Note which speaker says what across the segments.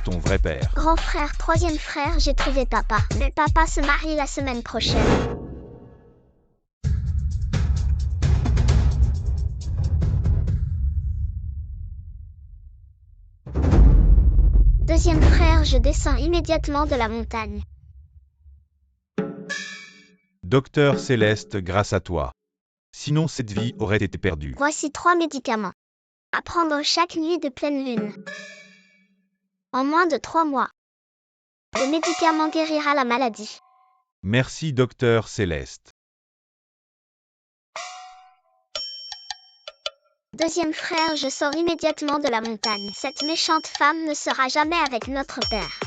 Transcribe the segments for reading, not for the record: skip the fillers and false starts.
Speaker 1: ton vrai père.
Speaker 2: Grand frère, troisième frère, j'ai trouvé papa. Mais papa se marie la semaine prochaine. Deuxième frère, je descends immédiatement de la montagne.
Speaker 1: Docteur Céleste, grâce à toi. Sinon cette vie aurait été perdue.
Speaker 2: Voici 3 médicaments. À prendre chaque nuit de pleine lune. En moins de 3 mois. Le médicament guérira la maladie.
Speaker 1: Merci docteur Céleste.
Speaker 2: Deuxième frère, je sors immédiatement de la montagne. Cette méchante femme ne sera jamais avec notre père.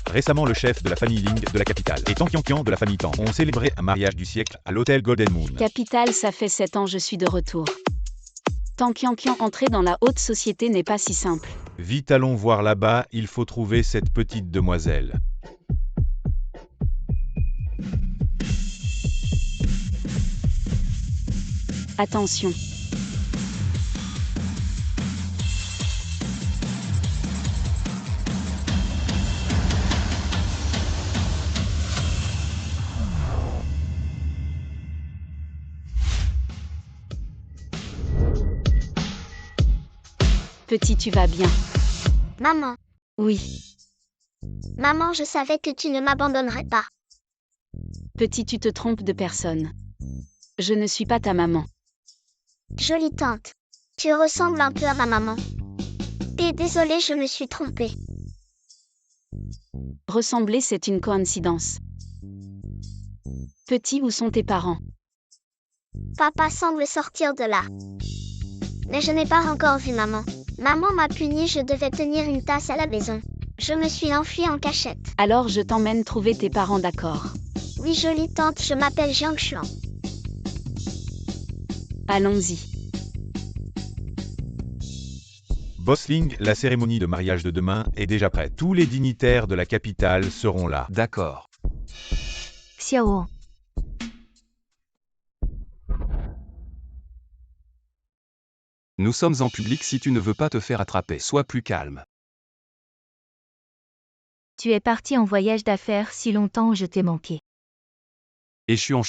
Speaker 1: Récemment, le chef de la famille Ling de la capitale et Tang Qiang de la famille Tang ont célébré un mariage du siècle à l'hôtel Golden Moon.
Speaker 3: Capitale, ça fait 7 ans je suis de retour. Tang Qiang, entrer dans la haute société n'est pas si simple.
Speaker 1: Vite, allons voir là-bas, il faut trouver cette petite demoiselle.
Speaker 3: Attention. Petit, tu vas bien?
Speaker 2: Maman.
Speaker 3: Oui.
Speaker 2: Maman, je savais que tu ne m'abandonnerais pas.
Speaker 3: Petit, tu te trompes de personne. Je ne suis pas ta maman.
Speaker 2: Jolie tante. Tu ressembles un peu à ma maman. Et désolée, je me suis trompée.
Speaker 3: Ressembler, c'est une coïncidence. Petit, où sont tes parents?
Speaker 2: Papa semble sortir de là. Mais je n'ai pas encore vu maman. Maman m'a puni, je devais tenir une tasse à la maison. Je me suis enfuie en cachette.
Speaker 3: Alors je t'emmène trouver tes parents, d'accord?
Speaker 2: Oui, jolie tante, je m'appelle Jiang Xuan.
Speaker 3: Allons-y.
Speaker 1: Bossling, la cérémonie de mariage de demain est déjà prête. Tous les dignitaires de la capitale seront là.
Speaker 4: D'accord.
Speaker 5: Xiao.
Speaker 4: Nous sommes en public, si tu ne veux pas te faire attraper, sois plus calme.
Speaker 5: Tu es parti en voyage d'affaires si longtemps, je t'ai manqué.
Speaker 4: Et chuan.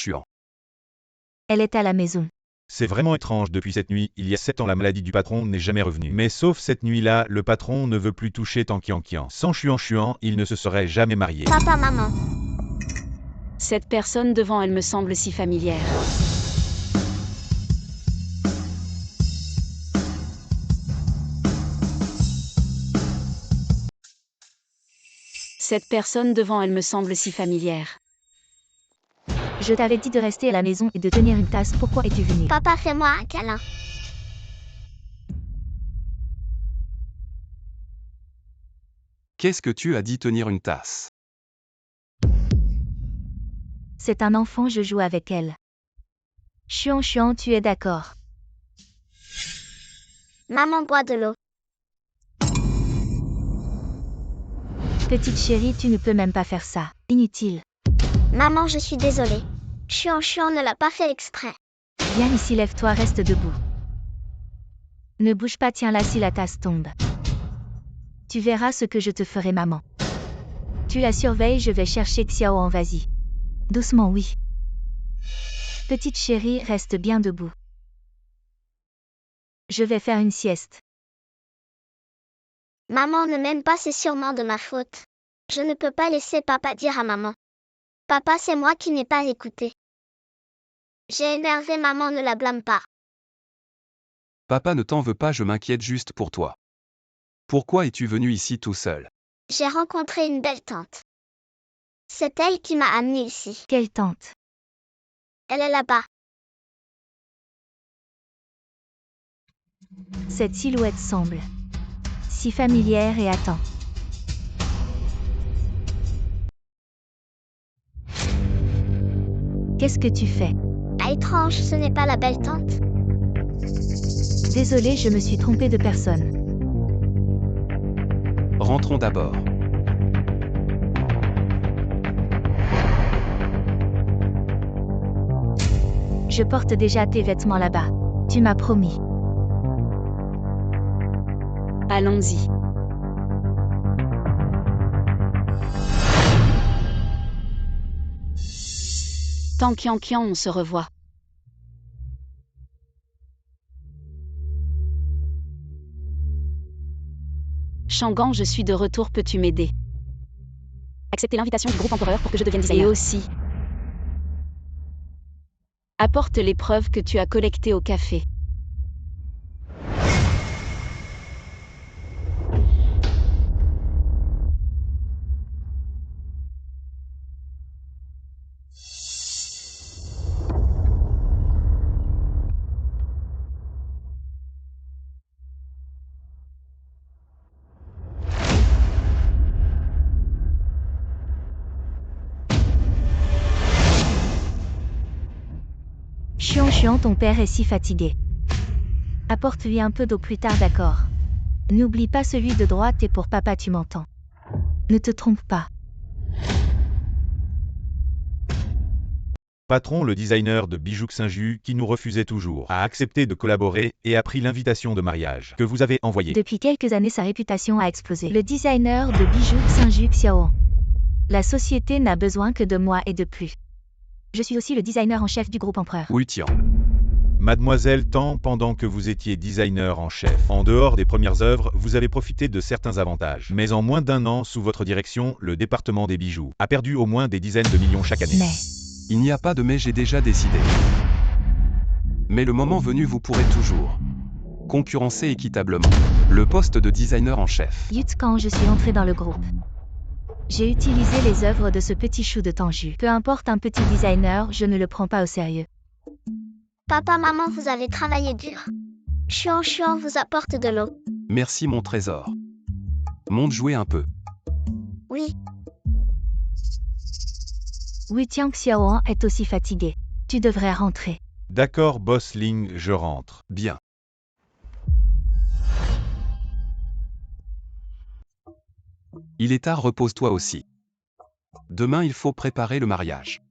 Speaker 5: Elle est à la maison.
Speaker 1: C'est vraiment étrange, depuis cette nuit, il y a 7 ans, la maladie du patron n'est jamais revenue. Mais sauf cette nuit-là, le patron ne veut plus toucher Tang Qiang. Sans Xuan, il ne se serait jamais marié.
Speaker 2: Papa, maman.
Speaker 3: Cette personne devant elle me semble si familière. Cette personne devant elle me semble si familière.
Speaker 5: Je t'avais dit de rester à la maison et de tenir une tasse, pourquoi es-tu venu?
Speaker 2: Papa, fais-moi un câlin.
Speaker 4: Qu'est-ce que tu as dit, tenir une tasse?
Speaker 5: C'est un enfant, je joue avec elle. Xuan, tu es d'accord?
Speaker 2: Maman boit de l'eau.
Speaker 5: Petite chérie, tu ne peux même pas faire ça. Inutile.
Speaker 2: Maman, je suis désolée. Xuan ne l'a pas fait exprès.
Speaker 5: Viens ici, lève-toi, reste debout. Ne bouge pas, tiens là si la tasse tombe. Tu verras ce que je te ferai, maman. Tu la surveilles, je vais chercher Xiao, vas-y. Doucement, oui. Petite chérie, reste bien debout. Je vais faire une sieste.
Speaker 2: Maman ne m'aime pas, c'est sûrement de ma faute. Je ne peux pas laisser papa dire à maman. Papa, c'est moi qui n'ai pas écouté. J'ai énervé maman, ne la blâme pas.
Speaker 4: Papa ne t'en veut pas, je m'inquiète juste pour toi. Pourquoi es-tu venu ici tout seul?
Speaker 2: J'ai rencontré une belle tante. C'est elle qui m'a amenée ici.
Speaker 5: Quelle tante?
Speaker 2: Elle est là-bas.
Speaker 5: Cette silhouette semble si familière et attend. Qu'est-ce que tu fais?
Speaker 2: Ah, étrange, ce n'est pas la belle tante.
Speaker 5: Désolée, je me suis trompée de personne.
Speaker 4: Rentrons d'abord.
Speaker 5: Je porte déjà tes vêtements là-bas. Tu m'as promis.
Speaker 3: Allons-y. Tankian, on se revoit. Shangan, je suis de retour, peux-tu m'aider?
Speaker 6: Accepter l'invitation du groupe empereur pour que je devienne designer.
Speaker 3: Et aussi, apporte les preuves que tu as collectées au café.
Speaker 5: Chuan, ton père est si fatigué. Apporte-lui un peu d'eau plus tard, d'accord? N'oublie pas celui de droite et pour papa, tu m'entends. Ne te trompe pas.
Speaker 1: Patron, le designer de bijoux Xinju, qui nous refusait toujours, a accepté de collaborer et a pris l'invitation de mariage que vous avez envoyée.
Speaker 5: Depuis quelques années, sa réputation a explosé. Le designer de bijoux Xinju Xiaoan. La société n'a besoin que de moi et de plus. Je suis aussi le designer en chef du groupe empereur.
Speaker 4: Oui, tiens.
Speaker 1: Mademoiselle Tan, pendant que vous étiez designer en chef, en dehors des premières œuvres, vous avez profité de certains avantages. Mais en moins d'1 an, sous votre direction, le département des bijoux a perdu au moins des dizaines de millions chaque année.
Speaker 5: Mais
Speaker 4: Il n'y a pas de mais, j'ai déjà décidé. Mais le moment venu, vous pourrez toujours concurrencer équitablement le poste de designer en chef.
Speaker 5: quand je suis entré dans le groupe, j'ai utilisé les œuvres de ce petit chou de Tanju. Peu importe un petit designer, je ne le prends pas au sérieux.
Speaker 2: Papa, maman, vous avez travaillé dur. Chuan vous apporte de l'eau.
Speaker 4: Merci mon trésor. Monte jouer un peu.
Speaker 2: Oui,
Speaker 5: Xiaoan est aussi fatigué. Tu devrais rentrer.
Speaker 1: D'accord, boss Ling, je rentre.
Speaker 4: Bien. Il est tard, repose-toi aussi. Demain, il faut préparer le mariage.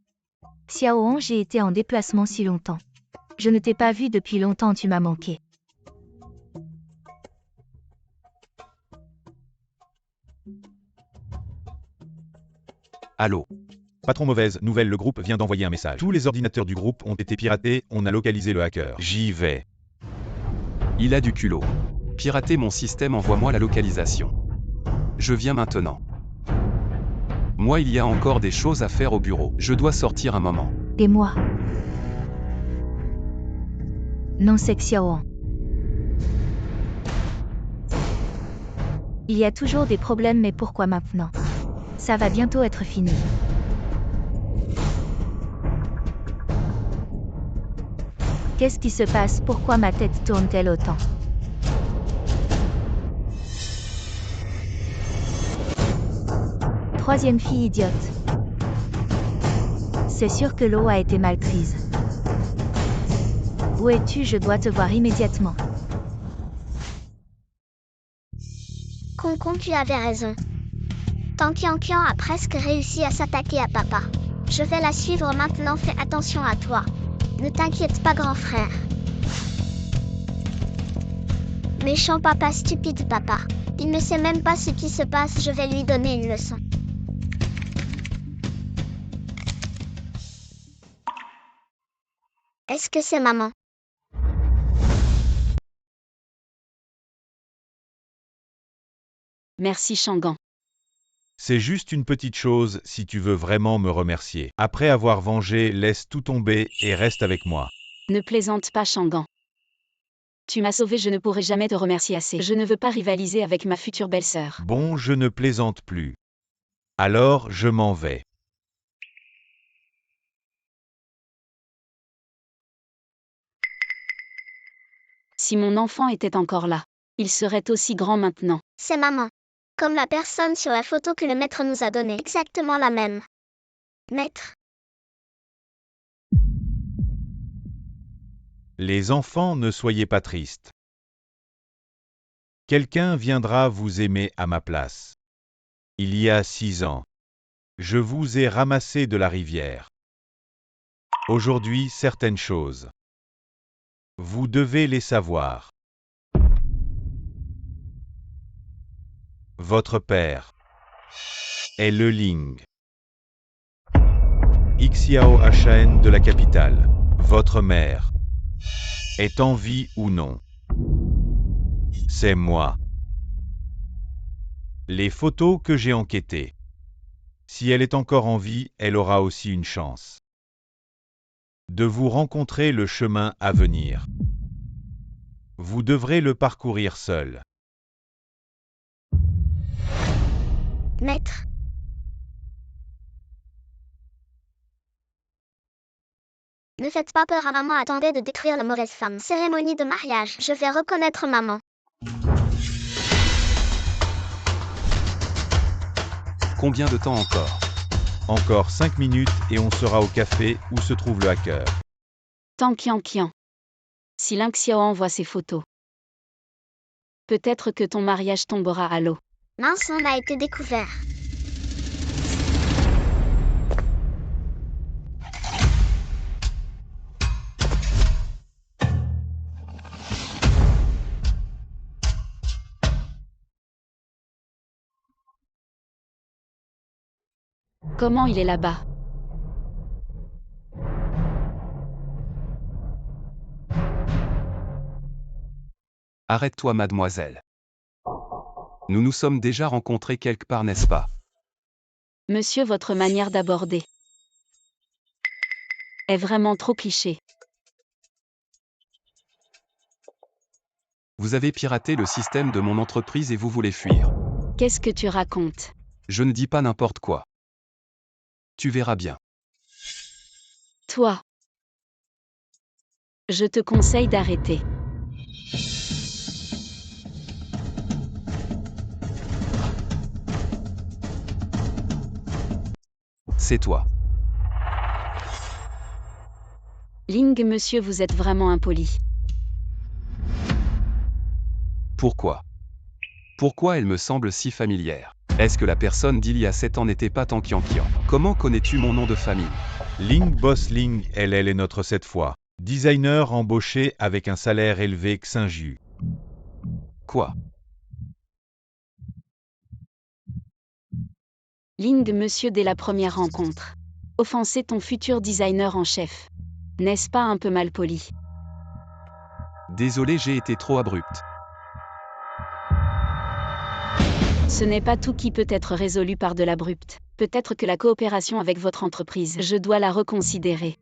Speaker 5: Xiaoan, j'ai été en déplacement si longtemps. Je ne t'ai pas vu depuis longtemps, tu m'as manqué.
Speaker 4: Allô?
Speaker 1: Patron, mauvaise nouvelle, le groupe vient d'envoyer un message. Tous les ordinateurs du groupe ont été piratés, on a localisé le hacker. J'y vais.
Speaker 4: Il a du culot. Pirater mon système, envoie-moi la localisation. Je viens maintenant. Moi, il y a encore des choses à faire au bureau. Je dois sortir un moment.
Speaker 5: Et moi? Non, c'est Xiaoan. Il y a toujours des problèmes, mais pourquoi maintenant? Ça va bientôt être fini. Qu'est-ce qui se passe? Pourquoi ma tête tourne-t-elle autant? Troisième fille idiote. C'est sûr que l'eau a été mal prise. Où es-tu? Je dois te voir immédiatement.
Speaker 2: Concon, tu avais raison. Tankian a presque réussi à s'attaquer à papa. Je vais la suivre maintenant, fais attention à toi. Ne t'inquiète pas, grand frère. Méchant papa, stupide papa. Il ne sait même pas ce qui se passe, je vais lui donner une leçon. Est-ce que c'est maman?
Speaker 3: Merci Shangan.
Speaker 1: C'est juste une petite chose, si tu veux vraiment me remercier. Après avoir vengé, laisse tout tomber et reste avec moi.
Speaker 3: Ne plaisante pas Shangan. Tu m'as sauvé, je ne pourrai jamais te remercier assez. Je ne veux pas rivaliser avec ma future belle-sœur.
Speaker 1: Bon, je ne plaisante plus. Alors, je m'en vais.
Speaker 3: Si mon enfant était encore là, il serait aussi grand maintenant.
Speaker 2: C'est maman. Comme la personne sur la photo que le maître nous a donnée. Exactement la même. Maître.
Speaker 1: Les enfants, ne soyez pas tristes. Quelqu'un viendra vous aimer à ma place. Il y a 6 ans, je vous ai ramassé de la rivière. Aujourd'hui, certaines choses, vous devez les savoir. Votre père est le Ling. Xiao HN de la capitale. Votre mère est en vie ou non? C'est moi. Les photos que j'ai enquêtées. Si elle est encore en vie, elle aura aussi une chance de vous rencontrer le chemin à venir. Vous devrez le parcourir seul.
Speaker 2: Maître. Ne faites pas peur à maman, attendez de détruire la mauvaise femme. Cérémonie de mariage, je vais reconnaître maman.
Speaker 4: Combien de temps encore?
Speaker 1: Encore 5 minutes et on sera au café où se trouve le hacker.
Speaker 3: Tang Qian. Si Ling Xiao envoie ses photos, peut-être que ton mariage tombera à l'eau.
Speaker 2: Mince, on a été découvert.
Speaker 3: Comment il est là-bas?
Speaker 4: Arrête-toi, mademoiselle. Nous nous sommes déjà rencontrés quelque part, n'est-ce pas?
Speaker 3: Monsieur, votre manière d'aborder est vraiment trop cliché.
Speaker 4: Vous avez piraté le système de mon entreprise et vous voulez fuir.
Speaker 3: Qu'est-ce que tu racontes?
Speaker 4: Je ne dis pas n'importe quoi. Tu verras bien.
Speaker 3: Toi, je te conseille d'arrêter.
Speaker 4: C'est toi.
Speaker 3: Ling, monsieur, vous êtes vraiment impoli.
Speaker 4: Pourquoi? Pourquoi elle me semble si familière? Est-ce que la personne d'il y a 7 ans n'était pas Tang Qian? Comment connais-tu mon nom de famille?
Speaker 1: Ling Boss Ling, elle est notre cette fois. Designer embauché avec un salaire élevé Xinju.
Speaker 4: Quoi?
Speaker 3: Ling, monsieur, dès la première rencontre. Offenser ton futur designer en chef. N'est-ce pas un peu mal poli?
Speaker 4: Désolé, j'ai été trop abrupte.
Speaker 3: Ce n'est pas tout qui peut être résolu par de l'abrupt. Peut-être que la coopération avec votre entreprise, je dois la reconsidérer.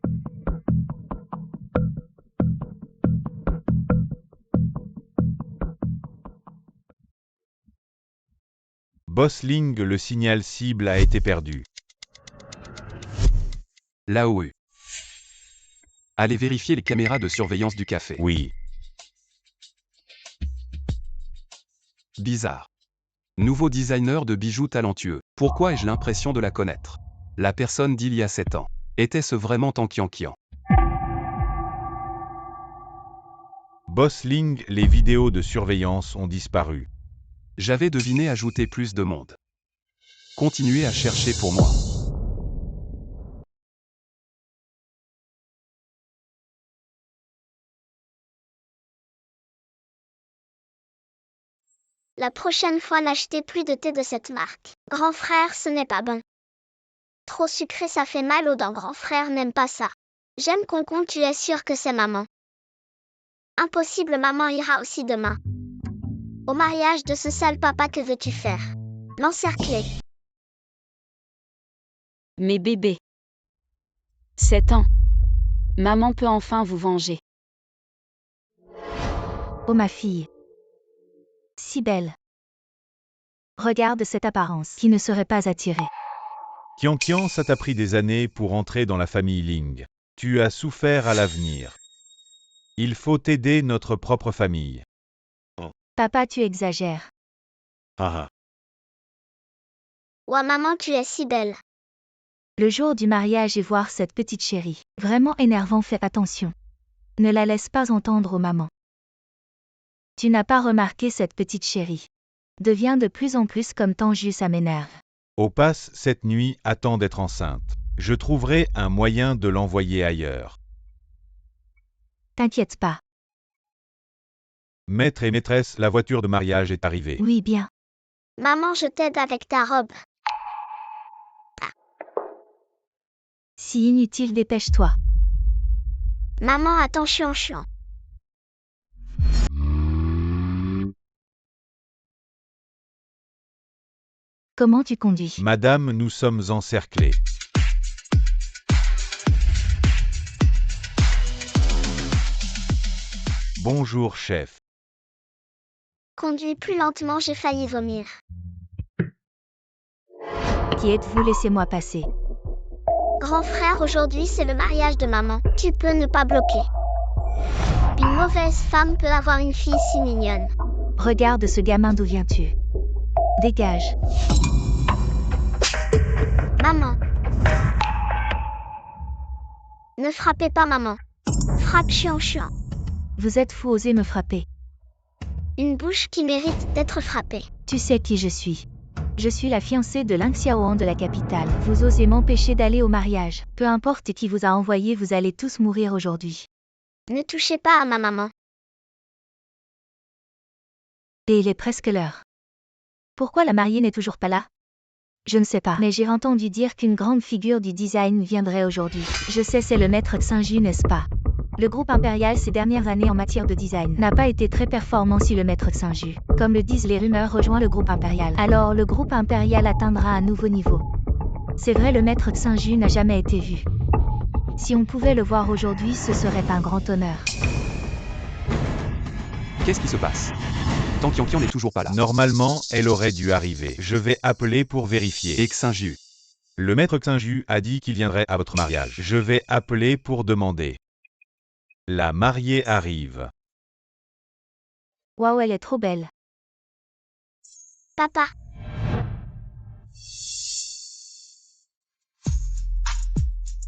Speaker 1: Boss Ling, le signal cible a été perdu.
Speaker 4: Là-haut. Allez vérifier les caméras de surveillance du café.
Speaker 1: Oui.
Speaker 4: Bizarre. Nouveau designer de bijoux talentueux. Pourquoi ai-je l'impression de la connaître? La personne d'il y a 7 ans. Était-ce vraiment Tang Qian?
Speaker 1: Boss Ling, les vidéos de surveillance ont disparu.
Speaker 4: J'avais deviné ajouter plus de monde. Continuez à chercher pour moi.
Speaker 2: La prochaine fois, n'achetez plus de thé de cette marque. Grand frère, ce n'est pas bon. Trop sucré, ça fait mal aux dents. Grand frère n'aime pas ça. J'aime Concon, tu es sûr que c'est maman? Impossible, maman ira aussi demain. Au mariage de ce sale papa, que veux-tu faire? L'encercler.
Speaker 3: Mais bébé. 7 ans. Maman peut enfin vous venger.
Speaker 5: Oh ma fille. Si belle. Regarde cette apparence qui ne serait pas attirée.
Speaker 1: Qian, ça t'a pris des années pour entrer dans la famille Ling. Tu as souffert à l'avenir. Il faut aider notre propre famille.
Speaker 5: Papa, tu exagères.
Speaker 1: Ah.
Speaker 2: Ouah, maman, tu es si belle.
Speaker 5: Le jour du mariage et voir cette petite chérie. Vraiment énervant, fais attention. Ne la laisse pas entendre aux mamans. Tu n'as pas remarqué cette petite chérie. Devient de plus en plus comme Tanju, ça m'énerve.
Speaker 1: Au pass, cette nuit, attend d'être enceinte. Je trouverai un moyen de l'envoyer ailleurs.
Speaker 5: T'inquiète pas.
Speaker 1: Maître et maîtresse, la voiture de mariage est arrivée.
Speaker 5: Oui, bien.
Speaker 2: Maman, je t'aide avec ta robe.
Speaker 5: Si inutile, dépêche-toi.
Speaker 2: Maman, attention, chiant.
Speaker 5: Comment tu conduis?
Speaker 1: Madame, nous sommes encerclés. Bonjour, chef.
Speaker 2: Conduis plus lentement, j'ai failli vomir.
Speaker 5: Qui êtes-vous? Laissez-moi passer.
Speaker 2: Grand frère, aujourd'hui c'est le mariage de maman. Tu peux ne pas bloquer. Une mauvaise femme peut avoir une fille si mignonne.
Speaker 5: Regarde ce gamin, d'où viens-tu? Dégage.
Speaker 2: Maman. Ne frappez pas maman. Frappe chiant.
Speaker 5: Vous êtes fou, osez me frapper.
Speaker 2: Une bouche qui mérite d'être frappée.
Speaker 5: Tu sais qui je suis. Je suis la fiancée de Ling Xiaoan de la capitale. Vous osez m'empêcher d'aller au mariage. Peu importe qui vous a envoyé, vous allez tous mourir aujourd'hui.
Speaker 2: Ne touchez pas à ma maman.
Speaker 5: Et il est presque l'heure. Pourquoi la mariée n'est toujours pas là? Je ne sais pas, mais j'ai entendu dire qu'une grande figure du design viendrait aujourd'hui. Je sais, c'est le maître Xinju, n'est-ce pas? Le groupe impérial ces dernières années en matière de design n'a pas été très performant si le maître Xinju, comme le disent les rumeurs, rejoint le groupe impérial. Alors le groupe impérial atteindra un nouveau niveau. C'est vrai, le maître Xinju n'a jamais été vu. Si on pouvait le voir aujourd'hui, ce serait un grand honneur.
Speaker 4: Qu'est-ce qui se passe? Tang Qianqian n'est toujours pas là.
Speaker 1: Normalement, elle aurait dû arriver. Je vais appeler pour vérifier.
Speaker 4: Et Xinju.
Speaker 1: Le maître Xinju a dit qu'il viendrait à votre mariage. Je vais appeler pour demander. La mariée arrive.
Speaker 5: Waouh, elle est trop belle.
Speaker 2: Papa.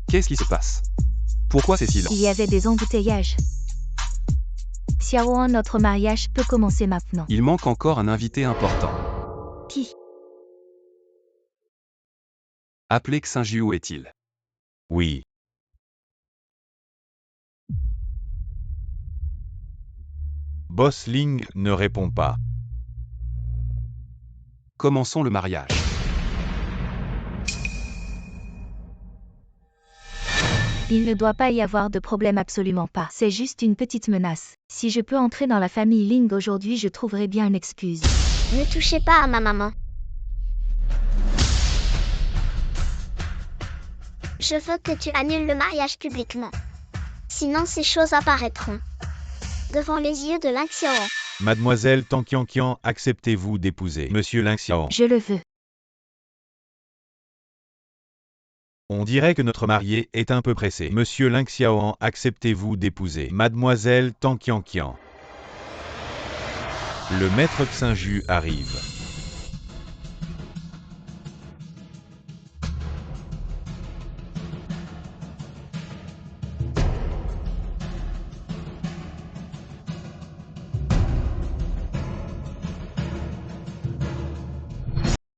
Speaker 4: Qu'est-ce qui se passe? Pourquoi c'est si lent?
Speaker 5: Il y avait des embouteillages. Xiaoan, notre mariage peut commencer maintenant.
Speaker 4: Il manque encore un invité important.
Speaker 5: Qui?
Speaker 4: Appelez Xinju, où est-il?
Speaker 1: Oui. Boss Ling ne répond pas.
Speaker 4: Commençons le mariage.
Speaker 5: Il ne doit pas y avoir de problème, absolument pas. C'est juste une petite menace. Si je peux entrer dans la famille Ling aujourd'hui, je trouverai bien une excuse.
Speaker 2: Ne touchez pas à ma maman. Je veux que tu annules le mariage publiquement. Sinon ces choses apparaîtront devant les yeux de Ling Xiaoan.
Speaker 1: Mademoiselle Tang Qianqian, acceptez-vous d'épouser Monsieur Ling Xiaoan?
Speaker 5: Je le veux.
Speaker 1: On dirait que notre marié est un peu pressé. Monsieur Ling Xiaoan, acceptez-vous d'épouser Mademoiselle Tang Qianqian? Le maître Xinju arrive.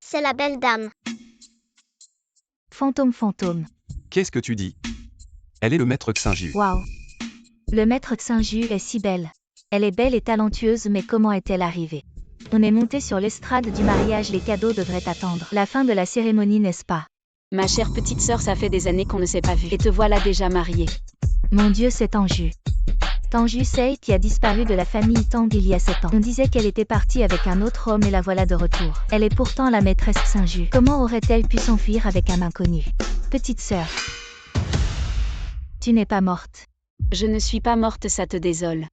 Speaker 2: C'est la belle dame.
Speaker 5: Fantôme.
Speaker 4: Qu'est-ce que tu dis? Elle est le maître Xinju.
Speaker 5: Waouh. Le maître Xinju est si belle. Elle est belle et talentueuse, mais comment est-elle arrivée? On est monté sur l'estrade du mariage, les cadeaux devraient attendre la fin de la cérémonie, n'est-ce pas?
Speaker 3: Ma chère petite sœur, ça fait des années qu'on ne s'est pas vu. Et te voilà déjà mariée.
Speaker 5: Mon Dieu, c'est Tanju. Tanju Sei qui a disparu de la famille Tang il y a 7 ans. On disait qu'elle était partie avec un autre homme et la voilà de retour. Elle est pourtant la maîtresse Xinju. Comment aurait-elle pu s'enfuir avec un inconnu? Petite sœur. Tu n'es pas morte.
Speaker 3: Je ne suis pas morte, ça te désole.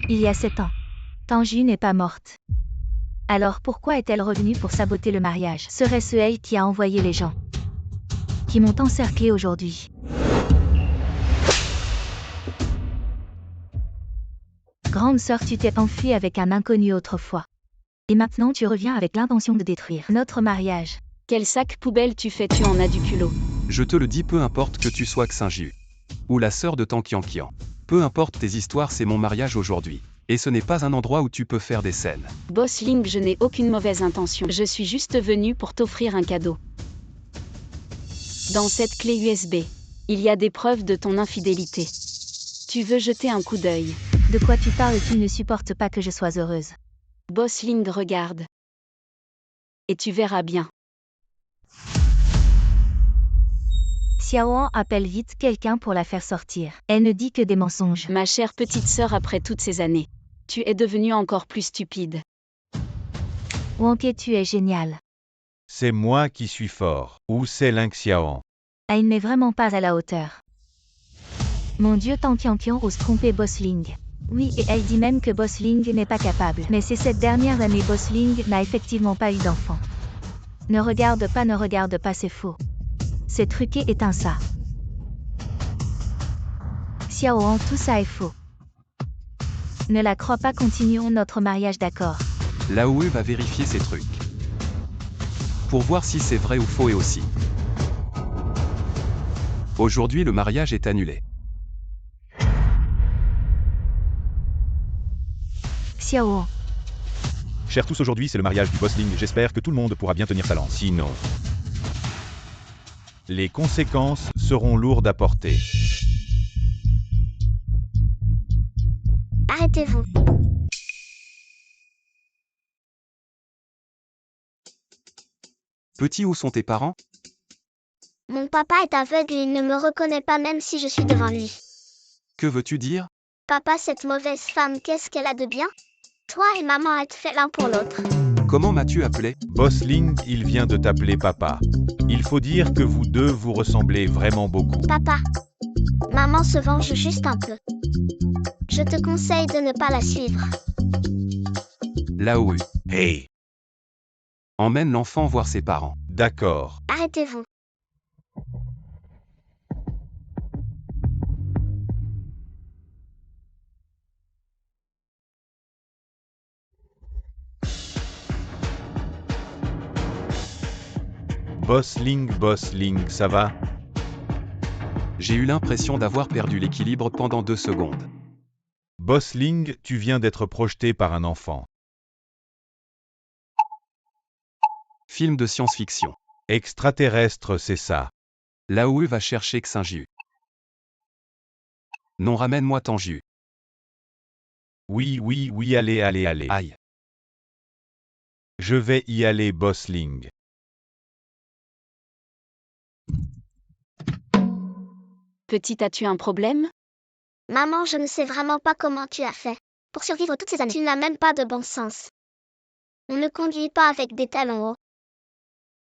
Speaker 5: Il y a 7 ans. Tanju n'est pas morte. Alors pourquoi est-elle revenue pour saboter le mariage? Serait-ce elle qui a envoyé les gens qui m'ont encerclé aujourd'hui? Grande sœur, tu t'es enfuie avec un inconnu autrefois. Et maintenant tu reviens avec l'intention de détruire notre mariage.
Speaker 3: Quel sac poubelle tu fais, tu en as du culot.
Speaker 4: Je te le dis, peu importe que tu sois Xinju ou la sœur de Tang Qianqian. Peu importe tes histoires, c'est mon mariage aujourd'hui. Et ce n'est pas un endroit où tu peux faire des scènes.
Speaker 3: Boss Ling, je n'ai aucune mauvaise intention. Je suis juste venue pour t'offrir un cadeau. Dans cette clé USB, il y a des preuves de ton infidélité. Tu veux jeter un coup d'œil?
Speaker 5: De quoi tu parles? Tu ne supportes pas que je sois heureuse.
Speaker 3: Boss Ling, regarde. Et tu verras bien.
Speaker 5: Xiaoan appelle vite quelqu'un pour la faire sortir. Elle ne dit que des mensonges.
Speaker 3: Ma chère petite sœur, après toutes ces années, tu es devenue encore plus stupide.
Speaker 5: Wonke, tu es génial.
Speaker 1: C'est moi qui suis fort. Où c'est Ling Xiaoan?
Speaker 5: Ah, il n'est vraiment pas à la hauteur. Mon Dieu, Tang Qianqian ose tromper Boss Ling. Oui, et elle dit même que Boss Ling n'est pas capable. Mais ces 7 dernières années, Boss Ling n'a effectivement pas eu d'enfant. Ne regarde pas, c'est faux. C'est truqué, éteins ça. Xiaoan, tout ça est faux. Ne la crois pas, continuons notre mariage, d'accord.
Speaker 4: Lao Yu va vérifier ces trucs. Pour voir si c'est vrai ou faux et aussi. Aujourd'hui, le mariage est annulé.
Speaker 5: Xiaoan.
Speaker 1: Chers tous, aujourd'hui c'est le mariage du Boss Ling, j'espère que tout le monde pourra bien tenir sa langue. Sinon, les conséquences seront lourdes à porter.
Speaker 2: Arrêtez-vous.
Speaker 4: Petit, où sont tes parents?
Speaker 2: Mon papa est aveugle et il ne me reconnaît pas même si je suis devant lui.
Speaker 4: Que veux-tu dire?
Speaker 2: Papa, cette mauvaise femme, qu'est-ce qu'elle a de bien? Toi et maman êtes faits l'un pour l'autre.
Speaker 4: Comment m'as-tu appelé?
Speaker 1: Boss Ling, il vient de t'appeler papa. Il faut dire que vous deux vous ressemblez vraiment beaucoup.
Speaker 2: Papa, maman se venge juste un peu. Je te conseille de ne pas la suivre.
Speaker 4: Lao Yu.
Speaker 1: Hey,
Speaker 4: Emmène l'enfant voir ses parents.
Speaker 1: d'accord.
Speaker 2: Arrêtez-vous.
Speaker 1: Boss Ling, ça va?
Speaker 4: J'ai eu l'impression d'avoir perdu l'équilibre pendant 2 secondes.
Speaker 1: Boss Ling, tu viens d'être projeté par un enfant.
Speaker 4: Film de science-fiction.
Speaker 1: Extraterrestre, c'est ça.
Speaker 4: Lao Yu va chercher Xinjiu. Non, ramène-moi Tanju.
Speaker 1: Oui, allez.
Speaker 4: Aïe.
Speaker 1: Je vais y aller, Boss Ling.
Speaker 3: Petit, as-tu un problème?
Speaker 2: Maman, je ne sais vraiment pas comment tu as fait. Pour survivre toutes ces années, tu n'as même pas de bon sens. On ne conduit pas avec des talons hauts.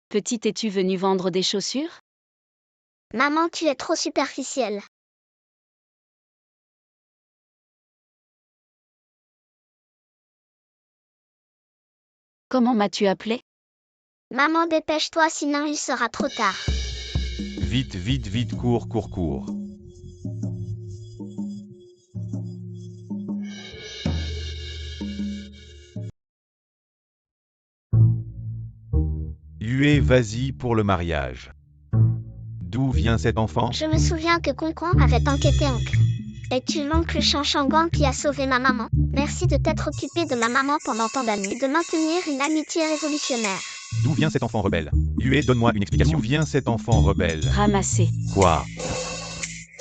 Speaker 3: Petit, es-tu venu vendre des chaussures?
Speaker 2: Maman, tu es trop superficielle.
Speaker 3: Comment m'as-tu appelé?
Speaker 2: Maman, dépêche-toi, sinon il sera trop tard.
Speaker 1: Vite, cours. Huée, vas-y pour le mariage. D'où vient cet enfant?
Speaker 2: Je me souviens que Concon avait enquêté oncle. Es-tu l'oncle Chanchanguan qui a sauvé ma maman? Merci de t'être occupé de ma maman pendant tant d'années et de maintenir une amitié révolutionnaire.
Speaker 1: D'où vient cet enfant rebelle? Huée, donne-moi une explication. D'où vient cet enfant rebelle?
Speaker 3: Ramassé.
Speaker 1: Quoi?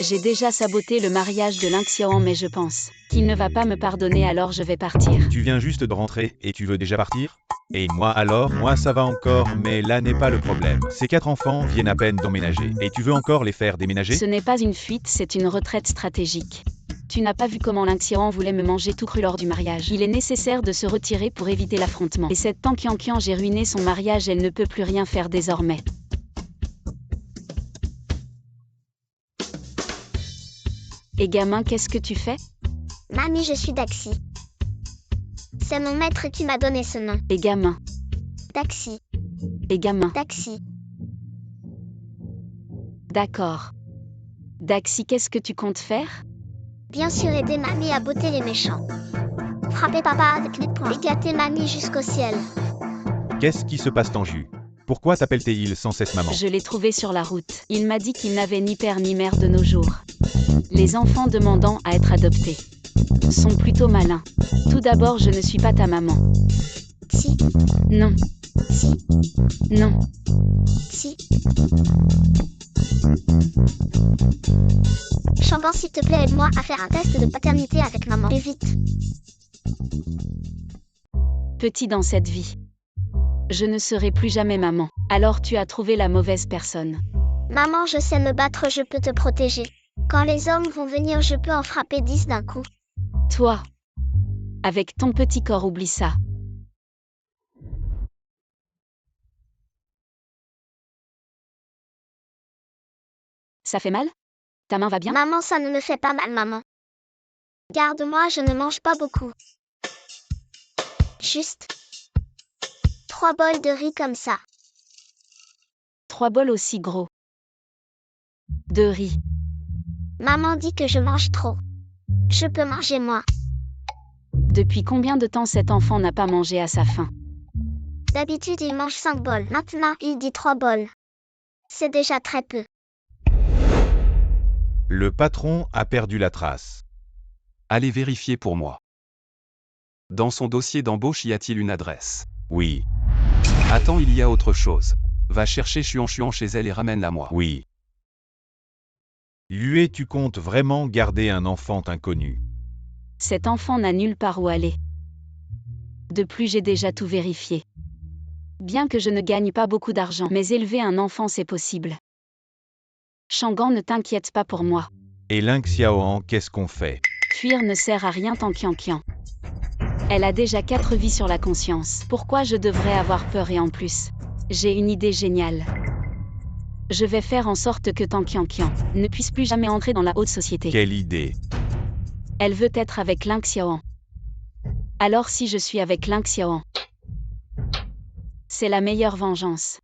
Speaker 3: J'ai déjà saboté le mariage de Ling Xiaoan, mais je pense qu'il ne va pas me pardonner, alors je vais partir.
Speaker 1: Tu viens juste de rentrer et tu veux déjà partir? Et moi alors? Moi ça va encore, mais là n'est pas le problème. Ces 4 enfants viennent à peine d'emménager. Et tu veux encore les faire déménager?
Speaker 3: Ce n'est pas une fuite, c'est une retraite stratégique. Tu n'as pas vu comment Ling Xiaoan voulait me manger tout cru lors du mariage. Il est nécessaire de se retirer pour éviter l'affrontement. Et cette Tang Qianqian, j'ai ruiné son mariage, elle ne peut plus rien faire désormais. Et gamin, qu'est-ce que tu fais?
Speaker 2: Mamie, je suis Daxi. C'est mon maître qui m'a donné ce nom.
Speaker 3: Et gamin.
Speaker 2: Daxi.
Speaker 3: Et gamin.
Speaker 2: Daxi.
Speaker 3: D'accord. Daxi, qu'est-ce que tu comptes faire?
Speaker 2: Bien sûr, aider Mamie à botter les méchants. Frapper papa avec les poings et gâter Mamie jusqu'au ciel.
Speaker 1: Qu'est-ce qui se passe, Tanju? Pourquoi t'appelle-t-il sans cesse maman?
Speaker 3: Je l'ai trouvé sur la route. Il m'a dit qu'il n'avait ni père ni mère de nos jours. Les enfants demandant à être adoptés sont plutôt malins. Tout d'abord, je ne suis pas ta maman.
Speaker 2: Si.
Speaker 3: Non.
Speaker 2: Si.
Speaker 3: Non.
Speaker 2: Si. Changan, s'il te plaît, aide-moi à faire un test de paternité avec maman. Et vite.
Speaker 3: Petit, dans cette vie, je ne serai plus jamais maman. Alors tu as trouvé la mauvaise personne.
Speaker 2: Maman, je sais me battre, je peux te protéger. Quand les hommes vont venir, je peux en frapper 10 d'un coup.
Speaker 3: Toi. Avec ton petit corps, oublie ça. Ça fait mal? Ta main va bien?
Speaker 2: Maman, ça ne me fait pas mal, maman. Garde-moi, je ne mange pas beaucoup. Juste 3 bols de riz comme ça.
Speaker 3: 3 bols aussi gros. De riz.
Speaker 2: Maman dit que je mange trop. Je peux manger moi.
Speaker 3: Depuis combien de temps cet enfant n'a pas mangé à sa faim?
Speaker 2: D'habitude, il mange 5 bols. Maintenant, il dit 3 bols. C'est déjà très peu.
Speaker 1: Le patron a perdu la trace.
Speaker 4: Allez vérifier pour moi. Dans son dossier d'embauche y a-t-il une adresse?
Speaker 1: Oui,
Speaker 4: Attends, il y a autre chose. Va chercher Chuan chez elle et ramène-la moi.
Speaker 1: oui. Yue, tu comptes vraiment garder un enfant inconnu?
Speaker 3: Cet enfant n'a nulle part où aller. De plus, j'ai déjà tout vérifié. Bien que je ne gagne pas beaucoup d'argent, mais élever un enfant, c'est possible. Shangan, ne t'inquiète pas pour moi.
Speaker 1: Et Ling Xiaoan, qu'est-ce qu'on fait?
Speaker 3: Fuir ne sert à rien tant Qian. Elle a déjà 4 vies sur la conscience. Pourquoi je devrais avoir peur? Et en plus, j'ai une idée géniale. Je vais faire en sorte que Tan Qian ne puisse plus jamais entrer dans la haute société.
Speaker 1: Quelle idée!
Speaker 3: Elle veut être avec Ling Xiaoan. Alors si je suis avec Ling Xiaoan, c'est la meilleure vengeance.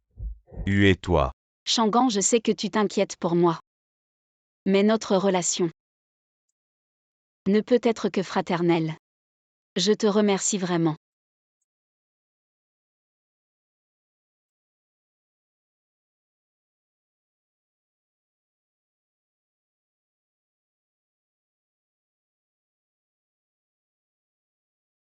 Speaker 1: Yue et toi.
Speaker 3: Shangan, je sais que tu t'inquiètes pour moi. Mais notre relation ne peut être que fraternelle. Je te remercie vraiment.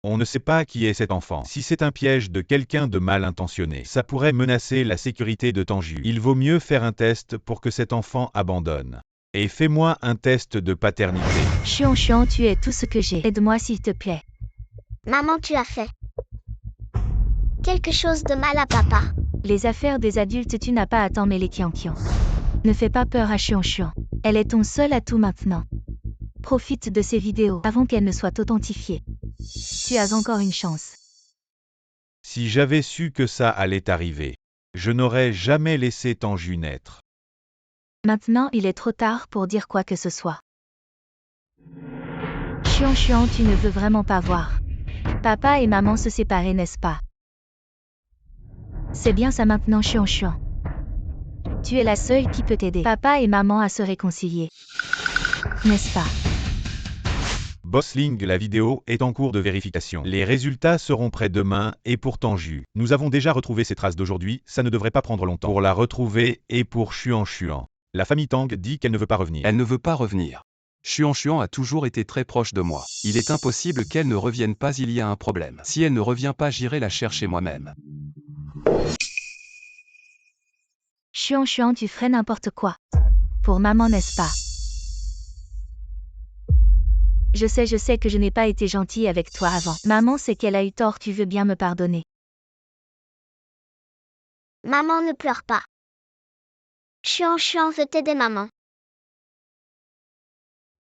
Speaker 1: On ne sait pas qui est cet enfant. Si c'est un piège de quelqu'un de mal intentionné, ça pourrait menacer la sécurité de Tanju. Il vaut mieux faire un test pour que cet enfant abandonne. Et fais-moi un test de paternité.
Speaker 5: Chuan, tu es tout ce que j'ai. Aide-moi s'il te plaît.
Speaker 2: Maman, tu as fait quelque chose de mal à papa.
Speaker 5: Les affaires des adultes, tu n'as pas à t'en mêler, Qian. Ne fais pas peur à Chuan. Elle est ton seul atout maintenant. Profite de ces vidéos avant qu'elles ne soient authentifiées. Tu as encore une chance.
Speaker 1: Si j'avais su que ça allait arriver, je n'aurais jamais laissé Tanju naître.
Speaker 5: Maintenant, il est trop tard pour dire quoi que ce soit. Chuan, tu ne veux vraiment pas voir. Papa et maman se séparer, n'est-ce pas? C'est bien ça maintenant, Chuan. Tu es la seule qui peut t'aider. Papa et maman à se réconcilier. N'est-ce pas?
Speaker 1: Bossling, la vidéo est en cours de vérification. Les résultats seront prêts demain et pour Tanju. Nous avons déjà retrouvé ces traces d'aujourd'hui, ça ne devrait pas prendre longtemps. Pour la retrouver et pour Chuan, la famille Tang dit qu'elle ne veut pas revenir.
Speaker 4: Elle ne veut pas revenir. Chuan a toujours été très proche de moi. Il est impossible qu'elle ne revienne pas, il y a un problème. Si elle ne revient pas, j'irai la chercher moi-même.
Speaker 5: Chuan, tu ferais n'importe quoi. Pour maman, n'est-ce pas? Je sais que je n'ai pas été gentille avec toi avant. Maman sait qu'elle a eu tort, tu veux bien me pardonner.
Speaker 2: Maman, ne pleure pas. Chuan veut t'aider, maman.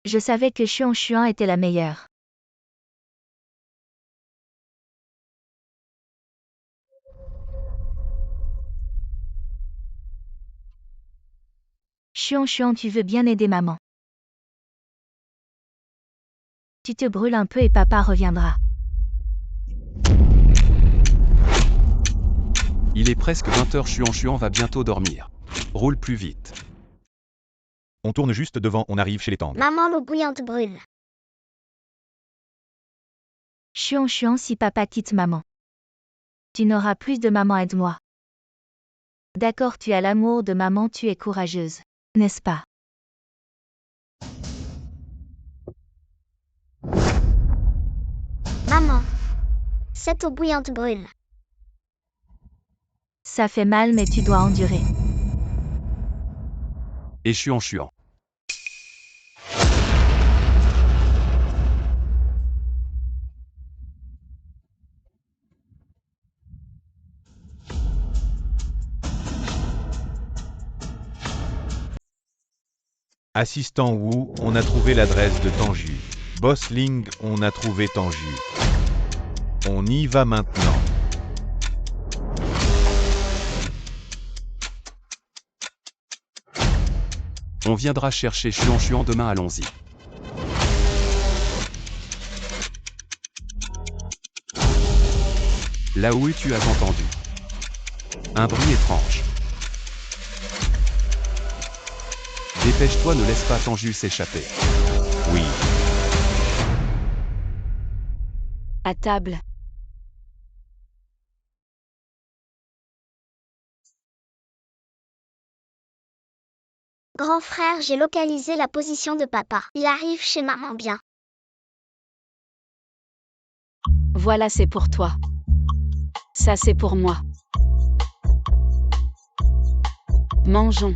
Speaker 5: Je savais que Chuan était la meilleure. Chuan, tu veux bien aider maman. Tu te brûles un peu et papa reviendra.
Speaker 4: Il est presque 20h, Chuan va bientôt dormir. Roule plus vite.
Speaker 1: On tourne juste devant, on arrive chez les Tang.
Speaker 2: Maman, l'eau bouillante brûle.
Speaker 5: Chuan, si papa quitte maman. Tu n'auras plus de maman, aide-moi. D'accord, tu as l'amour de maman, tu es courageuse. N'est-ce pas?
Speaker 2: Maman, cette eau bouillante brûle.
Speaker 5: Ça fait mal mais tu dois endurer.
Speaker 4: Et Chuan.
Speaker 1: Assistant Wu, on a trouvé l'adresse de Tanju. Boss Ling, on a trouvé Tanju. On y va maintenant.
Speaker 4: On viendra chercher Chuan demain, allons-y. Là où tu as entendu un bruit étrange. Dépêche-toi, ne laisse pas Tanju s'échapper.
Speaker 1: Oui.
Speaker 3: À table.
Speaker 2: Grand frère, j'ai localisé la position de papa. Il arrive chez maman bien.
Speaker 3: Voilà, c'est pour toi. Ça, c'est pour moi. Mangeons.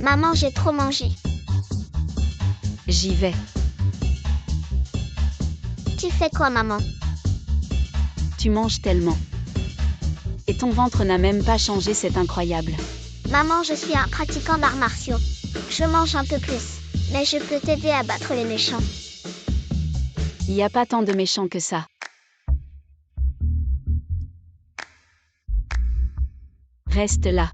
Speaker 2: Maman, j'ai trop mangé.
Speaker 3: J'y vais.
Speaker 2: Tu fais quoi, maman?
Speaker 3: Tu manges tellement. Et ton ventre n'a même pas changé, c'est incroyable.
Speaker 2: Maman, je suis un pratiquant d'arts martiaux. Je mange un peu plus, mais je peux t'aider à battre les méchants.
Speaker 3: Il n'y a pas tant de méchants que ça. Reste là.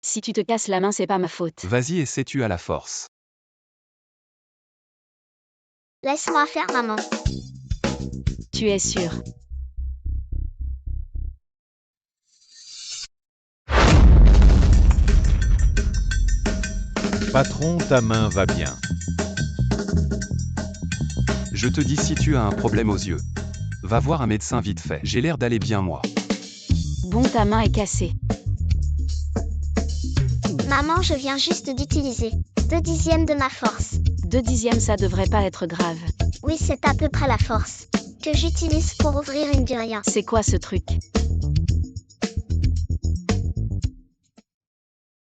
Speaker 3: Si tu te casses la main, c'est pas ma faute.
Speaker 4: Vas-y, essaie-tu à la force.
Speaker 2: Laisse-moi faire, maman.
Speaker 3: Tu es sûr?
Speaker 1: Patron, ta main va bien.
Speaker 4: Je te dis, si tu as un problème aux yeux, va voir un médecin vite fait. J'ai l'air d'aller bien, moi.
Speaker 3: Bon, ta main est cassée.
Speaker 2: Maman, je viens juste d'utiliser 2/10 de ma force.
Speaker 3: 2/10, ça devrait pas être grave.
Speaker 2: Oui, c'est à peu près la force que j'utilise pour ouvrir une durée.
Speaker 3: C'est quoi ce truc?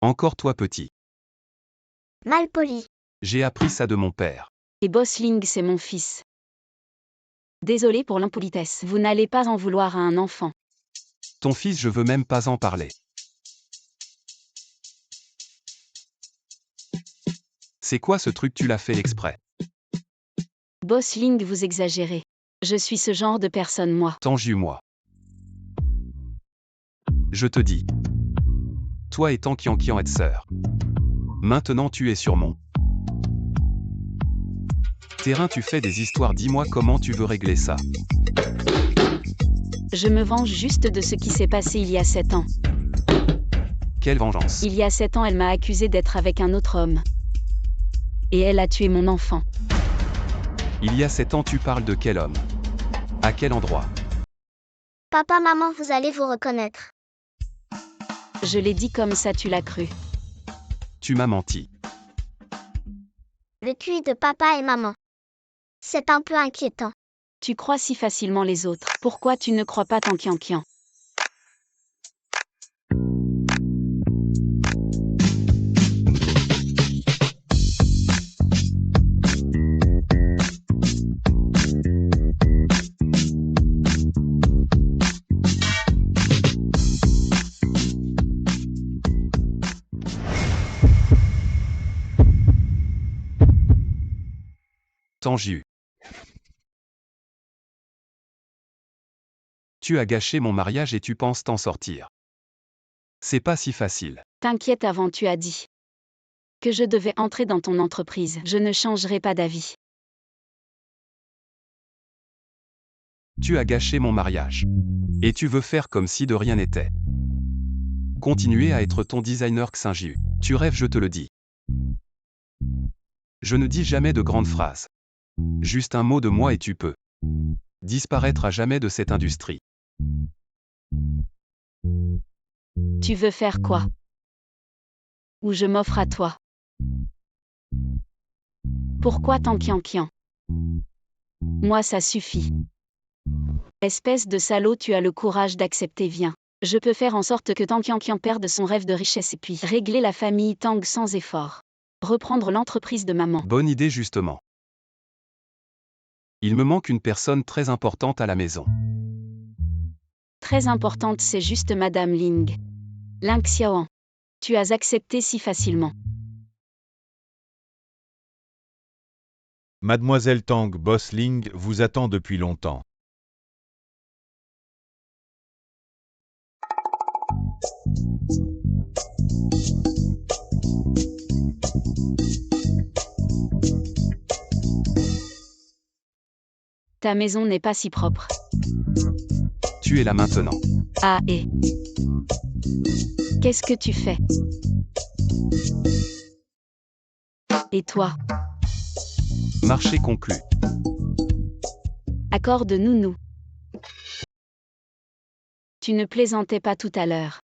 Speaker 4: Encore toi, petit.
Speaker 2: Mal poli.
Speaker 4: J'ai appris ça de mon père.
Speaker 3: Et Boss Ling, c'est mon fils. Désolé pour l'impolitesse. Vous n'allez pas en vouloir à un enfant.
Speaker 4: Ton fils, je veux même pas en parler. C'est quoi ce truc, tu l'as fait exprès?
Speaker 3: Boss Ling, vous exagérez. Je suis ce genre de personne, moi.
Speaker 4: Tanju, moi. Je te dis. Toi et Tankian êtes sœurs. Maintenant tu es sur mon terrain, tu fais des histoires, dis-moi comment tu veux régler ça.
Speaker 3: Je me venge juste de ce qui s'est passé il y a 7 ans.
Speaker 4: Quelle vengeance?
Speaker 3: Il y a 7 ans, elle m'a accusé d'être avec un autre homme. Et elle a tué mon enfant.
Speaker 4: Il y a 7 ans, tu parles de quel homme? À quel endroit?
Speaker 2: Papa, maman, vous allez vous reconnaître.
Speaker 3: Je l'ai dit comme ça, tu l'as cru.
Speaker 4: Tu m'as menti.
Speaker 2: Le QI de papa et maman. C'est un peu inquiétant.
Speaker 3: Tu crois si facilement les autres. Pourquoi tu ne crois pas Tankian?
Speaker 4: Tanju. Tu as gâché mon mariage et tu penses t'en sortir. C'est pas si facile.
Speaker 3: T'inquiète, avant tu as dit que je devais entrer dans ton entreprise. Je ne changerai pas d'avis.
Speaker 4: Tu as gâché mon mariage. Et tu veux faire comme si de rien n'était. Continuer à être ton designer Xinjiu. Tu rêves, je te le dis. Je ne dis jamais de grandes phrases. Juste un mot de moi et tu peux disparaître à jamais de cette industrie.
Speaker 3: Tu veux faire quoi? Ou je m'offre à toi? Pourquoi Tankian? Moi, ça suffit. Espèce de salaud, tu as le courage d'accepter, viens. Je peux faire en sorte que Tang Qianqian perde son rêve de richesse et puis régler la famille Tang sans effort. Reprendre l'entreprise de maman.
Speaker 4: Bonne idée justement. Il me manque une personne très importante à la maison.
Speaker 3: Très importante, c'est juste Madame Ling. Ling Xiaoan. Tu as accepté si facilement.
Speaker 1: Mademoiselle Tang Bosling vous attend depuis longtemps.
Speaker 3: Ta maison n'est pas si propre.
Speaker 4: Tu es là maintenant.
Speaker 3: Ah et... Qu'est-ce que tu fais? Et toi?
Speaker 4: Marché conclu.
Speaker 3: Accord de nounou. Tu ne plaisantais pas tout à l'heure.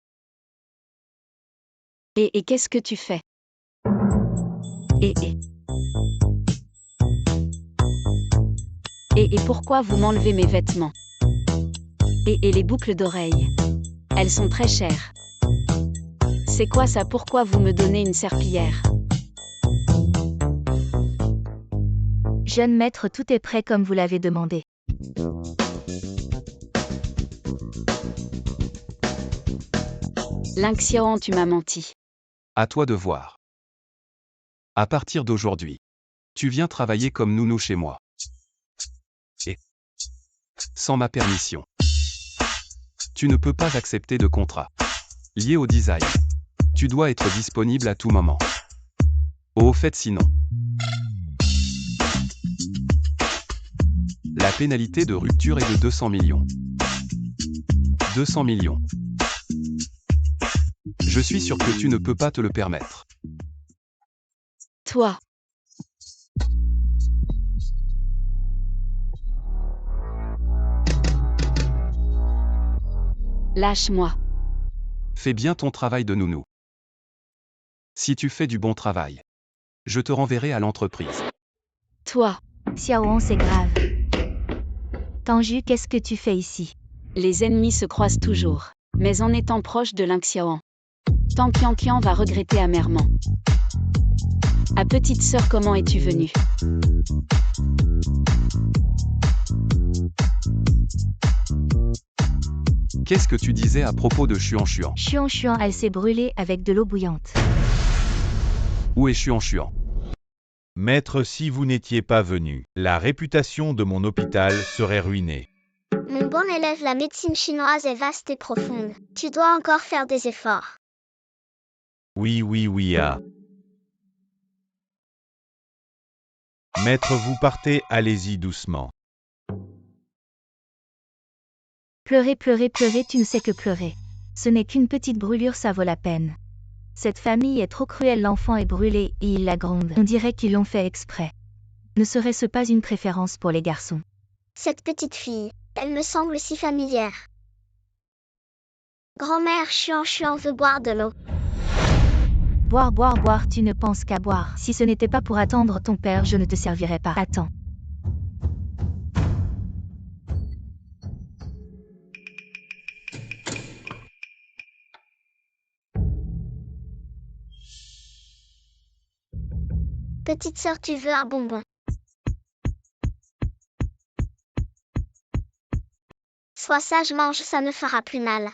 Speaker 3: Et qu'est-ce que tu fais? Et pourquoi vous m'enlevez mes vêtements? Et les boucles d'oreilles? Elles sont très chères. C'est quoi ça? Pourquoi vous me donnez une serpillière?
Speaker 5: Jeune maître, tout est prêt comme vous l'avez demandé.
Speaker 3: Ling Xiaoan, tu m'as menti.
Speaker 4: À toi de voir. À partir d'aujourd'hui, tu viens travailler comme nounou chez moi. Et sans ma permission. Tu ne peux pas accepter de contrat lié au design. Tu dois être disponible à tout moment. Au fait sinon. La pénalité de rupture est de 200 millions. 200 millions. Je suis sûr que tu ne peux pas te le permettre.
Speaker 3: Toi. Lâche-moi.
Speaker 4: Fais bien ton travail de nounou. Si tu fais du bon travail, je te renverrai à l'entreprise.
Speaker 3: Toi.
Speaker 5: Xiaoan, c'est grave. Tanju, qu'est-ce que tu fais ici?
Speaker 3: Les ennemis se croisent toujours. Mais en étant proche de Ling Xiaoan, Tang Qianqian va regretter amèrement. Ah petite sœur, comment es-tu venue?
Speaker 4: Qu'est-ce que tu disais à propos de Xuan Xuan?
Speaker 5: Xuan Xuan, elle s'est brûlée avec de l'eau bouillante.
Speaker 4: Où est Xuan Xuan?
Speaker 1: Maître, si vous n'étiez pas venu, la réputation de mon hôpital serait ruinée.
Speaker 2: Mon bon élève, la médecine chinoise est vaste et profonde. Tu dois encore faire des efforts.
Speaker 1: Oui, ah. Maître, vous partez, allez-y doucement.
Speaker 5: Pleurer, pleurer, pleurer, tu ne sais que pleurer. Ce n'est qu'une petite brûlure, ça vaut la peine. Cette famille est trop cruelle, l'enfant est brûlé et ils la grondent. On dirait qu'ils l'ont fait exprès. Ne serait-ce pas une préférence pour les garçons?
Speaker 2: Cette petite fille, elle me semble si familière. Grand-mère Xuan Xuan veut boire de l'eau.
Speaker 5: Boire, boire, boire, tu ne penses qu'à boire. Si ce n'était pas pour attendre ton père, je ne te servirais pas. Attends.
Speaker 2: Petite sœur, tu veux un bonbon? Sois sage, mange, ça ne fera plus mal.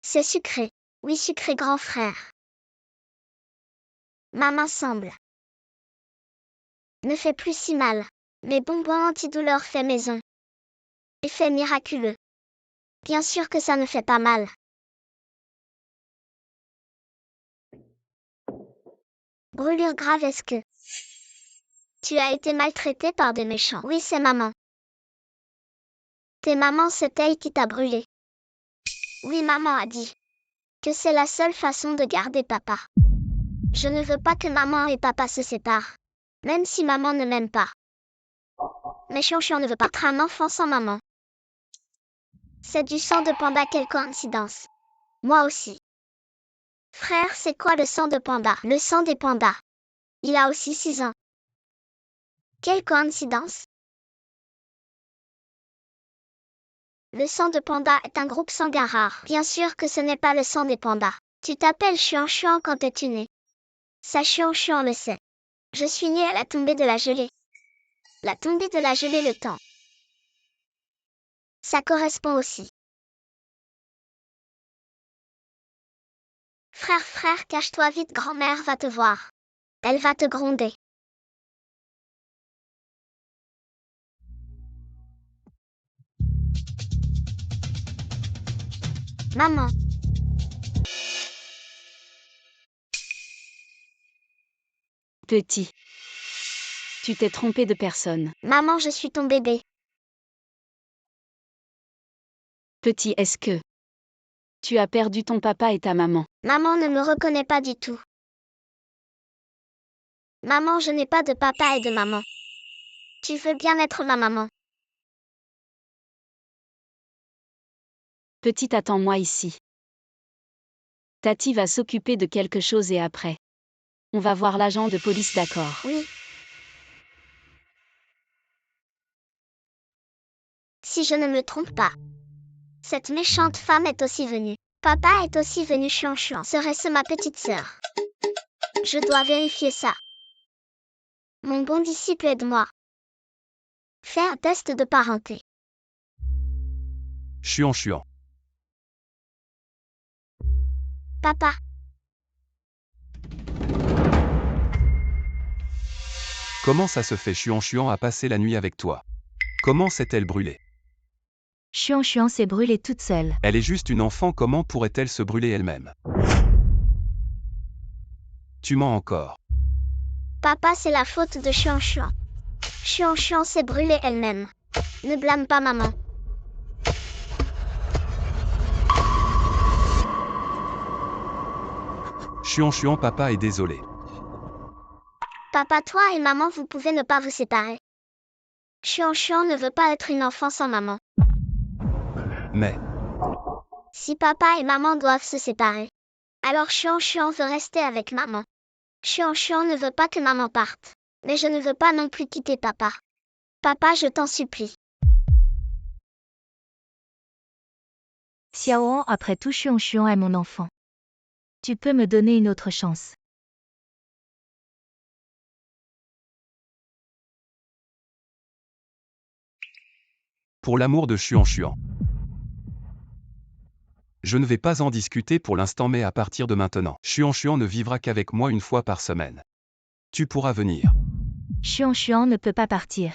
Speaker 2: C'est sucré. Oui, sucré, grand frère. Ma main semble. Ne fait plus si mal. Mes bonbons antidouleurs fait maison. Effet miraculeux. Bien sûr que ça ne fait pas mal. Brûlure grave, est-ce que tu as été maltraité par des méchants? Oui, c'est maman. T'es maman, c'est elle qui t'a brûlé. Oui, maman a dit que c'est la seule façon de garder papa. Je ne veux pas que maman et papa se séparent, même si maman ne m'aime pas. Mais Xuan Xuan ne veut pas être un enfant sans maman. C'est du sang de panda, quelle coïncidence. Moi aussi. Frère, c'est quoi le sang de panda? Le sang des pandas. Il a aussi 6 ans. Quelle coïncidence. Le sang de panda est un groupe sanguin rare. Bien sûr que ce n'est pas le sang des pandas. Tu t'appelles Chuan quand es-tu né? Ça Chuan le sait. Je suis né à la tombée de la gelée. La tombée de la gelée, le temps. Ça correspond aussi. Frère, cache-toi vite, grand-mère va te voir. Elle va te gronder. Maman.
Speaker 3: Petit. Tu t'es trompé de personne.
Speaker 2: Maman, je suis ton bébé.
Speaker 3: Petit, est-ce que tu as perdu ton papa et ta maman?
Speaker 2: Maman ne me reconnaît pas du tout. Maman, je n'ai pas de papa et de maman. Tu veux bien être ma maman?
Speaker 3: Petit, attends-moi ici. Tati va s'occuper de quelque chose et après. On va voir l'agent de police, d'accord?
Speaker 2: Oui. Si je ne me trompe pas, cette méchante femme est aussi venue. Papa est aussi venu. Chuan. Serait-ce ma petite sœur? Je dois vérifier ça. Mon bon disciple, aide-moi. Fais un test de parenté.
Speaker 4: Chuan.
Speaker 2: Papa.
Speaker 4: Comment ça se fait Chuan a passé la nuit avec toi? Comment s'est-elle brûlée?
Speaker 5: Chuan s'est brûlée toute seule.
Speaker 4: Elle est juste une enfant, comment pourrait-elle se brûler elle-même? Tu mens encore.
Speaker 2: Papa, c'est la faute de Chuan. Chuan s'est brûlée elle-même. Ne blâme pas maman.
Speaker 4: Chuan, papa est désolé.
Speaker 2: Papa, toi et maman, vous pouvez ne pas vous séparer. Chuan ne veut pas être une enfant sans maman.
Speaker 4: Mais,
Speaker 2: Si papa et maman doivent se séparer, alors Chuan veut rester avec maman. Chuan ne veut pas que maman parte. Mais je ne veux pas non plus quitter papa. Papa, je t'en supplie.
Speaker 5: Xiaoan, après tout, Chuan est mon enfant. Tu peux me donner une autre chance.
Speaker 4: pour l'amour de Chuan. Je ne vais pas en discuter pour l'instant, mais à partir de maintenant, Chuan ne vivra qu'avec moi une fois par semaine. Tu pourras venir.
Speaker 5: Chuan ne peut pas partir.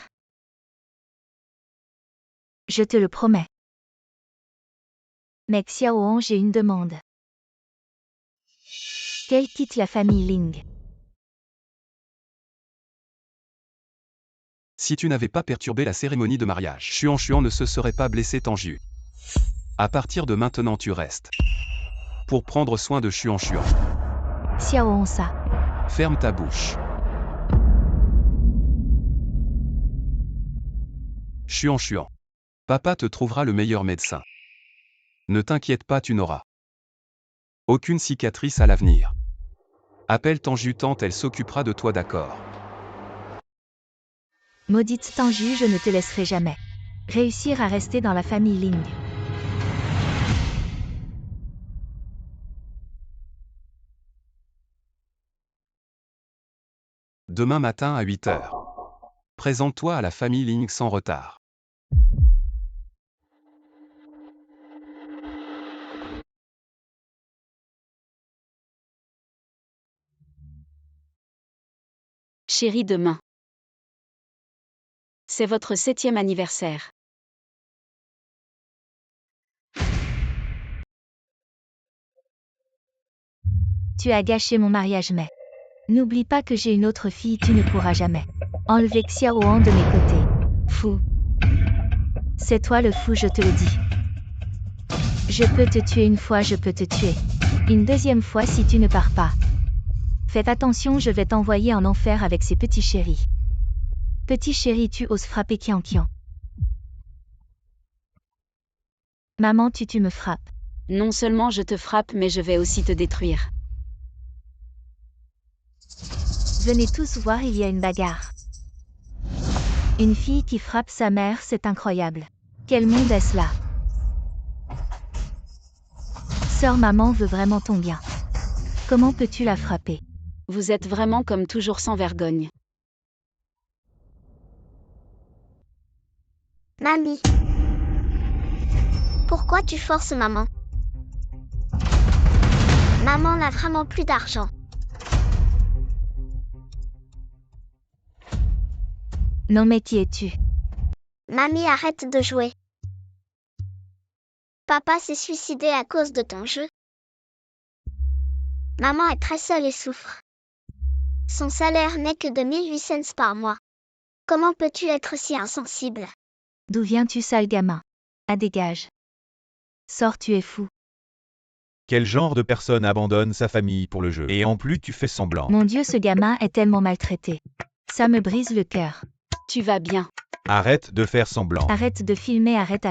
Speaker 5: Je te le promets. Mais Xiaoan, j'ai une demande. Qu'elle quitte la famille Ling.
Speaker 4: Si tu n'avais pas perturbé la cérémonie de mariage, Chuan ne se serait pas blessé tant Ju. À partir de maintenant, tu restes. Pour prendre soin de Chuan.
Speaker 5: Xiaoan, ça.
Speaker 4: Ferme ta bouche. Chuan. Papa te trouvera le meilleur médecin. Ne t'inquiète pas, tu n'auras aucune cicatrice à l'avenir. Appelle Tanju, tante, elle s'occupera de toi, d'accord?
Speaker 5: Maudite Tanju, je ne te laisserai jamais réussir à rester dans la famille Ling.
Speaker 4: Demain matin à 8 h. Présente-toi à la famille Ling sans retard.
Speaker 3: Chérie, demain. C'est votre 7e anniversaire.
Speaker 5: Tu as gâché mon mariage, mais n'oublie pas que j'ai une autre fille, tu ne pourras jamais enlever Xiaoan de mes côtés. Fou. C'est toi le fou, je te le dis. Je peux te tuer une fois, je peux te tuer une deuxième fois si tu ne pars pas. Faites attention, je vais t'envoyer en enfer avec ces petits chéris. Petit chéri, tu oses frapper Qian. Maman, tu me frappes.
Speaker 3: Non seulement je te frappe, mais je vais aussi te détruire.
Speaker 5: Venez tous voir, il y a une bagarre. Une fille qui frappe sa mère, c'est incroyable. Quel monde est-ce là? sœur maman veut vraiment ton bien. Comment peux-tu la frapper?
Speaker 3: Vous êtes vraiment comme toujours sans vergogne.
Speaker 2: Mamie. Pourquoi tu forces maman? Maman n'a vraiment plus d'argent.
Speaker 5: Non mais qui es-tu?
Speaker 2: Mamie, arrête de jouer. Papa s'est suicidé à cause de ton jeu. Maman est très seule et souffre. Son salaire n'est que de 1800 cents par mois. Comment peux-tu être si insensible?
Speaker 5: D'où viens-tu, sale gamin? Ah, dégage. Sors, tu es fou.
Speaker 1: Quel genre de personne abandonne sa famille pour le jeu? Et en plus tu fais semblant.
Speaker 5: Mon Dieu, ce gamin est tellement maltraité. Ça me brise le cœur.
Speaker 3: Tu vas bien.
Speaker 1: Arrête de faire semblant.
Speaker 5: Arrête de filmer, arrête.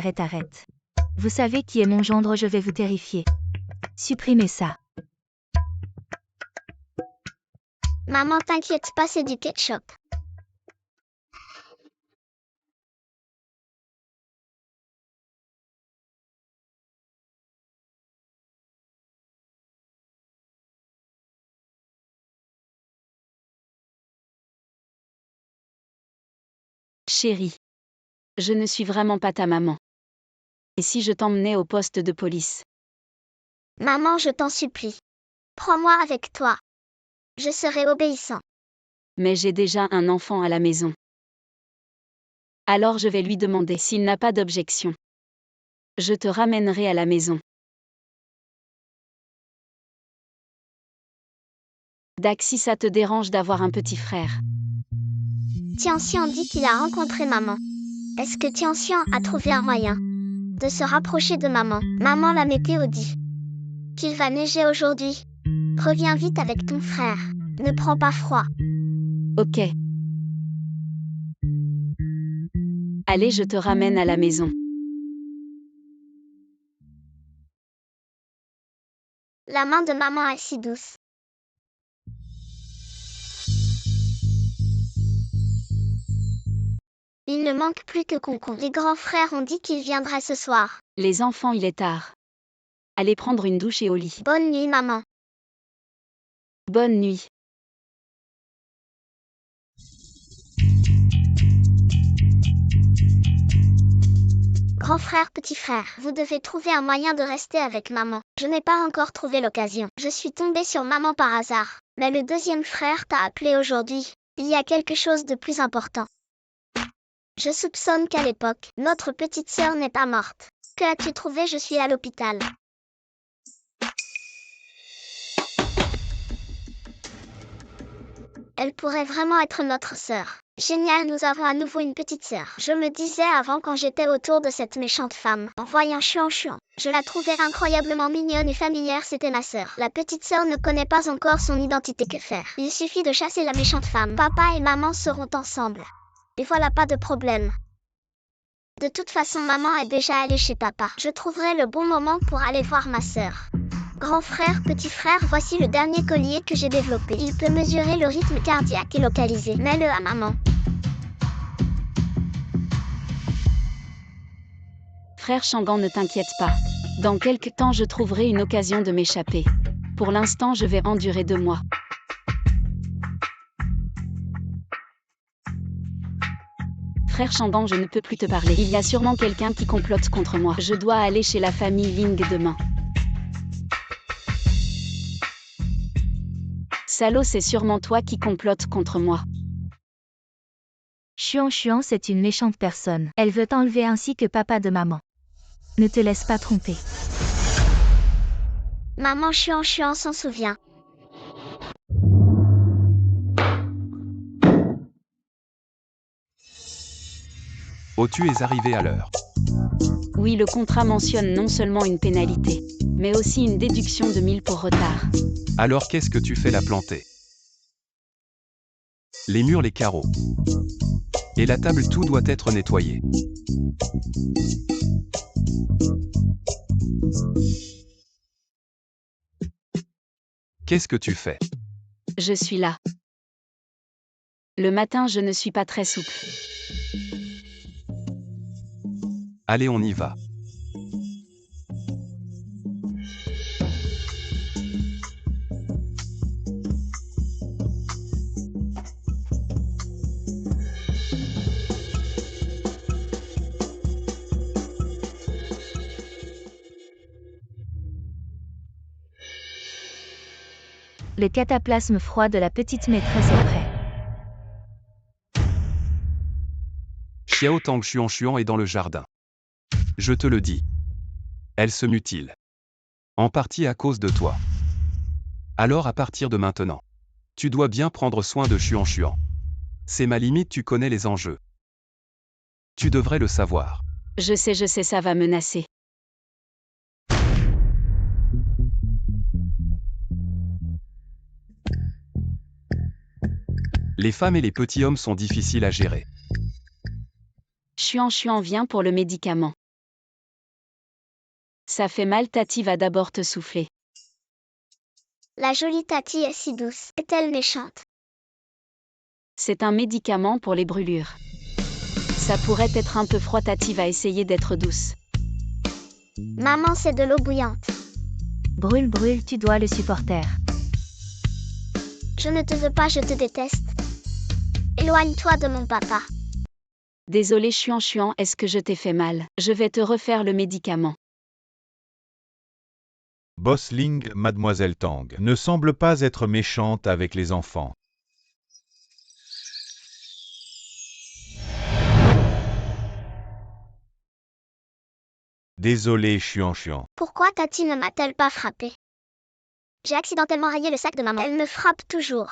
Speaker 5: Vous savez qui est mon gendre, je vais vous terrifier. Supprimez ça.
Speaker 2: Maman, t'inquiète pas, c'est du ketchup.
Speaker 3: Chérie. Je ne suis vraiment pas ta maman. Et si je t'emmenais au poste de police?
Speaker 2: Maman, je t'en supplie. Prends-moi avec toi. Je serai obéissant.
Speaker 3: Mais j'ai déjà un enfant à la maison. Alors je vais lui demander s'il n'a pas d'objection. Je te ramènerai à la maison. Dac, si ça te dérange d'avoir un petit frère.
Speaker 2: Tianxian dit qu'il a rencontré maman. Est-ce que Tianxian a trouvé un moyen de se rapprocher de maman? Maman, la météo dit qu'il va neiger aujourd'hui. Reviens vite avec ton frère. Ne prends pas froid.
Speaker 3: Ok. Allez, je te ramène à la maison.
Speaker 2: La main de maman est si douce. Il ne manque plus que Concon. Les grands frères ont dit qu'ils viendraient ce soir.
Speaker 3: Les enfants, il est tard. Allez prendre une douche et au lit.
Speaker 2: Bonne nuit, maman.
Speaker 3: Bonne nuit.
Speaker 2: Grand frère, petit frère, vous devez trouver un moyen de rester avec maman. Je n'ai pas encore trouvé l'occasion. Je suis tombée sur maman par hasard. Mais le deuxième frère t'a appelé aujourd'hui. Il y a quelque chose de plus important. Je soupçonne qu'à l'époque, notre petite sœur n'est pas morte. Que as-tu trouvé? Je suis à l'hôpital. Elle pourrait vraiment être notre sœur. Génial, nous avons à nouveau une petite sœur. Je me disais avant quand j'étais autour de cette méchante femme, en voyant Chuan, je la trouvais incroyablement mignonne et familière, c'était ma sœur. La petite sœur ne connaît pas encore son identité, que faire? Il suffit de chasser la méchante femme. Papa et maman seront ensemble. Et voilà, pas de problème. De toute façon, maman est déjà allée chez papa. Je trouverai le bon moment pour aller voir ma sœur. Grand frère, petit frère, voici le dernier collier que j'ai développé. Il peut mesurer le rythme cardiaque et localiser. Mets-le à maman.
Speaker 3: Frère Shangan, ne t'inquiète pas. Dans quelque temps, je trouverai une occasion de m'échapper. Pour l'instant, je vais endurer 2 mois. Frère Shangan, je ne peux plus te parler. Il y a sûrement quelqu'un qui complote contre moi. Je dois aller chez la famille Ling demain. Salaud, c'est sûrement toi qui complotes contre moi.
Speaker 5: Chuan, c'est une méchante personne. Elle veut t'enlever ainsi que papa de maman. Ne te laisse pas tromper.
Speaker 2: Maman Chuan s'en souvient.
Speaker 4: Oh, tu es arrivé à l'heure.
Speaker 3: Oui, le contrat mentionne non seulement une pénalité, mais aussi une déduction de 1000 pour retard.
Speaker 4: Alors qu'est-ce que tu fais la planter? Les murs, les carreaux. Et la table, tout doit être nettoyé. Qu'est-ce que tu fais?
Speaker 3: Je suis là. Le matin, je ne suis pas très souple.
Speaker 4: Allez, on y va.
Speaker 5: Le cataplasme froid de la petite maîtresse est prêt.
Speaker 4: Xiao Tang Xuan est dans le jardin. Je te le dis. Elle se mutile. En partie à cause de toi. Alors à partir de maintenant, tu dois bien prendre soin de Xuan. C'est ma limite, tu connais les enjeux. Tu devrais le savoir.
Speaker 3: Je sais, ça va menacer.
Speaker 4: Les femmes et les petits hommes sont difficiles à gérer.
Speaker 3: Xuan vient pour le médicament. Ça fait mal, Tati va d'abord te souffler.
Speaker 2: La jolie Tati est si douce. Est-elle méchante?
Speaker 3: C'est un médicament pour les brûlures. Ça pourrait être un peu froid, Tati va essayer d'être douce.
Speaker 2: Maman, c'est de l'eau bouillante.
Speaker 5: Brûle, brûle, tu dois le supporter.
Speaker 2: Je ne te veux pas, je te déteste. Éloigne-toi de mon papa.
Speaker 3: Désolé Xuan, est-ce que je t'ai fait mal? Je vais te refaire le médicament.
Speaker 1: Boss Ling, Mademoiselle Tang, ne semble pas être méchante avec les enfants. Désolé Xuan.
Speaker 2: Pourquoi Tati ne m'a-t-elle pas frappé? J'ai accidentellement rayé le sac de maman. Elle me frappe toujours.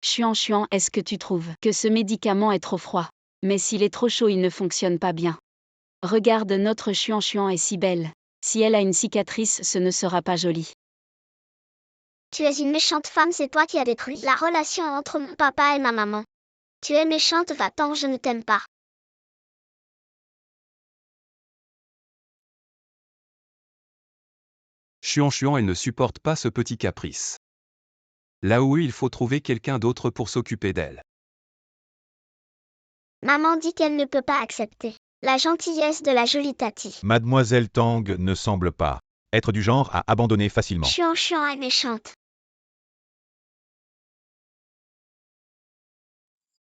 Speaker 3: Xuan, est-ce que tu trouves que ce médicament est trop froid? Mais s'il est trop chaud, il ne fonctionne pas bien. Regarde, notre Xuan est si belle. Si elle a une cicatrice, ce ne sera pas joli.
Speaker 2: Tu es une méchante femme, c'est toi qui as détruit la relation entre mon papa et ma maman. Tu es méchante, va-t'en, je ne t'aime pas.
Speaker 4: Xuan, elle ne supporte pas ce petit caprice. Là où il faut trouver quelqu'un d'autre pour s'occuper d'elle.
Speaker 2: Maman dit qu'elle ne peut pas accepter la gentillesse de la jolie Tati.
Speaker 1: Mademoiselle Tang ne semble pas être du genre à abandonner facilement.
Speaker 2: Xuan est méchante.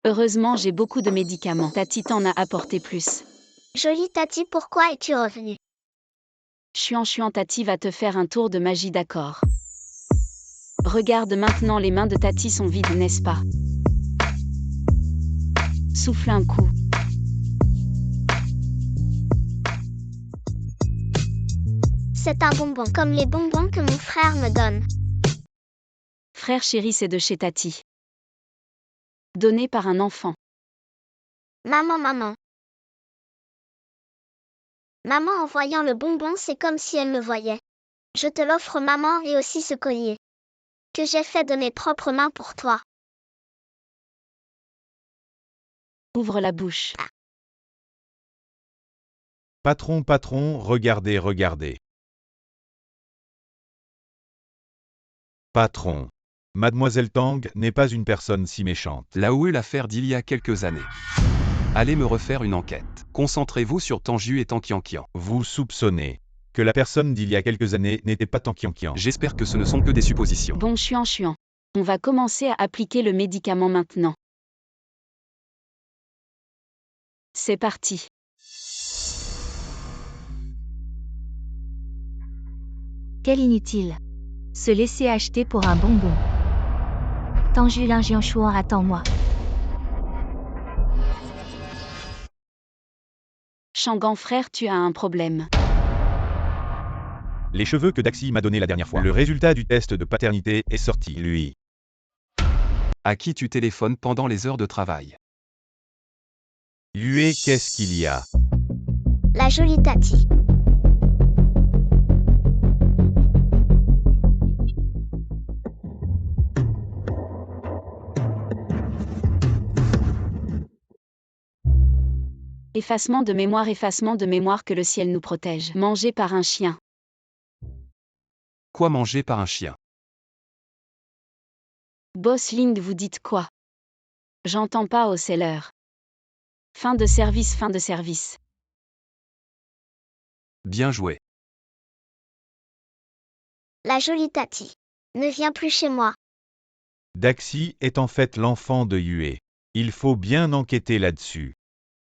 Speaker 3: Heureusement, j'ai beaucoup de médicaments. Tati t'en a apporté plus.
Speaker 2: Jolie Tati, pourquoi es-tu revenue?
Speaker 3: Xuan, Tati va te faire un tour de magie, d'accord? Regarde maintenant, les mains de Tati sont vides, n'est-ce pas? Souffle un coup.
Speaker 2: C'est un bonbon, comme les bonbons que mon frère me donne.
Speaker 3: Frère chéri, c'est de chez Tati. Donné par un enfant.
Speaker 2: Maman. Maman, en voyant le bonbon, c'est comme si elle me voyait. Je te l'offre, maman, et aussi ce collier que j'ai fait de mes propres mains pour toi.
Speaker 3: Ouvre la bouche.
Speaker 1: Patron, regardez. Patron. Mademoiselle Tang n'est pas une personne si méchante.
Speaker 4: Là où est l'affaire d'il y a quelques années. Allez me refaire une enquête. Concentrez-vous sur Tanju et Tankian.
Speaker 1: Vous soupçonnez que la personne d'il y a quelques années n'était pas Tankian.
Speaker 4: J'espère que ce ne sont que des suppositions.
Speaker 3: Bon Xuan. On va commencer à appliquer le médicament maintenant. C'est parti.
Speaker 5: Quel inutile. Se laisser acheter pour un bonbon. Tanju Xuan, attends-moi.
Speaker 3: Shangan frère, tu as un problème.
Speaker 1: Les cheveux que Daxi m'a donné la dernière fois. Le résultat du test de paternité est sorti, lui.
Speaker 4: À qui tu téléphones pendant les heures de travail?
Speaker 1: Yue, qu'est-ce qu'il y a?
Speaker 2: La jolie Tati.
Speaker 3: Effacement de mémoire, que le ciel nous protège. Mangé par un chien.
Speaker 4: Quoi, manger par un chien?
Speaker 3: Boss Ling, vous dites quoi? J'entends pas, oh c'est l'heure. Fin de service.
Speaker 4: Bien joué.
Speaker 2: La jolie Tati. Ne viens plus chez moi.
Speaker 1: Daxi est en fait l'enfant de Yue. Il faut bien enquêter là-dessus.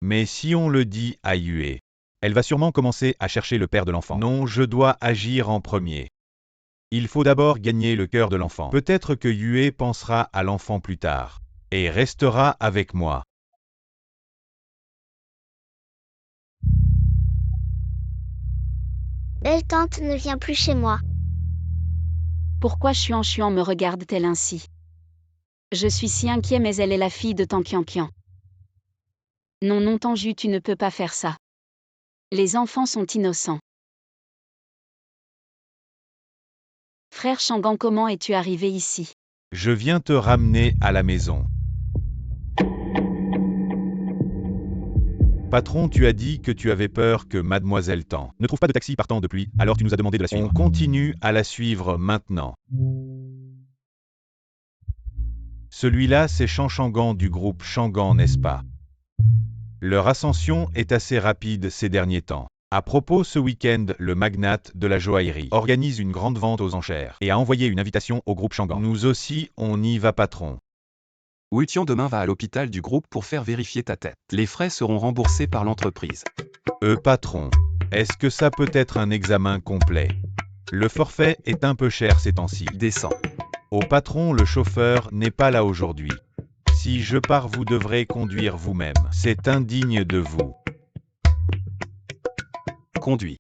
Speaker 1: Mais si on le dit à Yue, elle va sûrement commencer à chercher le père de l'enfant. Non, je dois agir en premier. Il faut d'abord gagner le cœur de l'enfant. Peut-être que Yue pensera à l'enfant plus tard. Et restera avec moi.
Speaker 2: Belle tante ne vient plus chez moi.
Speaker 3: Pourquoi Chuan Chuan me regarde-t-elle ainsi? Je suis si inquiet, mais elle est la fille de Tang Qianqian. Non, non, Tanju, tu ne peux pas faire ça. Les enfants sont innocents. Frère Shangang, comment es-tu arrivé ici?
Speaker 1: Je viens te ramener à la maison. Patron, tu as dit que tu avais peur que Mademoiselle Tang ne trouve pas de taxi par temps de pluie, alors tu nous as demandé de la suivre. On continue à la suivre maintenant. Celui-là, c'est Shan Shangang du groupe Shangang, n'est-ce pas? Leur ascension est assez rapide ces derniers temps. À propos, ce week-end, le magnate de la joaillerie organise une grande vente aux enchères et a envoyé une invitation au groupe Shangang. Nous aussi, on y va, patron.
Speaker 4: Wutian demain va à l'hôpital du groupe pour faire vérifier ta tête. Les frais seront remboursés par l'entreprise.
Speaker 1: Patron, est-ce que ça peut être un examen complet? Le forfait est un peu cher ces temps-ci.
Speaker 4: Descends.
Speaker 1: Au patron, le chauffeur n'est pas là aujourd'hui. Si je pars, vous devrez conduire vous-même. C'est indigne de vous.
Speaker 4: Conduis.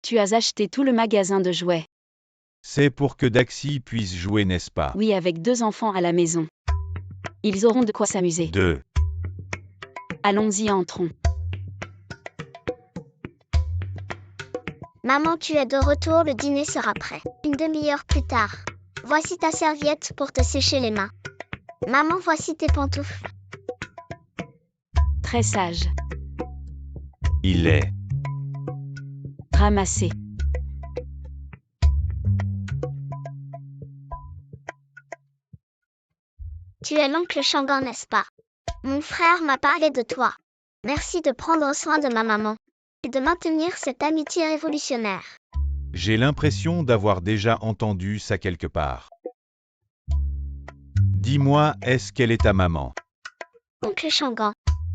Speaker 3: Tu as acheté tout le magasin de jouets.
Speaker 1: C'est pour que Daxi puisse jouer, n'est-ce pas?
Speaker 3: Oui, avec 2 enfants à la maison. Ils auront de quoi s'amuser.
Speaker 1: 2.
Speaker 3: Allons-y, entrons.
Speaker 2: Maman, tu es de retour, le dîner sera prêt. Une demi-heure plus tard. Voici ta serviette pour te sécher les mains. Maman, voici tes pantoufles.
Speaker 3: Très sage.
Speaker 1: Il est.
Speaker 3: Ramassé.
Speaker 2: Tu es l'oncle Shangang, n'est-ce pas? Mon frère m'a parlé de toi. Merci de prendre soin de ma maman et de maintenir cette amitié révolutionnaire.
Speaker 1: J'ai l'impression d'avoir déjà entendu ça quelque part. Dis-moi, est-ce qu'elle est ta maman?
Speaker 2: Oncle Shangang,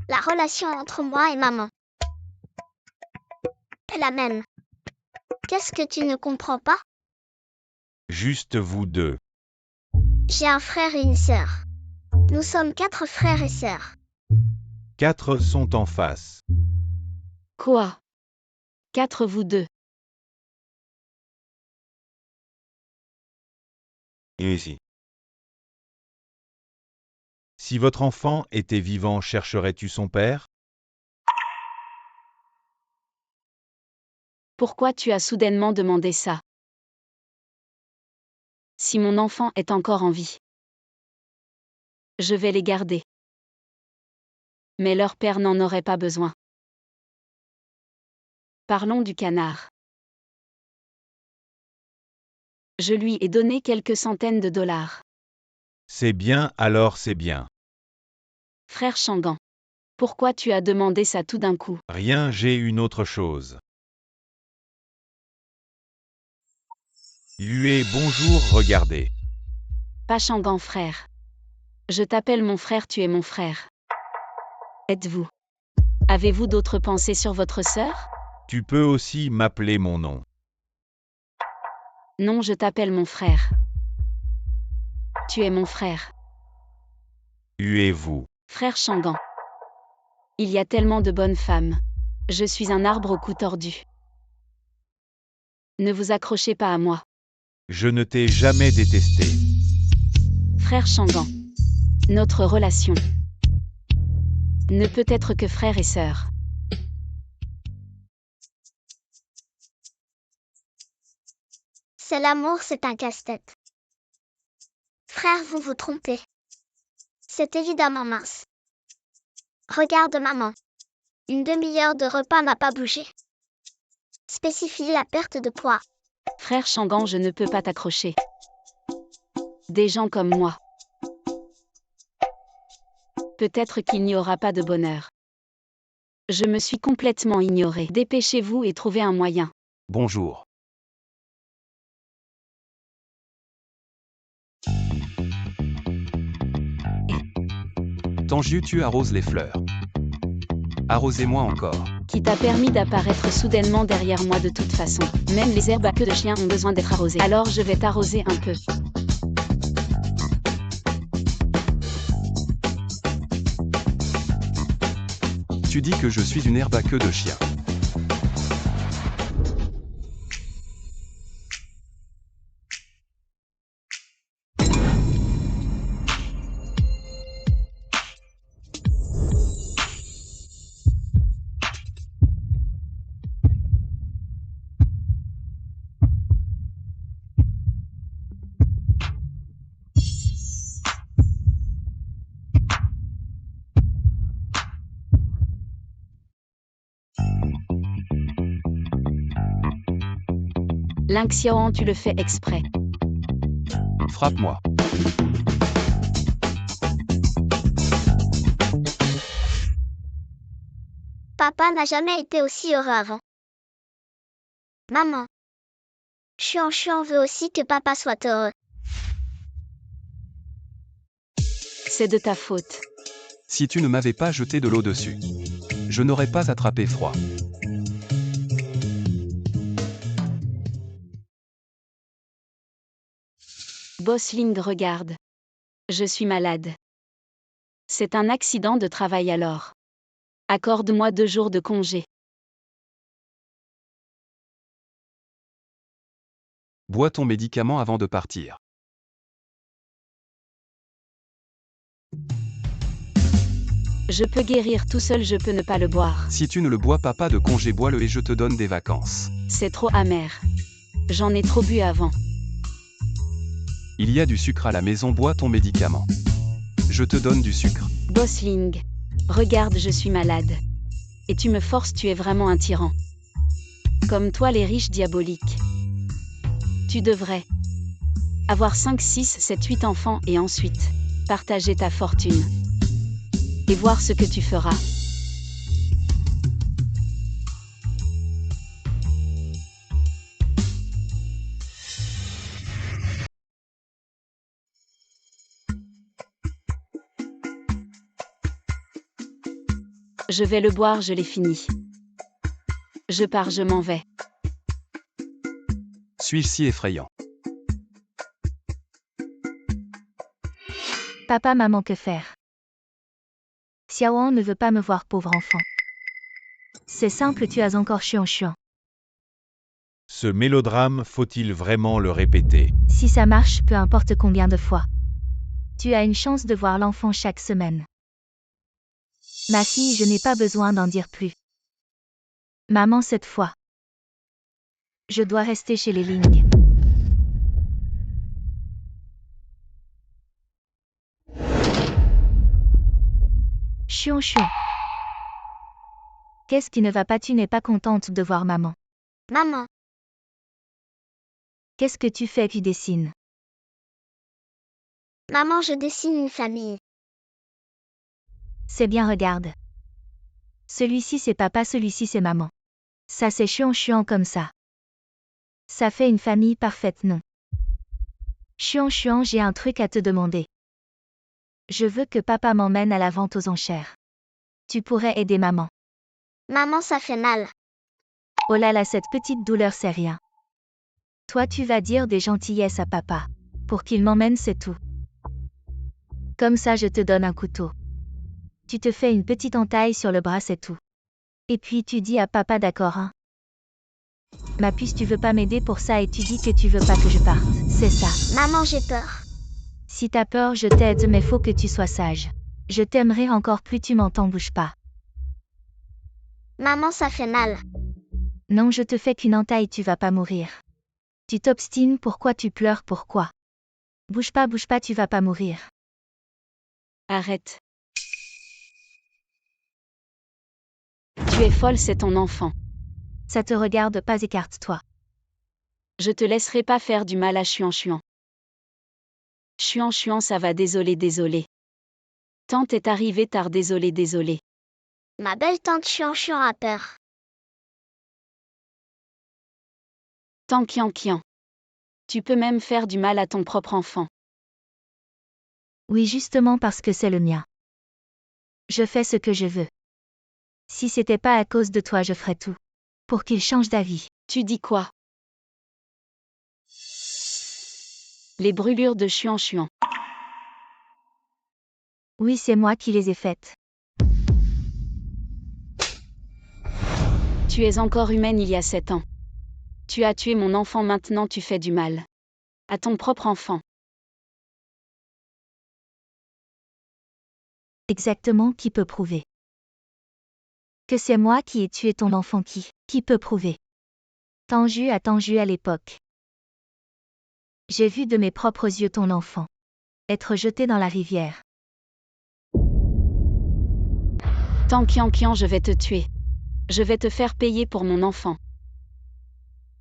Speaker 2: la relation entre moi et maman est la même. Qu'est-ce que tu ne comprends pas?
Speaker 1: Juste vous deux.
Speaker 2: J'ai un frère et une sœur. Nous sommes 4 frères et sœurs.
Speaker 1: 4 sont en face.
Speaker 3: Quoi? 4 vous deux.
Speaker 1: Ici. Si votre enfant était vivant, chercherais-tu son père?
Speaker 3: Pourquoi tu as soudainement demandé ça? Si mon enfant est encore en vie, je vais les garder. Mais leur père n'en aurait pas besoin. Parlons du canard. Je lui ai donné quelques centaines de dollars.
Speaker 1: C'est bien, alors c'est bien.
Speaker 3: Frère Shangang, pourquoi tu as demandé ça tout d'un coup?
Speaker 1: Rien, j'ai une autre chose. Yue, bonjour, regardez.
Speaker 3: Pas Shangang, frère. Je t'appelle mon frère, tu es mon frère. Êtes-vous? Avez-vous d'autres pensées sur votre sœur?
Speaker 1: Tu peux aussi m'appeler mon nom.
Speaker 3: Non, je t'appelle mon frère. Tu es mon frère.
Speaker 1: Huez-vous.
Speaker 3: Frère Shangang. Il y a tellement de bonnes femmes. Je suis un arbre au cou tordu. Ne vous accrochez pas à moi.
Speaker 1: Je ne t'ai jamais détesté.
Speaker 3: Frère Shangang. Notre relation ne peut être que frère et sœur.
Speaker 2: C'est l'amour, c'est un casse-tête. Frère, vous vous trompez. C'est évidemment mince. Regarde maman. Une demi-heure de repas n'a pas bougé. Spécifie la perte de poids.
Speaker 3: Frère Shangang, je ne peux pas t'accrocher. Des gens comme moi. Peut-être qu'il n'y aura pas de bonheur. Je me suis complètement ignorée. Dépêchez-vous et trouvez un moyen.
Speaker 4: Bonjour. Tanju, tu arroses les fleurs. Arrosez-moi encore.
Speaker 3: qui t'a permis d'apparaître soudainement derrière moi de toute façon. Même les herbes à queue de chien ont besoin d'être arrosées. Alors je vais t'arroser un peu.
Speaker 4: Tu dis que je suis une herbe à queue de chien.
Speaker 3: Lynxian, tu le fais exprès.
Speaker 4: Frappe-moi.
Speaker 2: Papa n'a jamais été aussi heureux avant. Maman. Chuan veut aussi que papa soit heureux.
Speaker 3: C'est de ta faute.
Speaker 4: Si tu ne m'avais pas jeté de l'eau dessus, je n'aurais pas attrapé froid.
Speaker 3: Bossling, regarde. Je suis malade. C'est un accident de travail alors. Accorde-moi 2 jours de congé.
Speaker 4: Bois ton médicament avant de partir.
Speaker 3: Je peux guérir tout seul, je peux ne pas le boire.
Speaker 4: Si tu ne le bois pas de congé, bois-le et je te donne des vacances.
Speaker 3: C'est trop amer. J'en ai trop bu avant.
Speaker 4: Il y a du sucre à la maison, bois ton médicament. Je te donne du sucre.
Speaker 3: Bossling. Regarde, je suis malade. Et tu me forces, tu es vraiment un tyran. Comme toi les riches diaboliques. Tu devrais avoir 5, 6, 7, 8 enfants et ensuite partager ta fortune. Et voir ce que tu feras. Je vais le boire, je l'ai fini. Je pars, je m'en vais.
Speaker 4: Suis-je si effrayant?
Speaker 5: Papa, maman, que faire? Xiaoan ne veut pas me voir, pauvre enfant. C'est simple, tu as encore Chuan.
Speaker 1: Ce mélodrame, faut-il vraiment le répéter?
Speaker 5: Si ça marche, peu importe combien de fois. Tu as une chance de voir l'enfant chaque semaine. Ma fille, je n'ai pas besoin d'en dire plus. Maman, cette fois. Je dois rester chez les Ling. Chuan. Qu'est-ce qui ne va pas? Tu n'es pas contente de voir maman.
Speaker 2: Maman.
Speaker 5: Qu'est-ce que tu fais? Tu dessines.
Speaker 2: Maman, je dessine une famille.
Speaker 5: C'est bien, regarde. Celui-ci c'est papa, celui-ci c'est maman. Ça c'est Chuan comme ça. Ça fait une famille parfaite, non? Chuan, j'ai un truc à te demander. Je veux que papa m'emmène à la vente aux enchères. Tu pourrais aider maman.
Speaker 2: Maman, ça fait mal.
Speaker 5: Oh là là, cette petite douleur, c'est rien. Toi, tu vas dire des gentillesses à papa. Pour qu'il m'emmène, c'est tout. Comme ça, je te donne un couteau. Tu te fais une petite entaille sur le bras, c'est tout. Et puis tu dis à papa, d'accord, hein? Ma puce, tu veux pas m'aider pour ça et tu dis que tu veux pas que je parte. C'est ça.
Speaker 2: Maman, j'ai peur.
Speaker 5: Si t'as peur, je t'aide, mais faut que tu sois sage. Je t'aimerai encore plus, tu m'entends, bouge pas.
Speaker 2: Maman, ça fait mal.
Speaker 5: Non, je te fais qu'une entaille, tu vas pas mourir. Tu t'obstines, pourquoi tu pleures, pourquoi? Bouge pas, tu vas pas mourir.
Speaker 3: Arrête. Tu es folle, c'est ton enfant.
Speaker 5: Ça te regarde pas, écarte-toi.
Speaker 3: Je te laisserai pas faire du mal à Chuan. Chuan, ça va, désolé. Tante est arrivée tard, désolé.
Speaker 2: Ma belle tante Chuan a peur.
Speaker 3: Tant Kian. Tu peux même faire du mal à ton propre enfant.
Speaker 5: Oui, justement parce que c'est le mien. Je fais ce que je veux. Si c'était pas à cause de toi, je ferais tout. Pour qu'il change d'avis.
Speaker 3: Tu dis quoi? Les brûlures de Chuan.
Speaker 5: Oui, c'est moi qui les ai faites.
Speaker 3: Tu es encore humaine il y a 7 ans. Tu as tué mon enfant, maintenant tu fais du mal. À ton propre enfant.
Speaker 5: Exactement, qui peut prouver? Que c'est moi qui ai tué ton enfant, qui peut prouver? Tanju à l'époque. J'ai vu de mes propres yeux ton enfant être jeté dans la rivière.
Speaker 3: Tankian, je vais te tuer. Je vais te faire payer pour mon enfant.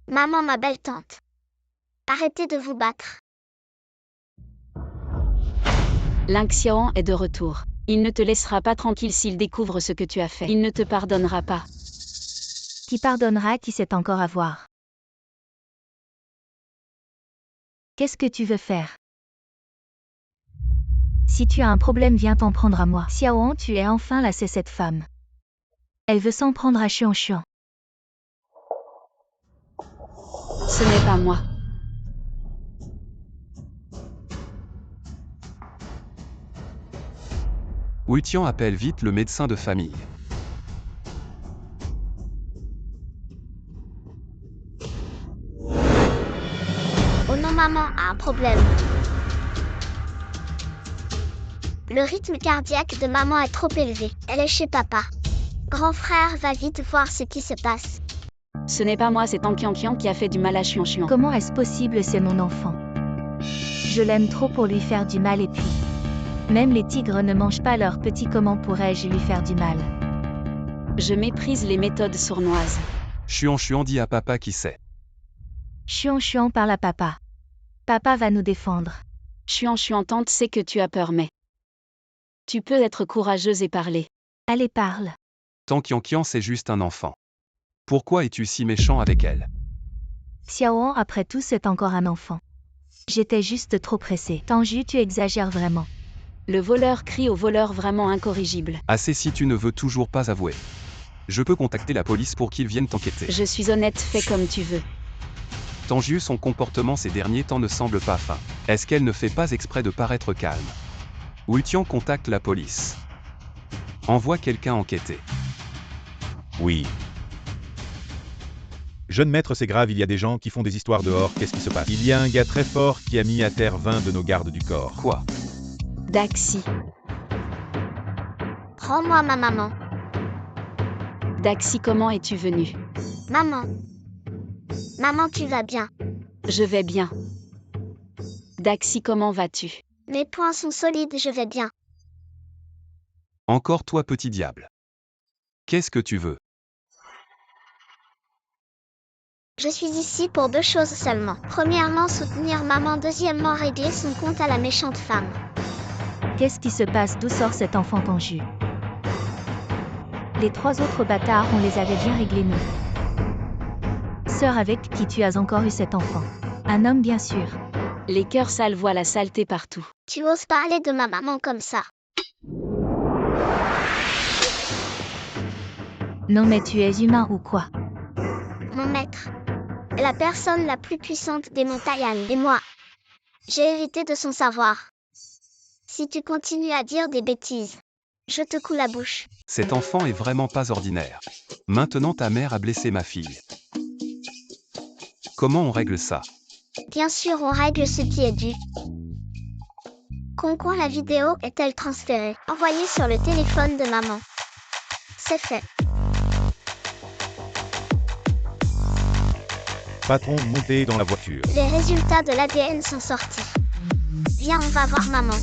Speaker 2: Maman, ma belle tante. Arrêtez de vous battre.
Speaker 3: Xiao est de retour. Il ne te laissera pas tranquille s'il découvre ce que tu as fait. Il ne te pardonnera pas.
Speaker 5: Qui pardonnera qui sait encore avoir? Qu'est-ce que tu veux faire? Si tu as un problème, viens t'en prendre à moi. Xiaoan, tu es enfin lassé cette femme. Elle veut s'en prendre à Chuan.
Speaker 3: Ce n'est pas moi.
Speaker 4: Wutian appelle vite le médecin de famille.
Speaker 2: Oh non, maman a un problème. Le rythme cardiaque de maman est trop élevé. Elle est chez papa. Grand frère, va vite voir ce qui se passe.
Speaker 3: Ce n'est pas moi, c'est Tankian qui a fait du mal à Chuan.
Speaker 5: Comment est-ce possible? C'est mon enfant. Je l'aime trop pour lui faire du mal, et puis... Même les tigres ne mangent pas leurs petits, comment pourrais-je lui faire du mal?
Speaker 3: Je méprise les méthodes sournoises.
Speaker 4: Chuan dit à papa qui sait.
Speaker 5: Chuan parle à papa. Papa va nous défendre.
Speaker 3: Chuan, tante sait que tu as peur, mais... Tu peux être courageuse et parler.
Speaker 5: Allez, parle.
Speaker 4: Tankian, c'est juste un enfant. Pourquoi es-tu si méchant avec elle?
Speaker 5: Xiaoan, après tout, c'est encore un enfant. J'étais juste trop pressée. Tanju, tu exagères vraiment.
Speaker 3: Le voleur crie au voleur, vraiment incorrigible.
Speaker 4: Assez si tu ne veux toujours pas avouer. Je peux contacter la police pour qu'ils viennent t'enquêter.
Speaker 3: Je suis honnête, fais comme tu veux.
Speaker 4: Tanju, son comportement ces derniers temps ne semble pas fin. Est-ce qu'elle ne fait pas exprès de paraître calme? Wutian contacte la police. Envoie quelqu'un enquêter.
Speaker 1: Oui. Jeune maître, c'est grave, il y a des gens qui font des histoires dehors, qu'est-ce qui se passe? Il y a un gars très fort qui a mis à terre 20 de nos gardes du corps.
Speaker 4: Quoi?
Speaker 3: Daxi.
Speaker 2: Rends-moi ma maman.
Speaker 3: Daxi, comment es-tu venu?
Speaker 2: Maman. Maman, tu vas bien?
Speaker 3: Je vais bien. Daxi, comment vas-tu?
Speaker 2: Mes poings sont solides, je vais bien.
Speaker 4: Encore toi, petit diable. Qu'est-ce que tu veux?
Speaker 2: Je suis ici pour 2 choses seulement. Premièrement, soutenir maman. Deuxièmement, régler son compte à la méchante femme.
Speaker 5: Qu'est-ce qui se passe? D'où sort cet enfant Tanju? Les 3 autres bâtards, on les avait bien réglés, nous. Sœur avec qui tu as encore eu cet enfant? Un homme, bien sûr.
Speaker 3: Les cœurs sales voient la saleté partout.
Speaker 2: Tu oses parler de ma maman comme ça?
Speaker 5: Non mais tu es humain ou quoi?
Speaker 2: Mon maître. La personne la plus puissante des montagnes. Et moi. J'ai hérité de son savoir. Si tu continues à dire des bêtises, je te coule la bouche.
Speaker 4: Cet enfant est vraiment pas ordinaire. Maintenant ta mère a blessé ma fille. Comment on règle ça?
Speaker 2: Bien sûr, on règle ce qui est dû. Concon, la vidéo est-elle transférée? Envoyée sur le téléphone de maman. C'est fait.
Speaker 1: Patron, montez dans la voiture.
Speaker 2: Les résultats de l'ADN sont sortis. Viens, on va voir maman.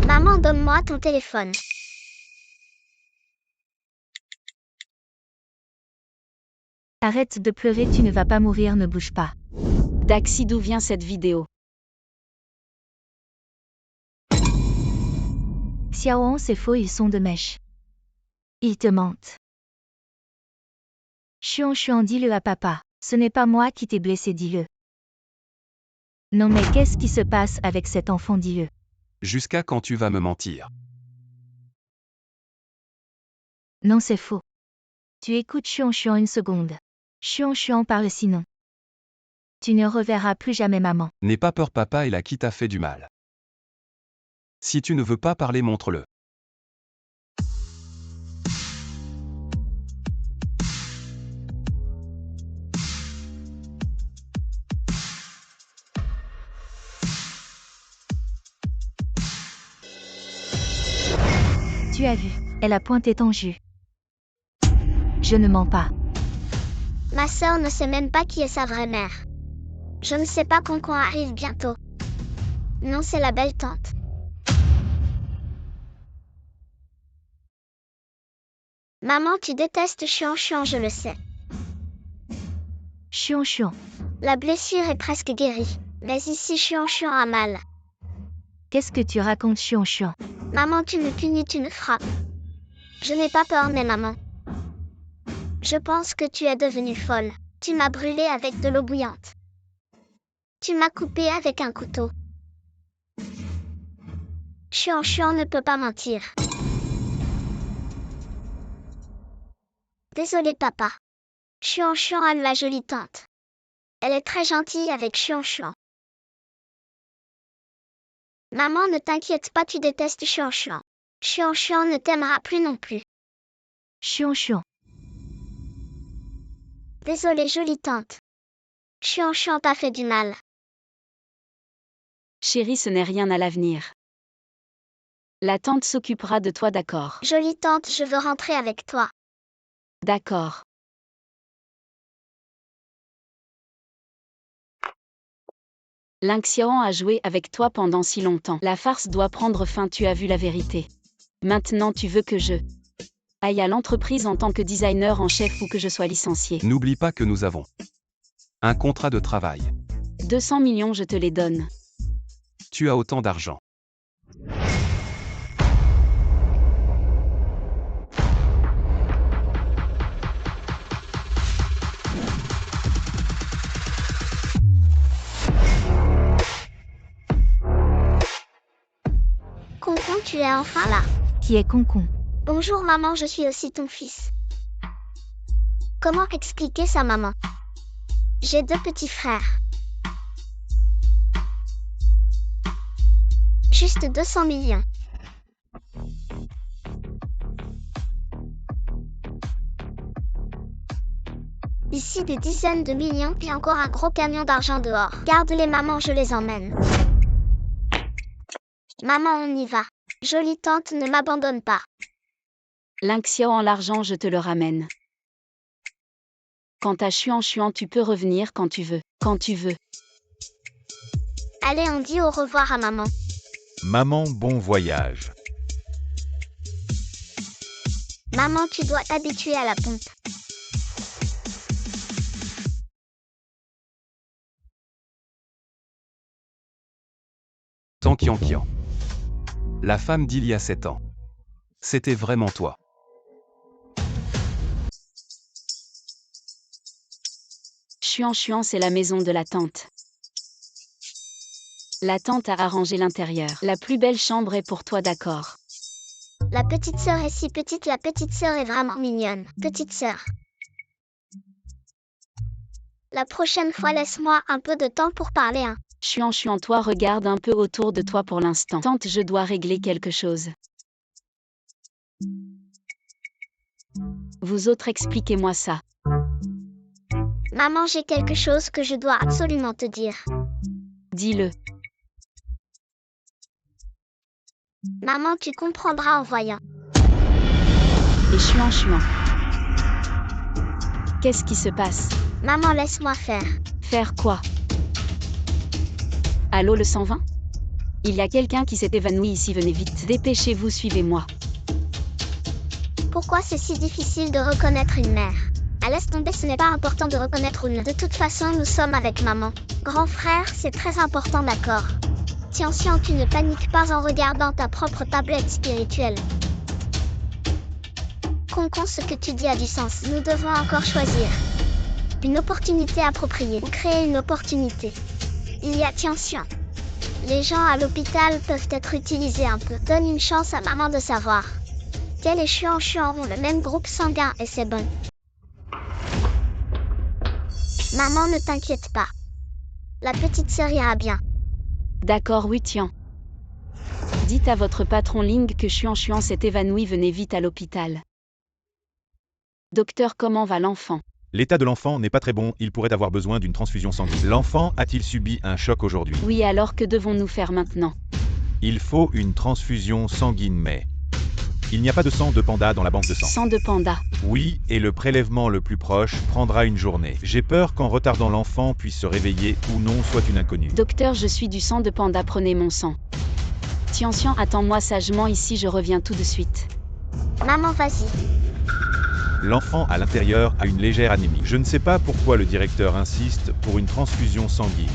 Speaker 2: Maman, donne-moi ton téléphone.
Speaker 5: Arrête de pleurer, tu ne vas pas mourir, ne bouge pas.
Speaker 3: Daxi, d'où vient cette vidéo?
Speaker 5: Xiaoan, c'est faux, ils sont de mèche. Ils te mentent. Chuan, dis-le à papa. Ce n'est pas moi qui t'ai blessé, dis-le. Non mais qu'est-ce qui se passe avec cet enfant, dis-le.
Speaker 4: Jusqu'à quand tu vas me mentir?
Speaker 5: Non, c'est faux. Tu écoutes Chuan une seconde. Chuan parle sinon. Tu ne reverras plus jamais maman.
Speaker 4: N'aie pas peur, papa est là qui t'a fait du mal. Si tu ne veux pas parler, montre-le.
Speaker 5: Tu as vu, elle a pointé ton jus. Je ne mens pas.
Speaker 2: Ma sœur ne sait même pas qui est sa vraie mère. Je ne sais pas quand arrive bientôt. Non, c'est la belle tante. Maman, tu détestes Chuan, je le sais.
Speaker 5: Chuan.
Speaker 2: La blessure est presque guérie. Mais ici, Chuan a mal.
Speaker 5: Qu'est-ce que tu racontes, Chuan?
Speaker 2: Maman, tu me punis, tu me frappes. Je n'ai pas peur, mais maman. Je pense que tu es devenue folle. Tu m'as brûlée avec de l'eau bouillante. Tu m'as coupée avec un couteau. Chuan ne peut pas mentir. Désolé, papa. Chuan a la jolie tante. Elle est très gentille avec Chuan. Maman, ne t'inquiète pas, tu détestes Chuan. Chuan ne t'aimera plus non plus.
Speaker 5: Chuan.
Speaker 2: Désolé, jolie tante. Chuan t'a fait du mal.
Speaker 3: Chérie, ce n'est rien à l'avenir. La tante s'occupera de toi, d'accord?
Speaker 2: Jolie tante, je veux rentrer avec toi.
Speaker 3: D'accord. Lynxian a joué avec toi pendant si longtemps. La farce doit prendre fin, tu as vu la vérité. Maintenant tu veux que je aille à l'entreprise en tant que designer en chef ou que je sois licencié.
Speaker 4: N'oublie pas que nous avons un contrat de travail.
Speaker 3: 200 millions, je te les donne.
Speaker 4: Tu as autant d'argent.
Speaker 2: Concon, tu es enfin là.
Speaker 5: Qui est Concon?
Speaker 2: Bonjour maman, je suis aussi ton fils. Comment expliquer ça, maman? J'ai 2 petits frères. Juste 200 millions. Ici des dizaines de millions, puis encore un gros camion d'argent dehors. Garde-les maman, je les emmène. Maman, on y va. Jolie tante, ne m'abandonne pas.
Speaker 3: Lynxian, l'argent, je te le ramène. Quant à Chuan, tu peux revenir quand tu veux. Quand tu veux.
Speaker 2: Allez, on dit au revoir à maman.
Speaker 1: Maman, bon voyage.
Speaker 2: Maman, tu dois t'habituer à la pompe.
Speaker 4: Tankian. La femme d'il y a 7 ans. C'était vraiment toi.
Speaker 3: Chuan, c'est la maison de la tante. La tante a arrangé l'intérieur. La plus belle chambre est pour toi, d'accord?
Speaker 2: La petite sœur est si petite, la petite sœur est vraiment mignonne. Petite sœur. La prochaine fois, laisse-moi un peu de temps pour parler, hein.
Speaker 3: Chuan, toi regarde un peu autour de toi pour l'instant. Tante, je dois régler quelque chose. Vous autres, expliquez-moi ça.
Speaker 2: Maman, j'ai quelque chose que je dois absolument te dire.
Speaker 3: Dis-le.
Speaker 2: Maman, tu comprendras en voyant.
Speaker 3: Et Chuan. Qu'est-ce qui se passe?
Speaker 2: Maman, laisse-moi faire.
Speaker 3: Faire quoi? Allô, le 120? Il y a quelqu'un qui s'est évanoui ici, venez vite. Dépêchez-vous, suivez-moi.
Speaker 2: Pourquoi c'est si difficile de reconnaître une mère? Laisse tomber, ce n'est pas important de reconnaître une. De toute façon, nous sommes avec maman. Grand frère, c'est très important, d'accord? Tiens, tu ne paniques pas en regardant ta propre tablette spirituelle. Concon, ce que tu dis a du sens. Nous devons encore choisir une opportunité appropriée ou créer une opportunité. Il y a tiens. Les gens à l'hôpital peuvent être utilisés un peu. Donne une chance à maman de savoir. Kel et Chuan ont le même groupe sanguin et c'est bon. Maman, ne t'inquiète pas. La petite sœur ira bien.
Speaker 3: D'accord, oui, tiens. Dites à votre patron Ling que Chuan s'est évanoui, venez vite à l'hôpital. Docteur, comment va l'enfant?
Speaker 1: L'état de l'enfant n'est pas très bon, il pourrait avoir besoin d'une transfusion sanguine. L'enfant a-t-il subi un choc aujourd'hui?
Speaker 3: Oui, alors que devons-nous faire maintenant?
Speaker 1: Il faut une transfusion sanguine mais... Il n'y a pas de sang de panda dans la banque de sang.
Speaker 3: Sang de panda.
Speaker 1: Oui, et le prélèvement le plus proche prendra une journée. J'ai peur qu'en retardant l'enfant puisse se réveiller ou non soit une inconnue.
Speaker 3: Docteur, je suis du sang de panda, prenez mon sang. Tian, attends-moi sagement ici, je reviens tout de suite.
Speaker 2: Maman, vas-y.
Speaker 1: L'enfant à l'intérieur a une légère anémie. Je ne sais pas pourquoi le directeur insiste pour une transfusion sanguine.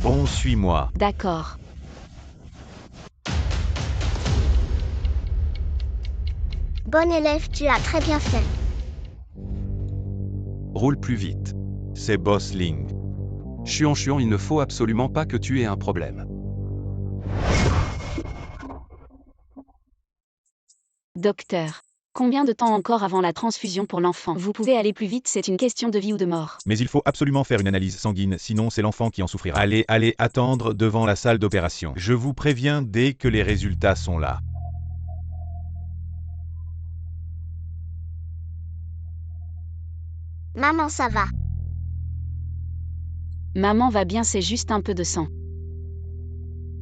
Speaker 1: Bon, suis-moi.
Speaker 3: D'accord.
Speaker 2: Bon élève, tu as très bien fait.
Speaker 4: Roule plus vite.
Speaker 1: C'est Boss Ling.
Speaker 4: Chuan, il ne faut absolument pas que tu aies un problème.
Speaker 3: Docteur. Combien de temps encore avant la transfusion pour l'enfant? Vous pouvez aller plus vite, c'est une question de vie ou de mort.
Speaker 1: Mais il faut absolument faire une analyse sanguine, sinon c'est l'enfant qui en souffrira. Allez, attendre devant la salle d'opération. Je vous préviens dès que les résultats sont là.
Speaker 2: Maman, ça va.
Speaker 3: Maman va bien, c'est juste un peu de sang.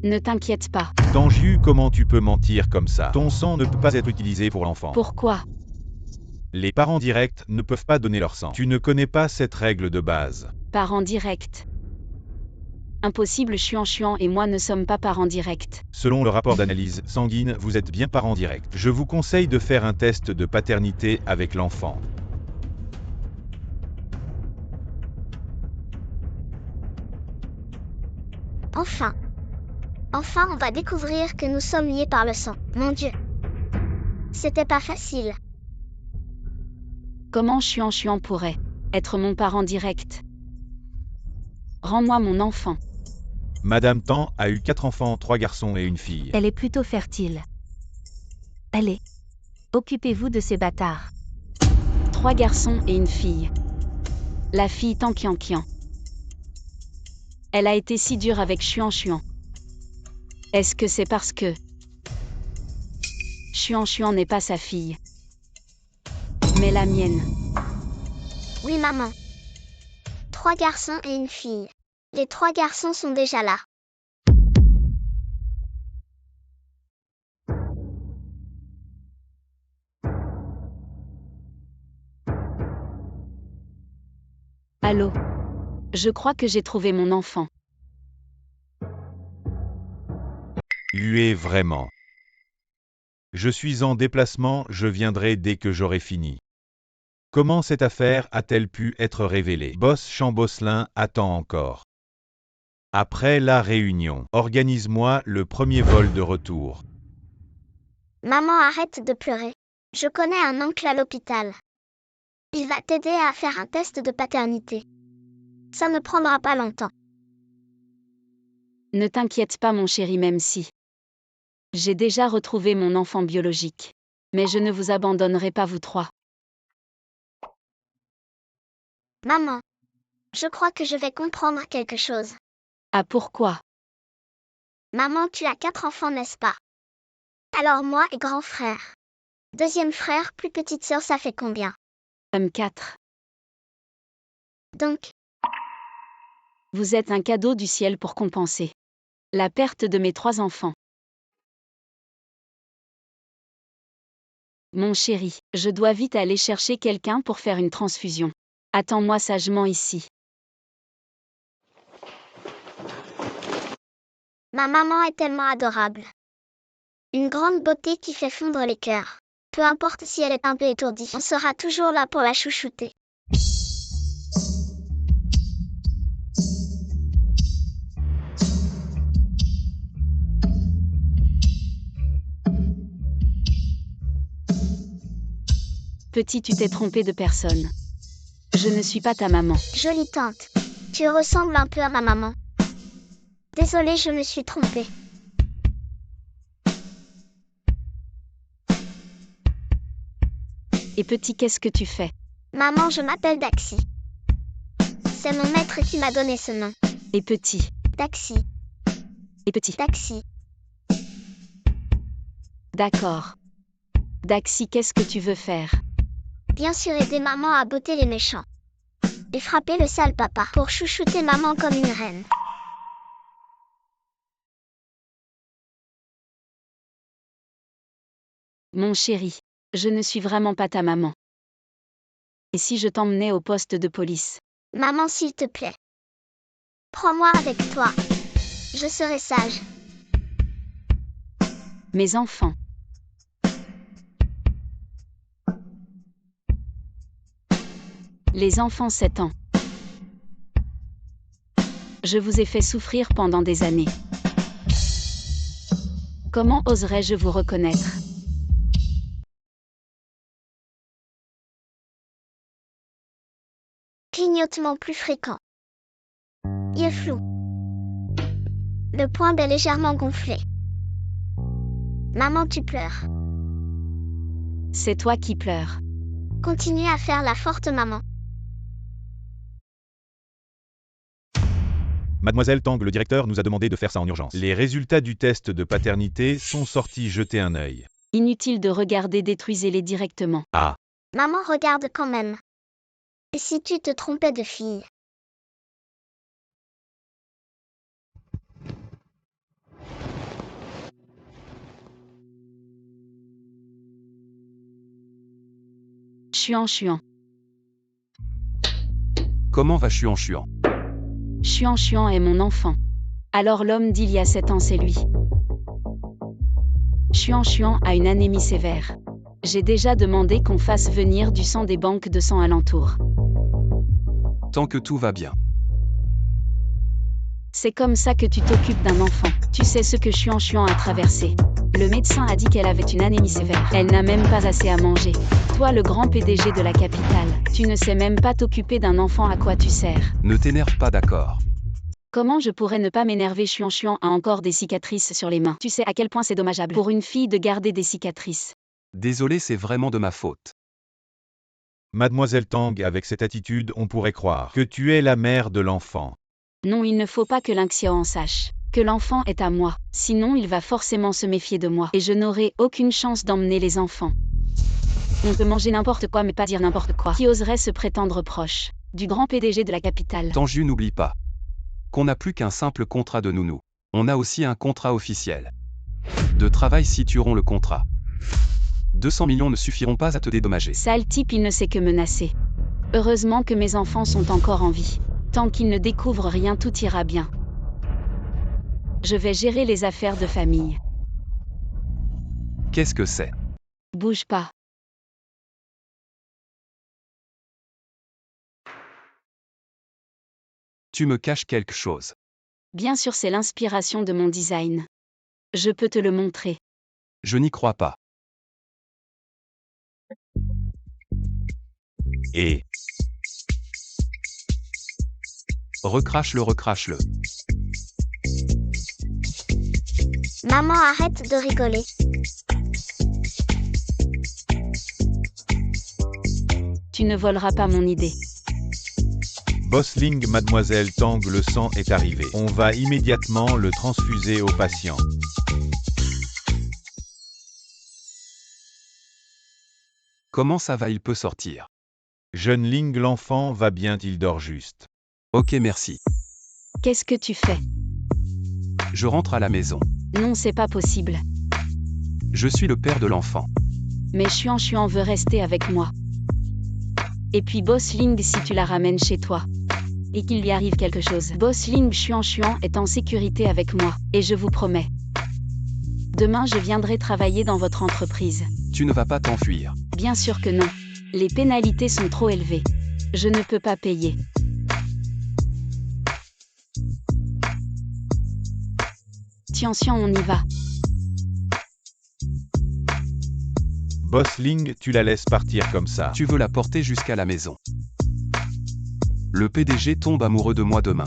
Speaker 3: Ne t'inquiète pas.
Speaker 1: Tanju, comment tu peux mentir comme ça? Ton sang ne peut pas être utilisé pour l'enfant.
Speaker 3: Pourquoi?
Speaker 1: Les parents directs ne peuvent pas donner leur sang. Tu ne connais pas cette règle de base.
Speaker 3: Parents directs. Impossible, Chuan et moi ne sommes pas parents directs.
Speaker 1: Selon le rapport d'analyse sanguine, vous êtes bien parents directs. Je vous conseille de faire un test de paternité avec l'enfant.
Speaker 2: Enfin, on va découvrir que nous sommes liés par le sang. Mon Dieu. C'était pas facile.
Speaker 3: Comment Chuan pourrait être mon parent direct? Rends-moi mon enfant.
Speaker 1: Madame Tan a eu 4 enfants, 3 garçons et une fille.
Speaker 5: Elle est plutôt fertile. Allez. Occupez-vous de ces bâtards.
Speaker 3: 3 garçons et une fille. La fille Tan Kian. Elle a été si dure avec Chuan. Est-ce que c'est parce que Chuan n'est pas sa fille, mais la mienne?
Speaker 2: Oui, maman. 3 garçons et une fille. Les 3 garçons sont déjà là.
Speaker 3: Allô? Je crois que j'ai trouvé mon enfant.
Speaker 1: Huez vraiment. Je suis en déplacement, je viendrai dès que j'aurai fini. Comment cette affaire a-t-elle pu être révélée? Boss Chambosselin attend encore. Après la réunion, organise-moi le premier vol de retour.
Speaker 2: Maman, arrête de pleurer. Je connais un oncle à l'hôpital. Il va t'aider à faire un test de paternité. Ça ne prendra pas longtemps.
Speaker 3: Ne t'inquiète pas mon chéri, même si j'ai déjà retrouvé mon enfant biologique. Mais je ne vous abandonnerai pas vous 3.
Speaker 2: Maman, je crois que je vais comprendre quelque chose.
Speaker 3: Ah, pourquoi?
Speaker 2: Maman, tu as 4 enfants, n'est-ce pas? Alors moi et grand frère. Deuxième frère plus petite sœur, ça fait combien?
Speaker 3: 4.
Speaker 2: Donc,
Speaker 3: Vous êtes un cadeau du ciel pour compenser la perte de mes 3 enfants. Mon chéri, je dois vite aller chercher quelqu'un pour faire une transfusion. Attends-moi sagement ici.
Speaker 2: ma maman est tellement adorable. Une grande beauté qui fait fondre les cœurs. Peu importe si elle est un peu étourdie, on sera toujours là pour la chouchouter.
Speaker 3: Petit, tu t'es trompé de personne. Je ne suis pas ta maman.
Speaker 2: Jolie tante, tu ressembles un peu à ma maman. Désolée, je me suis trompée.
Speaker 3: Et petit, qu'est-ce que tu fais?
Speaker 2: Maman, je m'appelle Daxi. C'est mon maître qui m'a donné ce nom.
Speaker 3: Et petit.
Speaker 2: Daxi,
Speaker 3: Et petit.
Speaker 2: Daxi.
Speaker 3: D'accord. Daxi, qu'est-ce que tu veux faire?
Speaker 2: Bien sûr aider maman à botter les méchants. Et frapper le sale papa pour chouchouter maman comme une reine.
Speaker 3: Mon chéri, je ne suis vraiment pas ta maman. Et si je t'emmenais au poste de police?
Speaker 2: Maman, s'il te plaît. Prends-moi avec toi. Je serai sage.
Speaker 3: Mes enfants. Les enfants 7 ans. Je vous ai fait souffrir pendant des années. Comment oserais-je vous reconnaître?
Speaker 2: Clignotement plus fréquent. Yeux flous. Le poing est légèrement gonflé. Maman, tu pleures.
Speaker 3: C'est toi qui pleures.
Speaker 2: Continue à faire la forte maman.
Speaker 1: Mademoiselle Tang, le directeur nous a demandé de faire ça en urgence. Les résultats du test de paternité sont sortis, jetez un œil.
Speaker 3: Inutile de regarder, détruisez-les directement.
Speaker 1: Ah,
Speaker 2: Maman, regarde quand même. Et si tu te trompais de fille?
Speaker 3: Chuan.
Speaker 4: Comment va Chuan?
Speaker 3: Chuan est mon enfant. Alors l'homme d'il y a 7 ans, c'est lui. Chuan a une anémie sévère. J'ai déjà demandé qu'on fasse venir du sang des banques de sang alentour.
Speaker 4: Tant que tout va bien.
Speaker 3: C'est comme ça que tu t'occupes d'un enfant. Tu sais ce que Chuan a traversé. Le médecin a dit qu'elle avait une anémie sévère. Elle n'a même pas assez à manger. Toi, le grand PDG de la capitale, tu ne sais même pas t'occuper d'un enfant, à quoi tu sers?
Speaker 4: Ne t'énerve pas, d'accord.
Speaker 3: Comment je pourrais ne pas m'énerver? Chuan a encore des cicatrices sur les mains. Tu sais à quel point c'est dommageable pour une fille de garder des cicatrices.
Speaker 4: Désolé, c'est vraiment de ma faute.
Speaker 1: Mademoiselle Tang, avec cette attitude, on pourrait croire que tu es la mère de l'enfant.
Speaker 3: Non, il ne faut pas que Lingxiao en sache. Que l'enfant est à moi. Sinon, il va forcément se méfier de moi. Et je n'aurai aucune chance d'emmener les enfants. On peut manger n'importe quoi mais pas dire n'importe quoi. Qui oserait se prétendre proche du grand PDG de la capitale?
Speaker 4: Tanju, n'oublie pas qu'on n'a plus qu'un simple contrat de nounou. On a aussi un contrat officiel de travail si tu romps le contrat. 200 millions ne suffiront pas à te dédommager.
Speaker 3: Sale type, il ne sait que menacer. Heureusement que mes enfants sont encore en vie. Tant qu'ils ne découvrent rien, tout ira bien. Je vais gérer les affaires de famille.
Speaker 4: Qu'est-ce que c'est?
Speaker 3: Bouge pas.
Speaker 4: Tu me caches quelque chose.
Speaker 3: Bien sûr, c'est l'inspiration de mon design. Je peux te le montrer.
Speaker 4: Je n'y crois pas.
Speaker 1: Et
Speaker 4: Recrache-le.
Speaker 2: Maman, arrête de rigoler.
Speaker 3: Tu ne voleras pas mon idée.
Speaker 1: Bossling, Mademoiselle Tang, le sang est arrivé. On va immédiatement le transfuser au patient.
Speaker 4: Comment ça va, il peut sortir?
Speaker 1: Jeune Ling, l'enfant va bien, il dort juste.
Speaker 4: Ok, merci.
Speaker 3: Qu'est-ce que tu fais?
Speaker 4: Je rentre à la maison.
Speaker 3: Non, c'est pas possible.
Speaker 4: Je suis le père de l'enfant.
Speaker 3: Mais Chuan veut rester avec moi. Et puis Bossling, si tu la ramènes chez toi et qu'il lui arrive quelque chose, Bossling, Chuan est en sécurité avec moi, et je vous promets. Demain, je viendrai travailler dans votre entreprise.
Speaker 4: Tu ne vas pas t'enfuir.
Speaker 3: Bien sûr que non. Les pénalités sont trop élevées. Je ne peux pas payer. Tiens, on y va.
Speaker 1: Bossling, tu la laisses partir comme ça.
Speaker 4: Tu veux la porter jusqu'à la maison. Le PDG tombe amoureux de moi demain.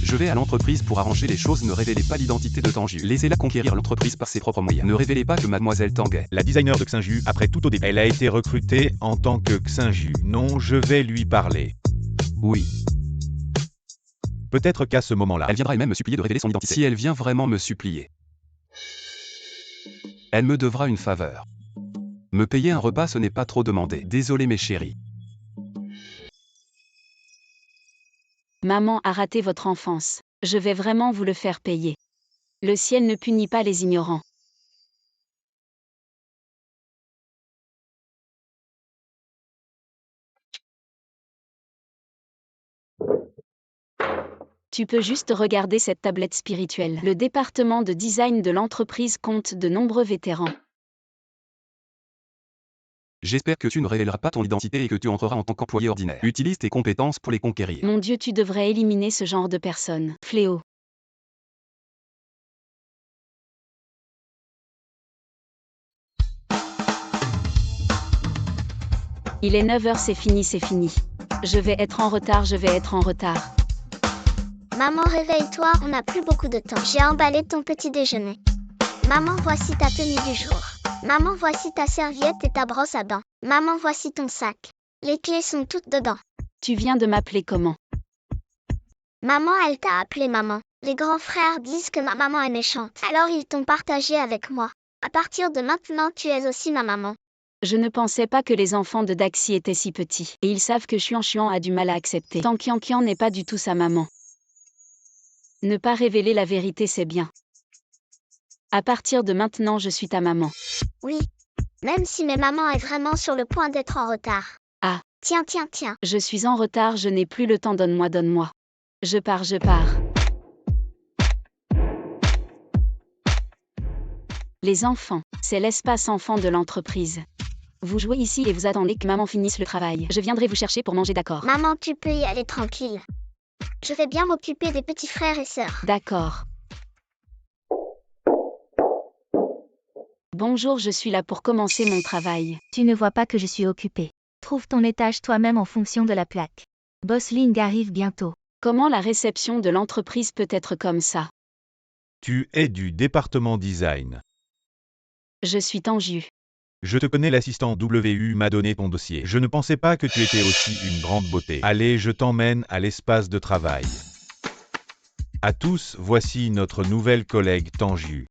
Speaker 4: Je vais à l'entreprise pour arranger les choses. Ne révélez pas l'identité de Tanju. Laissez-la conquérir l'entreprise par ses propres moyens. Ne révélez pas que mademoiselle Tang est
Speaker 1: la designer de Xinju après tout au début. Elle a été recrutée en tant que Xinju. Non, je vais lui parler.
Speaker 4: Oui.
Speaker 1: Peut-être qu'à ce moment-là,
Speaker 4: Elle viendra elle-même me supplier de révéler son identité. Si elle vient vraiment me supplier, elle me devra une faveur. Me payer un repas, ce n'est pas trop demandé. Désolé mes chéris.
Speaker 3: Maman a raté votre enfance. Je vais vraiment vous le faire payer. Le ciel ne punit pas les ignorants. Tu peux juste regarder cette tablette spirituelle. Le département de design de l'entreprise compte de nombreux vétérans.
Speaker 4: J'espère que tu ne révéleras pas ton identité et que tu entreras en tant qu'employé ordinaire. Utilise tes compétences pour les conquérir.
Speaker 3: Mon Dieu, tu devrais éliminer ce genre de personnes. Fléau. Il est 9h, c'est fini, c'est fini. Je vais être en retard, je vais être en retard.
Speaker 2: Maman, réveille-toi, on n'a plus beaucoup de temps. J'ai emballé ton petit déjeuner. Maman, voici ta tenue du jour. Maman, voici ta serviette et ta brosse à dents. Maman, voici ton sac. Les clés sont toutes dedans.
Speaker 3: Tu viens de m'appeler comment?
Speaker 2: Maman, elle t'a appelé maman. Les grands frères disent que ma maman est méchante. Alors ils t'ont partagé avec moi. À partir de maintenant, tu es aussi ma maman.
Speaker 3: Je ne pensais pas que les enfants de Daxi étaient si petits. Et ils savent que Chuan a du mal à accepter. Tant Qian n'est pas du tout sa maman. Ne pas révéler la vérité, c'est bien. À partir de maintenant, je suis ta maman.
Speaker 2: Oui. Même si mes mamans est vraiment sur le point d'être en retard.
Speaker 3: Ah.
Speaker 2: Tiens.
Speaker 3: Je suis en retard, je n'ai plus le temps, donne-moi. Je pars. Les enfants, c'est l'espace enfant de l'entreprise. Vous jouez ici et vous attendez que maman finisse le travail. Je viendrai vous chercher pour manger, d'accord?
Speaker 2: Maman, tu peux y aller tranquille. Je vais bien m'occuper des petits frères et sœurs.
Speaker 3: D'accord. Bonjour, je suis là pour commencer mon travail.
Speaker 5: Tu ne vois pas que je suis occupée. Trouve ton étage toi-même en fonction de la plaque. Boss Ling arrive bientôt.
Speaker 3: Comment la réception de l'entreprise peut être comme ça?
Speaker 1: tu es du département design.
Speaker 3: Je suis Tanju.
Speaker 1: Je te connais, l'assistant WU m'a donné ton dossier. Je ne pensais pas que tu étais aussi une grande beauté. Allez, je t'emmène à l'espace de travail. À tous, voici notre nouvelle collègue Tanju.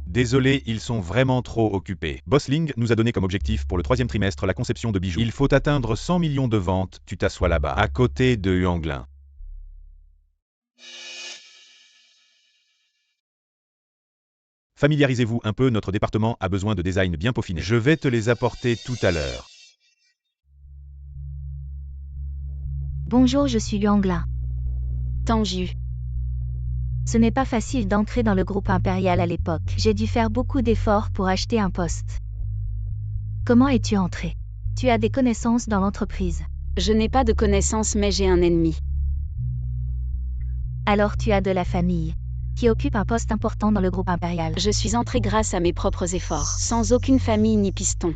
Speaker 1: Désolé, ils sont vraiment trop occupés. Bossling nous a donné comme objectif pour le 3e trimestre la conception de bijoux. Il faut atteindre 100 millions de ventes. Tu t'assois là-bas, à côté de Huanglin. Familiarisez-vous un peu, notre département a besoin de design bien peaufiné. Je vais te les apporter tout à l'heure.
Speaker 5: Bonjour, je suis Huanglin.
Speaker 3: Tanju.
Speaker 5: Ce n'est pas facile d'entrer dans le groupe impérial à l'époque. J'ai dû faire beaucoup d'efforts pour acheter un poste. Comment es-tu entré? Tu as des connaissances dans l'entreprise.
Speaker 3: Je n'ai pas de connaissances mais j'ai un ennemi.
Speaker 5: Alors tu as de la famille, qui occupe un poste important dans le groupe impérial.
Speaker 3: Je suis entré grâce à mes propres efforts, sans aucune famille ni piston.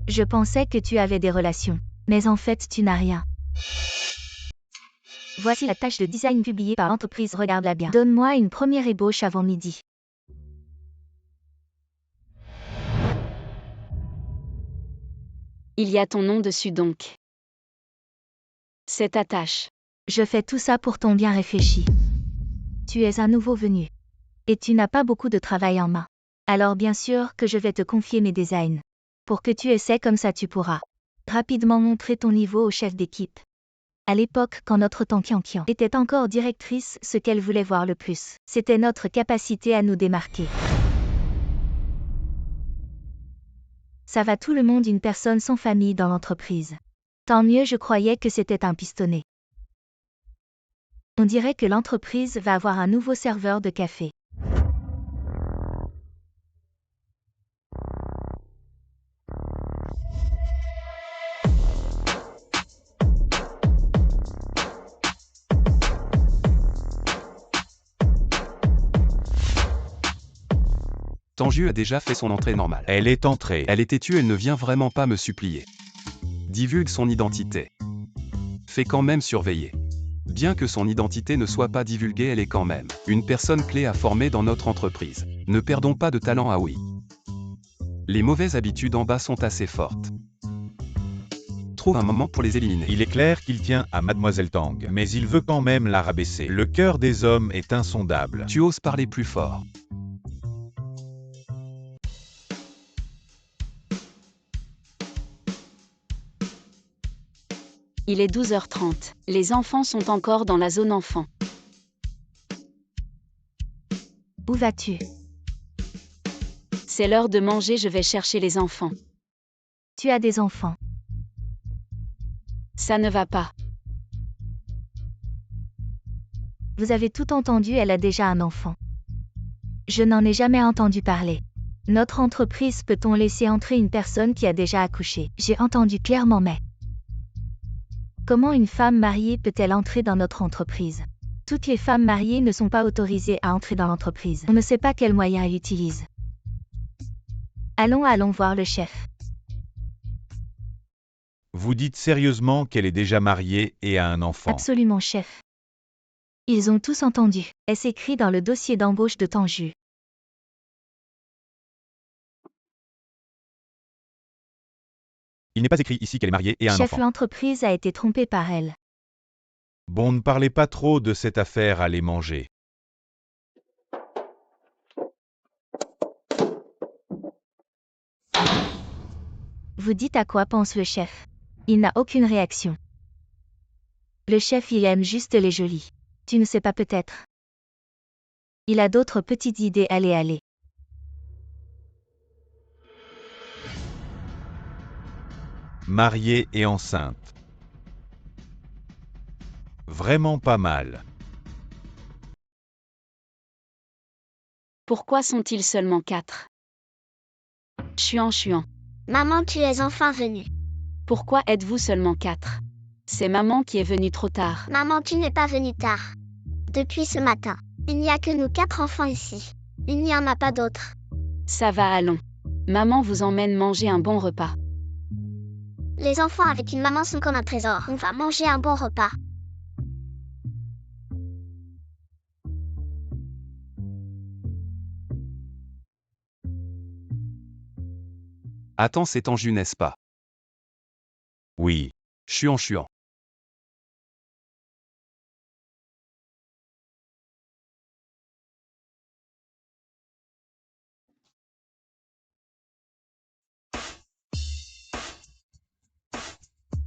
Speaker 5: Je pensais que tu avais des relations, mais en fait tu n'as rien. Voici la tâche de design publiée par l'entreprise, regarde-la bien. Donne-moi une première ébauche avant midi.
Speaker 3: Il y a ton nom dessus donc. C'est ta tâche.
Speaker 5: Je fais tout ça pour ton bien réfléchi. Tu es un nouveau venu. Et tu n'as pas beaucoup de travail en main. Alors bien sûr que je vais te confier mes designs. Pour que tu essaies, comme ça tu pourras rapidement montrer ton niveau au chef d'équipe. À l'époque, quand notre Tang Qian était encore directrice, ce qu'elle voulait voir le plus, c'était notre capacité à nous démarquer. Ça va tout le monde, une personne sans famille dans l'entreprise. Tant mieux, je croyais que c'était un pistonné. On dirait que l'entreprise va avoir un nouveau serveur de café.
Speaker 4: Tanju a déjà fait son entrée normale.
Speaker 1: Elle est entrée.
Speaker 4: Elle est têtue, elle ne vient vraiment pas me supplier. Divulgue son identité. fait quand même surveiller. Bien que son identité ne soit pas divulguée, elle est quand même une personne clé à former dans notre entreprise. Ne perdons pas de talent à oui. Les mauvaises habitudes en bas sont assez fortes. Trouve un moment pour les éliminer.
Speaker 1: Il est clair qu'il tient à Mademoiselle Tang, mais il veut quand même la rabaisser. Le cœur des hommes est insondable.
Speaker 4: Tu oses parler plus fort.
Speaker 3: Il est 12h30. Les enfants sont encore dans la zone enfant.
Speaker 5: Où vas-tu?
Speaker 3: C'est l'heure de manger, je vais chercher les enfants.
Speaker 5: Tu as des enfants.
Speaker 3: Ça ne va pas.
Speaker 5: Vous avez tout entendu, elle a déjà un enfant. Je n'en ai jamais entendu parler. Notre entreprise, peut-on laisser entrer une personne qui a déjà accouché? J'ai entendu clairement mais. Comment une femme mariée peut-elle entrer dans notre entreprise? Toutes les femmes mariées ne sont pas autorisées à entrer dans l'entreprise. On ne sait pas quels moyens elle utilise. Allons voir le chef.
Speaker 1: Vous dites sérieusement qu'elle est déjà mariée et a un enfant?
Speaker 5: Absolument, chef. Ils ont tous entendu. Est-ce écrit dans le dossier d'embauche de Tanju?
Speaker 1: Il n'est pas écrit ici qu'elle est mariée et a un
Speaker 5: Chef,
Speaker 1: enfant.
Speaker 5: l'entreprise a été trompée par elle.
Speaker 1: Bon, ne parlez pas trop de cette affaire, allez manger.
Speaker 5: Vous dites à quoi pense le chef? Il n'a aucune réaction. Le chef, il aime juste les jolis. Tu ne sais pas peut-être. Il a d'autres petites idées, allez.
Speaker 1: Mariée et enceinte. Vraiment pas mal.
Speaker 3: Pourquoi sont-ils seulement 4? Chuan.
Speaker 2: Maman, tu es enfin venue.
Speaker 3: Pourquoi êtes-vous seulement 4? C'est maman qui est venue trop tard.
Speaker 2: Maman, tu n'es pas venue tard. Depuis ce matin, il n'y a que nous 4 enfants ici. Il n'y en a pas d'autres.
Speaker 3: Ça va, allons. Maman vous emmène manger un bon repas.
Speaker 2: Les enfants avec une maman sont comme un trésor. On va manger un bon repas.
Speaker 4: Attends, c'est Tanju, n'est-ce pas?
Speaker 1: Oui.
Speaker 4: Chuan.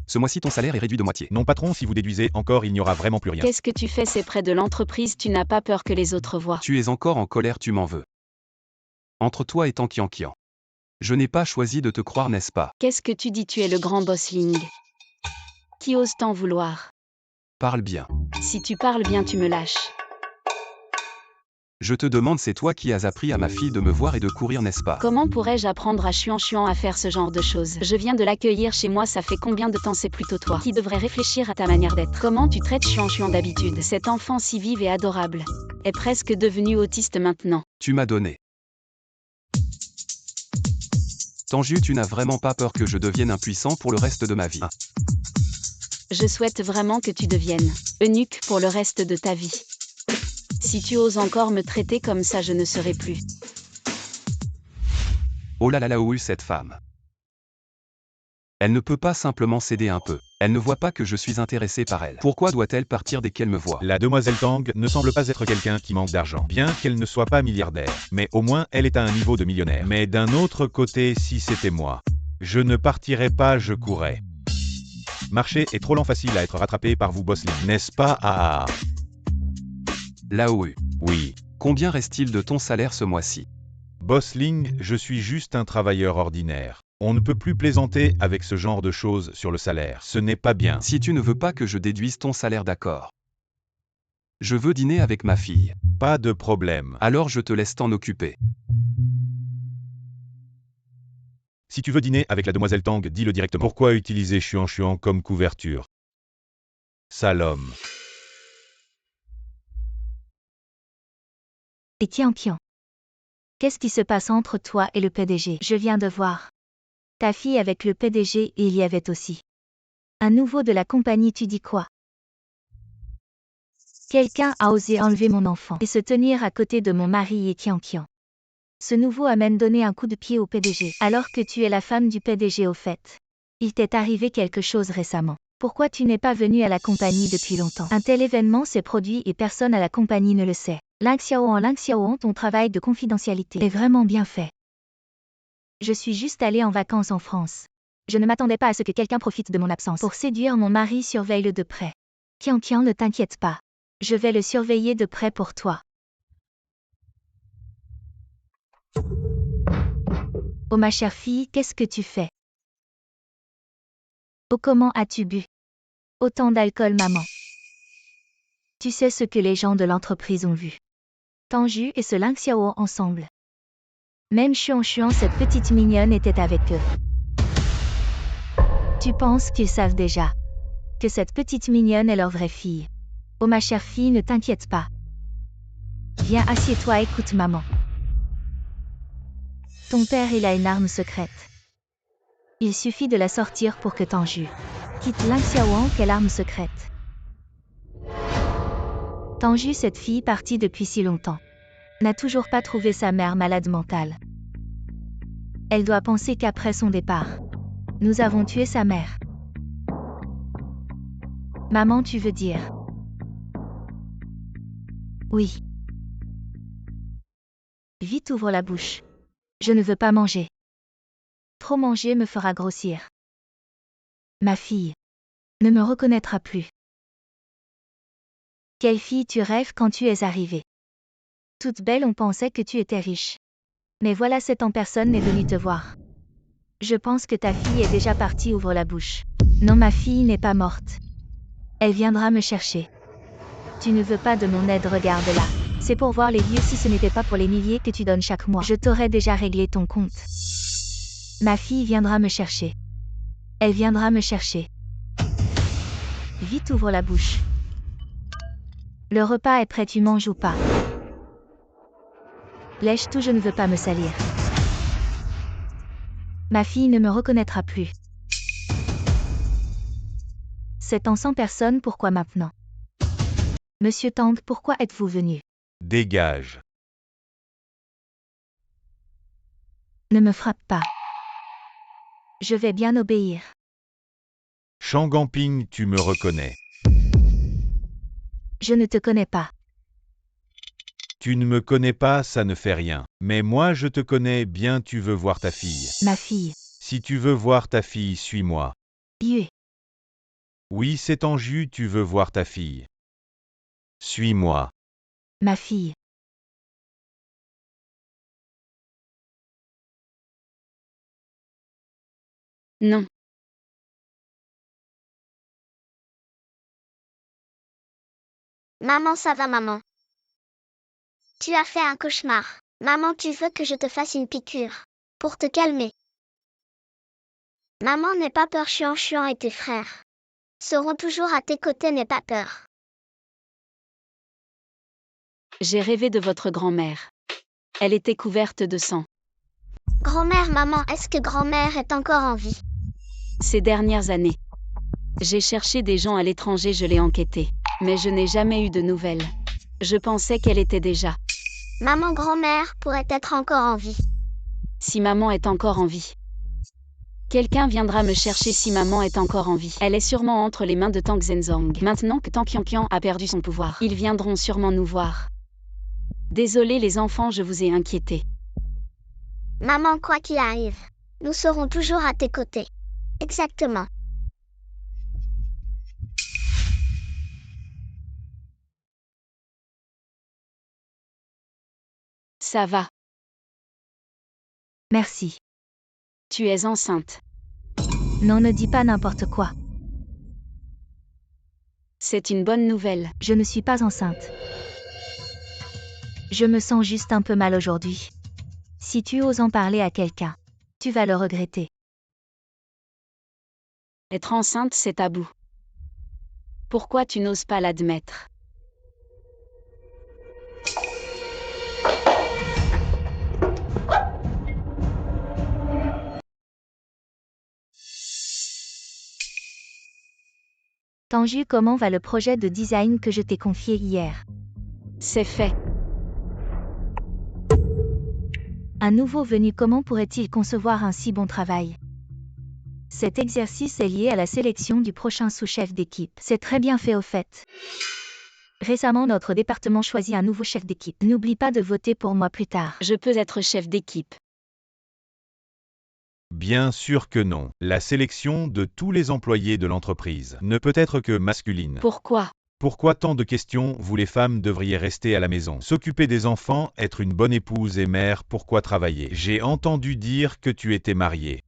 Speaker 4: Ce mois-ci, ton salaire est réduit de moitié.
Speaker 1: Non patron, si vous déduisez encore, il n'y aura vraiment plus rien.
Speaker 3: Qu'est-ce que tu fais? C'est près de l'entreprise, tu n'as pas peur que les autres voient.
Speaker 4: Tu es encore en colère, tu m'en veux. Entre toi et Tan Kian. Je n'ai pas choisi de te croire, n'est-ce pas?
Speaker 3: Qu'est-ce que tu dis? Tu es le grand boss Ling. Qui ose t'en vouloir?
Speaker 4: Parle bien.
Speaker 3: Si tu parles bien, tu me lâches.
Speaker 4: Je te demande, c'est toi qui as appris à ma fille de me voir et de courir, n'est-ce pas?
Speaker 3: Comment pourrais-je apprendre à Chuan à faire ce genre de choses? Je viens de l'accueillir chez moi, ça fait combien de temps? C'est plutôt toi qui devrais réfléchir à ta manière d'être. Comment tu traites Chuan d'habitude? Cet enfant si vive et adorable est presque devenu autiste maintenant.
Speaker 4: Tu m'as donné. Tanju, tu n'as vraiment pas peur que je devienne impuissant pour le reste de ma vie?
Speaker 3: Je souhaite vraiment que tu deviennes eunuque pour le reste de ta vie. Si tu oses encore me traiter comme ça, je ne serai plus.
Speaker 4: Oh là là là, où cette femme? Elle ne peut pas simplement céder un peu. Elle ne voit pas que je suis intéressé par elle. Pourquoi doit-elle partir dès qu'elle me voit?
Speaker 1: La demoiselle Tang ne semble pas être quelqu'un qui manque d'argent, bien qu'elle ne soit pas milliardaire. Mais au moins, elle est à un niveau de millionnaire. Mais d'un autre côté, si c'était moi, je ne partirais pas, je courrais. Marcher est trop lent, facile à être rattrapé par vous, boss Ling, n'est-ce pas? Ah.
Speaker 4: Lao.
Speaker 1: Oui.
Speaker 4: Combien reste-t-il de ton salaire ce mois-ci?
Speaker 1: Boss Ling, je suis juste un travailleur ordinaire. On ne peut plus plaisanter avec ce genre de choses sur le salaire. Ce n'est pas bien.
Speaker 4: Si tu ne veux pas que je déduise ton salaire, d'accord. Je veux dîner avec ma fille.
Speaker 1: Pas de problème.
Speaker 4: Alors je te laisse t'en occuper.
Speaker 1: Si tu veux dîner avec la demoiselle Tang, dis-le directement. Pourquoi utiliser Chuan comme couverture? Sale homme.
Speaker 5: Et Kian. Qu'est-ce qui se passe entre toi et le PDG? Je viens de voir ta fille avec le PDG et il y avait aussi Un nouveau de la compagnie, tu dis quoi? Quelqu'un a osé enlever mon enfant et se tenir à côté de mon mari et Kian. Ce nouveau a même donné un coup de pied au PDG, alors que tu es la femme du PDG au fait. Il t'est arrivé quelque chose récemment. Pourquoi tu n'es pas venu à la compagnie depuis longtemps? Un tel événement s'est produit et personne à la compagnie ne le sait. Ling Xiaoan, ton travail de confidentialité est vraiment bien fait. Je suis juste allée en vacances en France. Je ne m'attendais pas à ce que quelqu'un profite de mon absence pour séduire mon mari, surveille-le de près. Kian, ne t'inquiète pas. Je vais le surveiller de près pour toi. Oh ma chère fille, qu'est-ce que tu fais? Oh comment as-tu bu? Autant d'alcool maman. Tu sais ce que les gens de l'entreprise ont vu. Tanju et ce Ling Xiao ensemble. Même Xuan, cette petite mignonne était avec eux. Tu penses qu'ils savent déjà que cette petite mignonne est leur vraie fille? Oh ma chère fille, ne t'inquiète pas. Viens, assieds-toi, écoute maman. Ton père, il a une arme secrète. Il suffit de la sortir pour que Tanju quitte Ling Xiaoan. Quelle arme secrète? Tanju, cette fille partie depuis si longtemps, n'a toujours pas trouvé sa mère malade mentale. Elle doit penser qu'après son départ, nous avons tué sa mère. Maman, tu veux dire? Oui. Vite, ouvre la bouche. Je ne veux pas manger. Trop manger me fera grossir. Ma fille ne me reconnaîtra plus. Quelle fille tu rêves quand tu es arrivée? Toute belle, on pensait que tu étais riche. Mais voilà, cette en personne n'est venue te voir. Je pense que ta fille est déjà partie, ouvre la bouche. Non, ma fille n'est pas morte. Elle viendra me chercher. Tu ne veux pas de mon aide, regarde là. C'est pour voir les vieux, si ce n'était pas pour les milliers que tu donnes chaque mois. Je t'aurais déjà réglé ton compte. Ma fille viendra me chercher. Elle viendra me chercher. Vite, ouvre la bouche. Le repas est prêt, tu manges ou pas? Lèche tout, je ne veux pas me salir. Ma fille ne me reconnaîtra plus. C'est en 100 personnes, pourquoi maintenant? Monsieur Tang, pourquoi êtes-vous venu?
Speaker 1: Dégage.
Speaker 5: Ne me frappe pas. Je vais bien obéir.
Speaker 1: Shangamping, tu me reconnais.
Speaker 5: Je ne te connais pas.
Speaker 1: Tu ne me connais pas, ça ne fait rien. Mais moi je te connais bien, tu veux voir ta fille.
Speaker 5: Ma fille.
Speaker 1: Si tu veux voir ta fille, suis-moi.
Speaker 5: Yue.
Speaker 1: Oui, c'est Tanju, tu veux voir ta fille. Suis-moi.
Speaker 5: Ma fille.
Speaker 3: Non.
Speaker 2: Maman, ça va maman. Tu as fait un cauchemar. Maman, tu veux que je te fasse une piqûre pour te calmer. Maman, n'aie pas peur, Xuan et tes frères seront toujours à tes côtés, n'aie pas peur.
Speaker 3: J'ai rêvé de votre grand-mère. Elle était couverte de sang.
Speaker 2: Grand-mère, maman, est-ce que grand-mère est encore en vie?
Speaker 3: Ces dernières années, j'ai cherché des gens à l'étranger, je l'ai enquêté. Mais je n'ai jamais eu de nouvelles. Je pensais qu'elle était déjà.
Speaker 2: Maman, grand-mère pourrait être encore en vie.
Speaker 3: Si maman est encore en vie. Quelqu'un viendra me chercher si maman est encore en vie. Elle est sûrement entre les mains de Tang Zhenzong. Maintenant que Tang Qianqian a perdu son pouvoir, ils viendront sûrement nous voir. Désolé les enfants, je vous ai inquiétés.
Speaker 2: Maman, quoi qu'il arrive, nous serons toujours à tes côtés. Exactement.
Speaker 3: Ça va.
Speaker 5: Merci.
Speaker 3: Tu es enceinte.
Speaker 5: Non, ne dis pas n'importe quoi.
Speaker 3: C'est une bonne nouvelle.
Speaker 5: Je ne suis pas enceinte. Je me sens juste un peu mal aujourd'hui. Si tu oses en parler à quelqu'un, tu vas le regretter.
Speaker 3: Être enceinte, c'est tabou. Pourquoi tu n'oses pas l'admettre?
Speaker 5: Tanju, comment va le projet de design que je t'ai confié hier?
Speaker 3: C'est fait.
Speaker 5: Un nouveau venu, comment pourrait-il concevoir un si bon travail? Cet exercice est lié à la sélection du prochain sous-chef d'équipe. C'est très bien fait au fait. Récemment, notre département choisit un nouveau chef d'équipe. N'oublie pas de voter pour moi plus tard.
Speaker 3: Je peux être chef d'équipe.
Speaker 1: Bien sûr que non. La sélection de tous les employés de l'entreprise ne peut être que masculine.
Speaker 3: Pourquoi?
Speaker 1: Pourquoi tant de questions? Vous les femmes devriez rester à la maison, s'occuper des enfants, être une bonne épouse et mère, pourquoi travailler? J'ai entendu dire que tu étais mariée.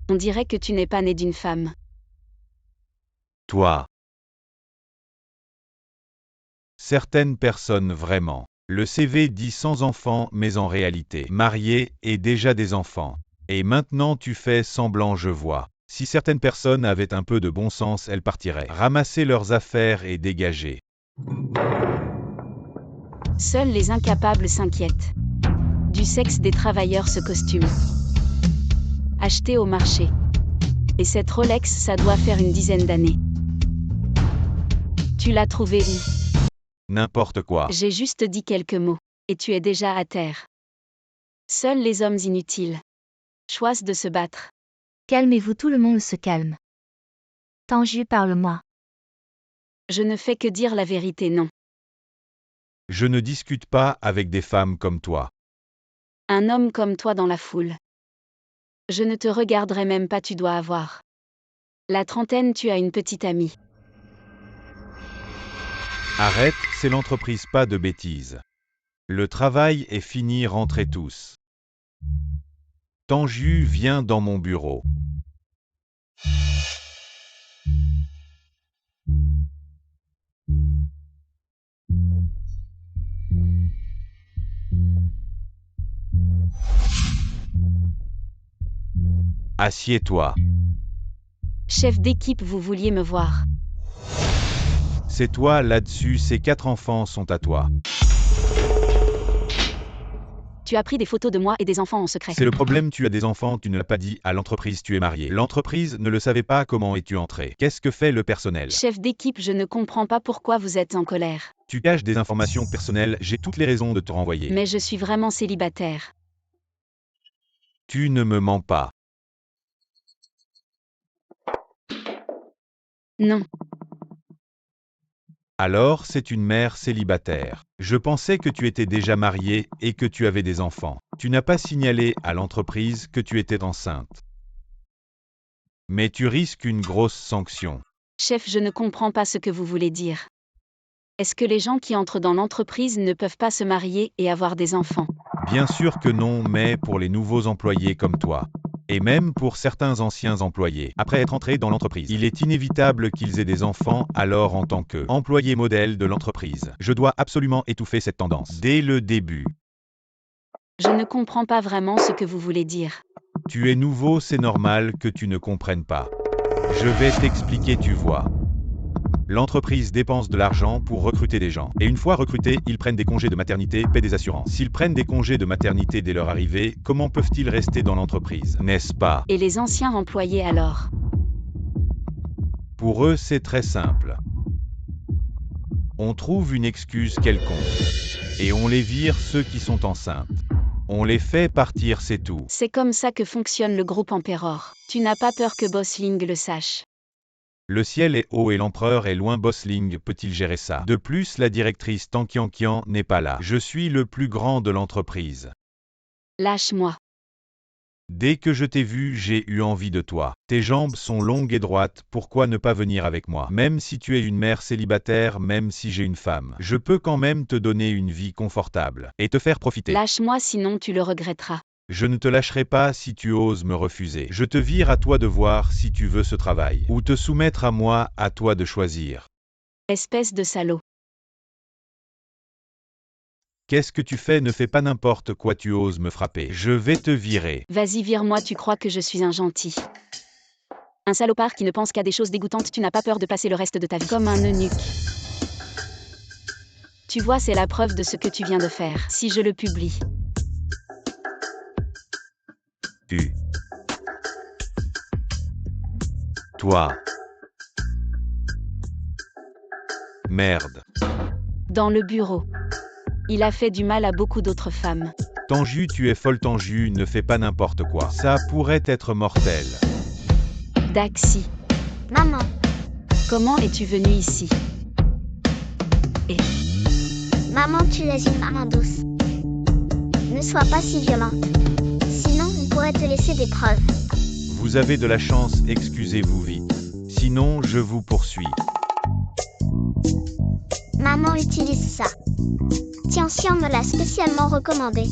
Speaker 3: On dirait que tu n'es pas né d'une femme.
Speaker 1: Toi. Certaines personnes vraiment. Le CV dit sans enfants, mais en réalité, marié et déjà des enfants. Et maintenant tu fais semblant, je vois. Si certaines personnes avaient un peu de bon sens, elles partiraient, ramasser leurs affaires et dégager.
Speaker 3: Seuls les incapables s'inquiètent. Du sexe des travailleurs ce costume. Acheté au marché. Et cette Rolex, ça doit faire une dizaine d'années. Tu l'as trouvé où?
Speaker 1: N'importe quoi.
Speaker 3: J'ai juste dit quelques mots. Et tu es déjà à terre. Seuls les hommes inutiles choisissent de se battre.
Speaker 5: Calmez-vous, tout le monde se calme. Tanju, parle-moi.
Speaker 3: Je ne fais que dire la vérité, non.
Speaker 1: Je ne discute pas avec des femmes comme toi.
Speaker 3: Un homme comme toi dans la foule. Je ne te regarderai même pas, tu dois avoir la trentaine, tu as une petite amie.
Speaker 1: Arrête, c'est l'entreprise, pas de bêtises. Le travail est fini, rentrez tous. Tanju, viens dans mon bureau. Assieds-toi.
Speaker 3: Chef d'équipe, vous vouliez me voir.
Speaker 1: C'est toi là-dessus, ces 4 enfants sont à toi.
Speaker 3: Tu as pris des photos de moi et des enfants en secret.
Speaker 1: C'est le problème, tu as des enfants, tu ne l'as pas dit à l'entreprise, tu es marié. L'entreprise ne le savait pas, comment es-tu entré? Qu'est-ce que fait le personnel?
Speaker 3: Chef d'équipe, je ne comprends pas pourquoi vous êtes en colère.
Speaker 1: Tu caches des informations personnelles, j'ai toutes les raisons de te renvoyer.
Speaker 3: Mais je suis vraiment célibataire.
Speaker 1: Tu ne me mens pas.
Speaker 3: Non.
Speaker 1: Alors, c'est une mère célibataire. Je pensais que tu étais déjà mariée et que tu avais des enfants. Tu n'as pas signalé à l'entreprise que tu étais enceinte. Mais tu risques une grosse sanction.
Speaker 3: Chef, je ne comprends pas ce que vous voulez dire. Est-ce que les gens qui entrent dans l'entreprise ne peuvent pas se marier et avoir des enfants?
Speaker 1: Bien sûr que non, mais pour les nouveaux employés comme toi. Et même pour certains anciens employés, après être entrés dans l'entreprise, il est inévitable qu'ils aient des enfants, alors en tant qu'employé modèle de l'entreprise, je dois absolument étouffer cette tendance. Dès le début.
Speaker 3: Je ne comprends pas vraiment ce que vous voulez dire.
Speaker 1: Tu es nouveau, c'est normal que tu ne comprennes pas. Je vais t'expliquer, tu vois. L'entreprise dépense de l'argent pour recruter des gens. Et une fois recrutés, ils prennent des congés de maternité, paient des assurances. S'ils prennent des congés de maternité dès leur arrivée, comment peuvent-ils rester dans l'entreprise, n'est-ce pas?
Speaker 3: Et les anciens employés alors?
Speaker 1: Pour eux, c'est très simple. On trouve une excuse quelconque. Et on les vire, ceux qui sont enceintes. On les fait partir, c'est tout.
Speaker 3: C'est comme ça que fonctionne le groupe Emperor. Tu n'as pas peur que Bossling le sache?
Speaker 1: Le ciel est haut et l'empereur est loin, Bossling peut-il gérer ça? De plus, la directrice Tankiankian n'est pas là. Je suis le plus grand de l'entreprise.
Speaker 3: Lâche-moi.
Speaker 1: Dès que je t'ai vu, j'ai eu envie de toi. Tes jambes sont longues et droites, pourquoi ne pas venir avec moi? Même si tu es une mère célibataire, même si j'ai une femme, je peux quand même te donner une vie confortable et te faire profiter.
Speaker 3: Lâche-moi, sinon tu le regretteras.
Speaker 1: Je ne te lâcherai pas si tu oses me refuser. Je te vire, à toi de voir si tu veux ce travail. Ou te soumettre à moi, à toi de choisir.
Speaker 3: Espèce de salaud.
Speaker 1: Qu'est-ce que tu fais? Ne fais pas n'importe quoi, tu oses me frapper. Je vais te virer.
Speaker 3: Vas-y, vire-moi, tu crois que je suis un gentil. Un salopard qui ne pense qu'à des choses dégoûtantes, tu n'as pas peur de passer le reste de ta vie comme un eunuque. Tu vois, c'est la preuve de ce que tu viens de faire. Si je le publie.
Speaker 1: Toi. Merde.
Speaker 3: Dans le bureau. Il a fait du mal à beaucoup d'autres femmes.
Speaker 1: Tanju, tu es folle Tanju, ne fais pas n'importe quoi. Ça pourrait être mortel.
Speaker 3: Daxi.
Speaker 2: Maman,
Speaker 3: Comment es-tu venu ici?
Speaker 2: maman, tu es une maman douce. Ne sois pas si violente. Sinon, on pourrait te laisser des preuves.
Speaker 1: Vous avez de la chance, excusez-vous vite. Sinon, je vous poursuis.
Speaker 2: Maman utilise ça. Tian me l'a spécialement recommandé.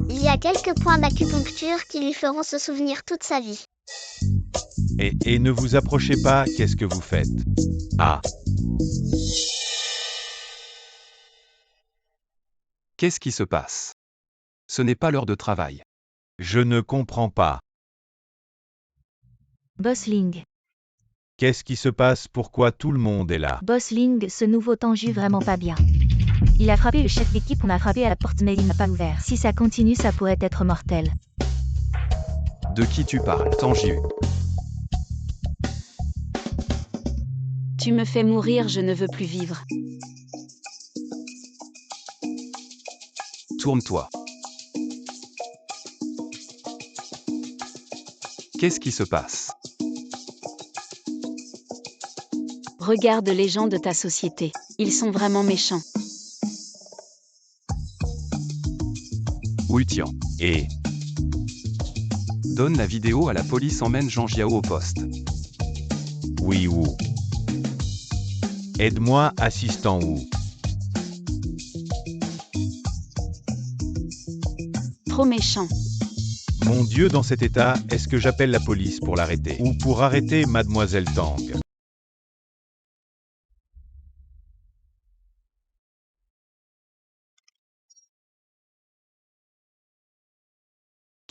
Speaker 2: Il y a quelques points d'acupuncture qui lui feront se souvenir toute sa vie.
Speaker 1: Et ne vous approchez pas, qu'est-ce que vous faites? Ah,
Speaker 4: Qu'est-ce qui se passe? Ce n'est pas l'heure de travail.
Speaker 1: je ne comprends pas.
Speaker 5: Bossling.
Speaker 1: Qu'est-ce qui se passe? Pourquoi tout le monde est là?
Speaker 5: Bossling, ce nouveau Tanju vraiment pas bien. Il a frappé le chef d'équipe, on a frappé à la porte mais il n'a pas ouvert. Si ça continue, ça pourrait être mortel.
Speaker 4: De qui tu parles, Tanju?
Speaker 3: Tu me fais mourir, je ne veux plus vivre.
Speaker 4: Tourne-toi. Qu'est-ce qui se passe?
Speaker 3: Regarde les gens de ta société. Ils sont vraiment méchants.
Speaker 4: Tian.
Speaker 1: Et
Speaker 4: Donne la vidéo à la police, emmène Jean Jiao au poste.
Speaker 1: oui ou. Aide-moi, assistant ou.
Speaker 3: Trop méchants.
Speaker 1: Mon Dieu, dans cet état, est-ce que j'appelle la police pour l'arrêter? Ou pour arrêter Mademoiselle Tang?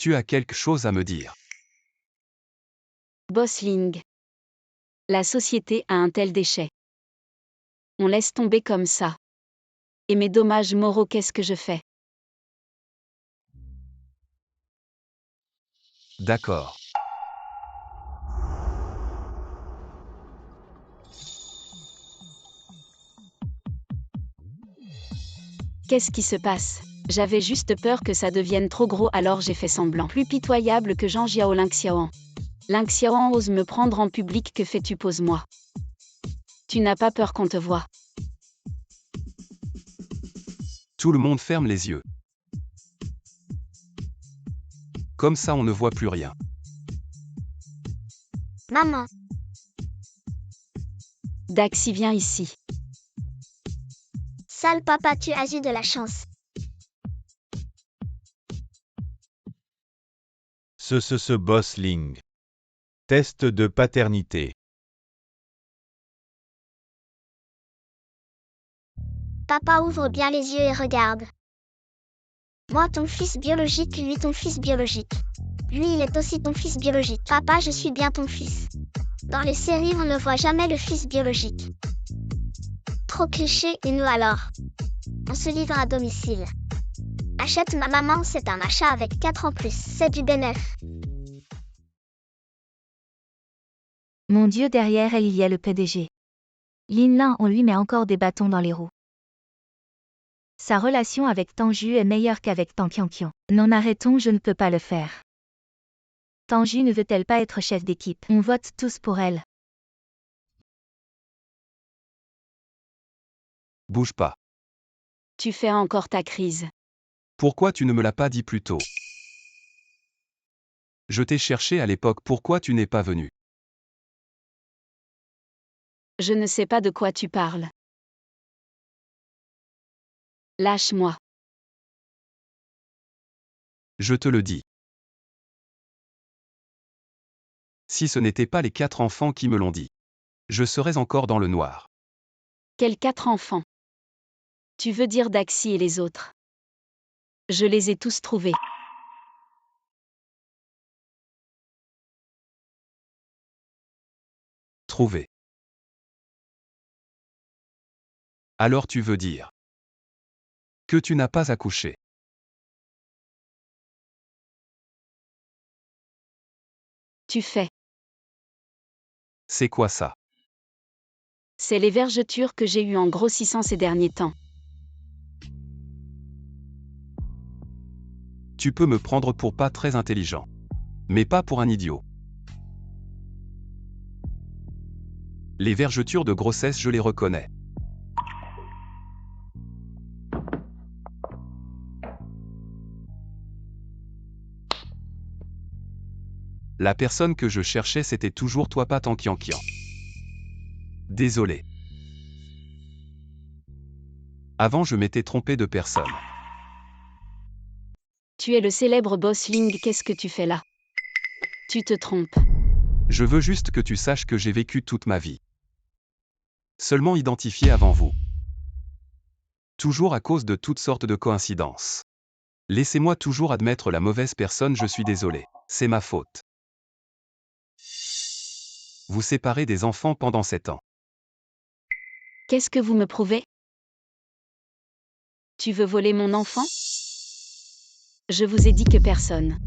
Speaker 4: Tu as quelque chose à me dire.
Speaker 3: Bossling. La société a un tel déchet. On laisse tomber comme ça. Et mes dommages moraux, qu'est-ce que je fais?
Speaker 4: D'accord.
Speaker 3: Qu'est-ce qui se passe? J'avais juste peur que ça devienne trop gros, alors j'ai fait semblant. Plus pitoyable que Jean Jiao Lingxiaoan. Lingxiaoan ose me prendre en public, que fais-tu? Pose-moi. Tu n'as pas peur qu'on te voie?
Speaker 4: Tout le monde ferme les yeux. Comme ça on ne voit plus rien.
Speaker 2: Maman,
Speaker 3: Daxi, viens ici.
Speaker 2: sale papa, tu as eu de la chance.
Speaker 1: Ce Bossling. Test de paternité.
Speaker 2: Papa, ouvre bien les yeux et regarde. Moi, ton fils biologique, lui, ton fils biologique. Lui, il est aussi ton fils biologique. Papa, je suis bien ton fils. Dans les séries, on ne voit jamais le fils biologique. Trop cliché, et nous alors? On se livre à domicile. Achète ma maman, c'est un achat avec 4 en plus. C'est du bénéf.
Speaker 5: Mon Dieu, derrière elle, il y a le PDG. Lin Lin, on lui met encore des bâtons dans les roues. Sa relation avec Tanju est meilleure qu'avec Tang Qianqian. Non, arrêtons, je ne peux pas le faire. Tanju ne veut-elle pas être chef d'équipe? On vote tous pour elle.
Speaker 4: Bouge pas.
Speaker 3: Tu fais encore ta crise.
Speaker 4: Pourquoi tu ne me l'as pas dit plus tôt? Je t'ai cherché à l'époque, pourquoi tu n'es pas venu?
Speaker 3: Je ne sais pas de quoi tu parles. Lâche-moi.
Speaker 4: Je te le dis. Si ce n'était pas les 4 enfants qui me l'ont dit, je serais encore dans le noir.
Speaker 3: Quels 4 enfants? Tu veux dire Daxi et les autres? Je les ai tous trouvés.
Speaker 4: Trouvé. Alors tu veux dire que tu n'as pas accouché?
Speaker 3: Tu fais.
Speaker 4: C'est quoi ça?
Speaker 3: C'est les vergetures que j'ai eues en grossissant ces derniers temps.
Speaker 4: Tu peux me prendre pour pas très intelligent. Mais pas pour un idiot. Les vergetures de grossesse, je les reconnais. La personne que je cherchais, c'était toujours toi, pas Tankiankian. Désolé. Avant, je m'étais trompé de personne.
Speaker 3: Tu es le célèbre boss Ling, qu'est-ce que tu fais là? Tu te trompes.
Speaker 4: Je veux juste que tu saches que j'ai vécu toute ma vie. Seulement identifié avant vous. Toujours à cause de toutes sortes de coïncidences. Laissez-moi toujours admettre la mauvaise personne, je suis désolé. C'est ma faute. Vous séparez des enfants pendant 7 ans.
Speaker 3: Qu'est-ce que vous me prouvez? Tu veux voler mon enfant? Je vous ai dit que personne.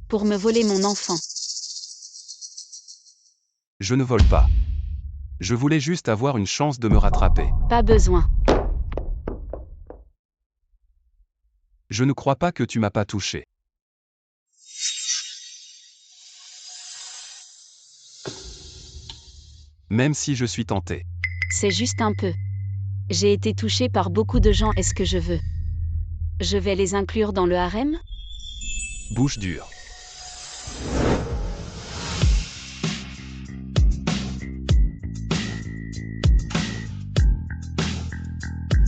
Speaker 3: Pour me voler mon enfant.
Speaker 4: Je ne vole pas. Je voulais juste avoir une chance de me rattraper.
Speaker 3: Pas besoin.
Speaker 4: Je ne crois pas que tu m'as pas touché. Même si je suis tenté.
Speaker 3: C'est juste un peu. J'ai été touchée par beaucoup de gens, est-ce que je veux? Je vais les inclure dans le harem?
Speaker 4: Bouche dure.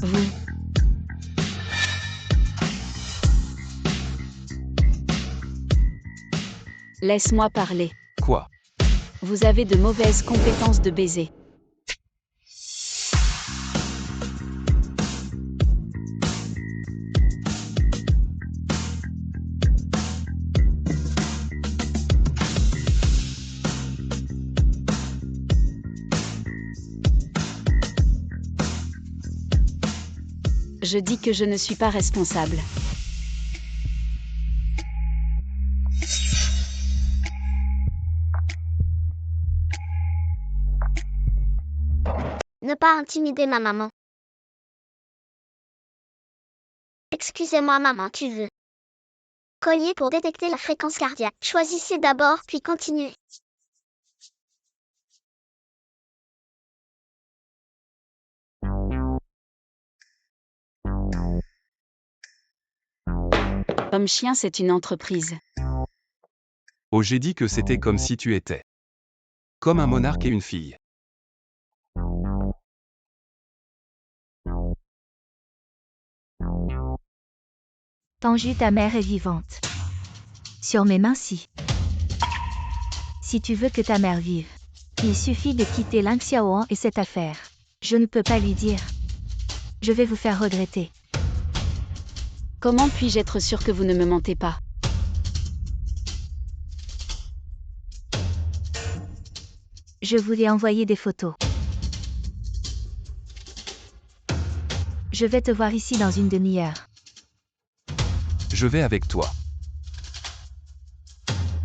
Speaker 3: Vous. Laisse-moi parler.
Speaker 4: Quoi?
Speaker 3: Vous avez de mauvaises compétences de baiser. Je dis que je ne suis pas responsable.
Speaker 2: Ne pas intimider ma maman. Excusez-moi maman, tu veux. Collier pour détecter la fréquence cardiaque. Choisissez d'abord, puis continuez.
Speaker 3: Homme chien, c'est une entreprise.
Speaker 4: Oh, j'ai dit que c'était comme si tu étais. Comme un monarque et une fille.
Speaker 5: Tanju, ta mère est vivante. Sur mes mains, si. Si tu veux que ta mère vive, il suffit de quitter Ling Xiaoan et cette affaire. Je ne peux pas lui dire. Je vais vous faire regretter.
Speaker 3: Comment puis-je être sûr que vous ne me mentez pas?
Speaker 5: Je vous ai envoyé des photos. Je vais te voir ici dans une demi-heure.
Speaker 4: Je vais avec toi.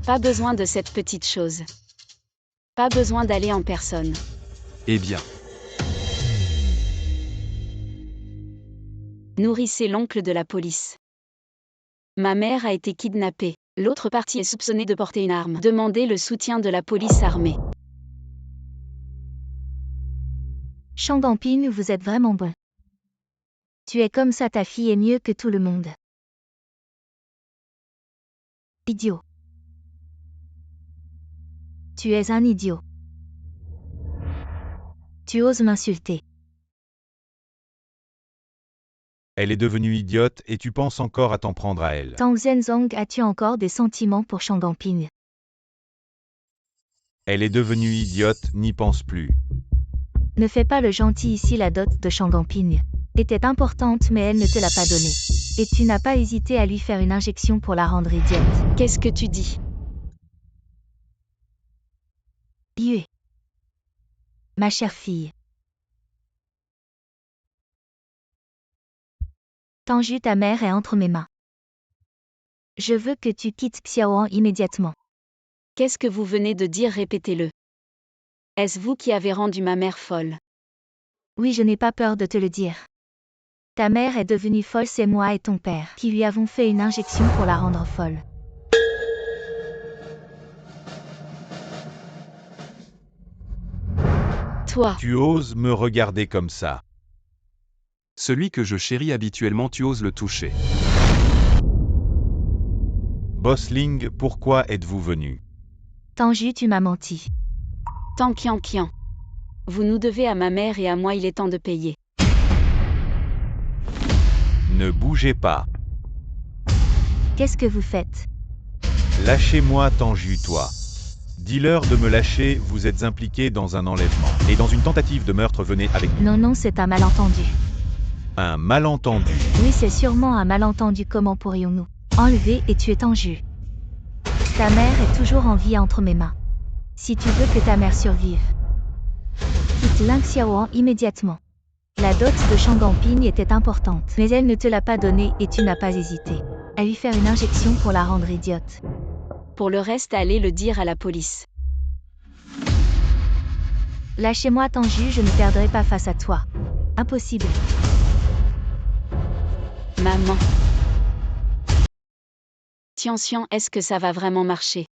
Speaker 3: Pas besoin de cette petite chose. Pas besoin d'aller en personne.
Speaker 4: Eh bien.
Speaker 3: Nourrissez l'oncle de la police. Ma mère a été kidnappée. L'autre partie est soupçonnée de porter une arme. Demandez le soutien de la police armée.
Speaker 5: Shangamping, vous êtes vraiment bon. Tu es comme ça, ta fille est mieux que tout le monde. Idiot. Tu es un idiot. Tu oses m'insulter.
Speaker 1: Elle est devenue idiote et tu penses encore à t'en prendre à elle.
Speaker 5: Tang Zhenzong, as-tu encore des sentiments pour Shangamping?
Speaker 1: Elle est devenue idiote, n'y pense plus.
Speaker 5: Ne fais pas le gentil ici, la dot de Shangamping était importante mais elle ne te l'a pas donnée. Et tu n'as pas hésité à lui faire une injection pour la rendre idiote.
Speaker 3: Qu'est-ce que tu dis?
Speaker 5: Yue. Ma chère fille. Tanju, ta mère est entre mes mains. Je veux que tu quittes Xiaoan immédiatement.
Speaker 3: Qu'est-ce que vous venez de dire? Répétez-le. Est-ce vous qui avez rendu ma mère folle?
Speaker 5: Oui, je n'ai pas peur de te le dire. Ta mère est devenue folle, c'est moi et ton père qui lui avons fait une injection pour la rendre folle.
Speaker 3: Toi,
Speaker 1: Tu oses me regarder comme ça.
Speaker 4: Celui que je chéris habituellement, tu oses le toucher.
Speaker 1: Bossling, pourquoi êtes-vous venu?
Speaker 5: Tanju, tu m'as menti.
Speaker 3: Tankian. Vous nous devez à ma mère et à moi, il est temps de payer.
Speaker 1: Ne bougez pas.
Speaker 5: Qu'est-ce que vous faites?
Speaker 1: Lâchez-moi, Tanju, toi. Dis-leur de me lâcher, vous êtes impliqué dans un enlèvement. Et dans une tentative de meurtre, venez avec nous.
Speaker 5: Non, c'est un malentendu.
Speaker 1: Un malentendu.
Speaker 5: Oui, c'est sûrement un malentendu. Comment pourrions-nous enlever et tuer Tanju? Ta mère est toujours en vie entre mes mains. Si tu veux que ta mère survive, quitte Ling Xiaoan immédiatement. La dot de Shangamping était importante, mais elle ne te l'a pas donnée et tu n'as pas hésité à lui faire une injection pour la rendre idiote.
Speaker 3: Pour le reste, allez le dire à la police.
Speaker 5: Lâchez-moi, Tanju, je ne perdrai pas face à toi. Impossible.
Speaker 3: Maman. Tianxian, est-ce que ça va vraiment marcher?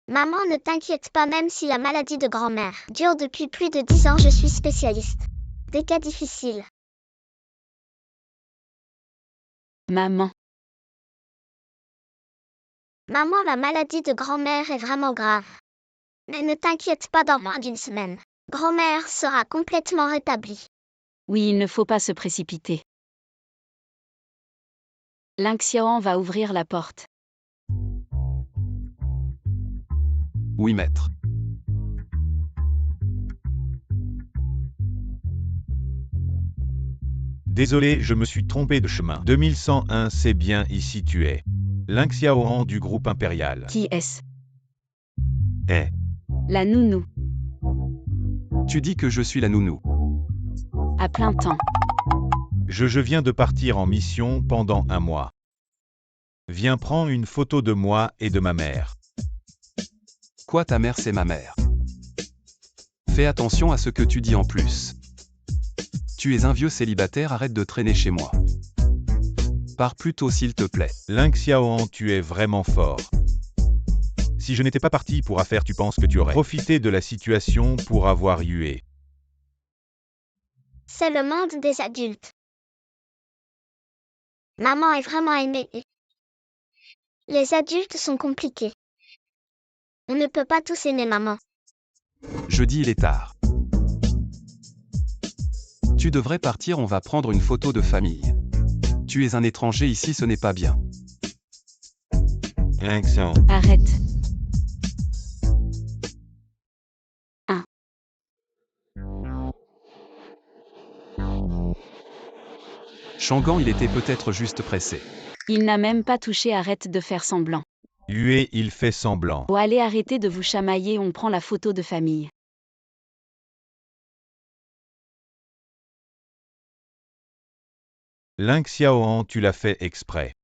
Speaker 2: Maman, ne t'inquiète pas, même si la maladie de grand-mère dure depuis plus de 10 ans, je suis spécialiste des cas difficiles.
Speaker 3: Maman.
Speaker 2: Maman, la maladie de grand-mère est vraiment grave. Mais ne t'inquiète pas, dans moins d'une semaine, grand-mère sera complètement rétablie.
Speaker 3: Oui, il ne faut pas se précipiter. Ling Xiaoan va ouvrir la porte.
Speaker 4: Oui, maître.
Speaker 1: Désolé, je me suis trompé de chemin. 2101, c'est bien, ici tu es. Ling Xiaoran du groupe impérial.
Speaker 3: Qui est-ce?
Speaker 1: Eh,
Speaker 3: La nounou.
Speaker 4: Tu dis que je suis la nounou.
Speaker 3: À plein temps.
Speaker 1: je viens de partir en mission pendant un mois. Viens prendre une photo de moi et de ma mère.
Speaker 4: Quoi, ta mère, c'est ma mère? Fais attention à ce que tu dis en plus. Tu es un vieux célibataire, arrête de traîner chez moi. Pars plutôt s'il te plaît.
Speaker 1: Ling Xiaoan, tu es vraiment fort. Si je n'étais pas parti pour affaire, tu penses que tu aurais profité de la situation pour avoir hué.
Speaker 2: C'est le monde des adultes. Maman est vraiment aimée. Les adultes sont compliqués. On ne peut pas tous aimer maman.
Speaker 4: Je dis il est tard. Tu devrais partir, on va prendre une photo de famille. Tu es un étranger ici, ce n'est pas bien.
Speaker 1: Ling Xiaoan.
Speaker 3: Arrête.
Speaker 4: Shangan, il était peut-être juste pressé.
Speaker 3: Il n'a même pas touché, arrête de faire semblant.
Speaker 1: Hué, il fait semblant.
Speaker 3: Oh, allez, arrêtez de vous chamailler, on prend la photo de famille.
Speaker 1: Ling Xiaoan, tu l'as fait exprès.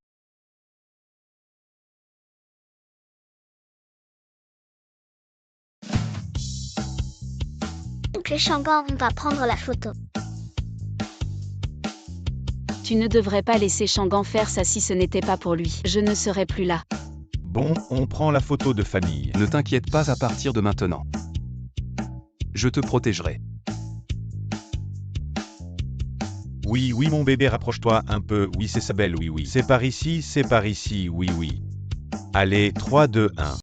Speaker 2: Oncle Shangan, on va prendre la photo.
Speaker 3: Tu ne devrais pas laisser Shangan faire ça si ce n'était pas pour lui. Je ne serais plus là.
Speaker 1: Bon, on prend la photo de famille.
Speaker 4: Ne t'inquiète pas à partir de maintenant. Je te protégerai.
Speaker 1: Oui, oui, mon bébé, rapproche-toi un peu. Oui, c'est ça, belle, oui, oui. C'est par ici, oui, oui. Allez, 3, 2, 1.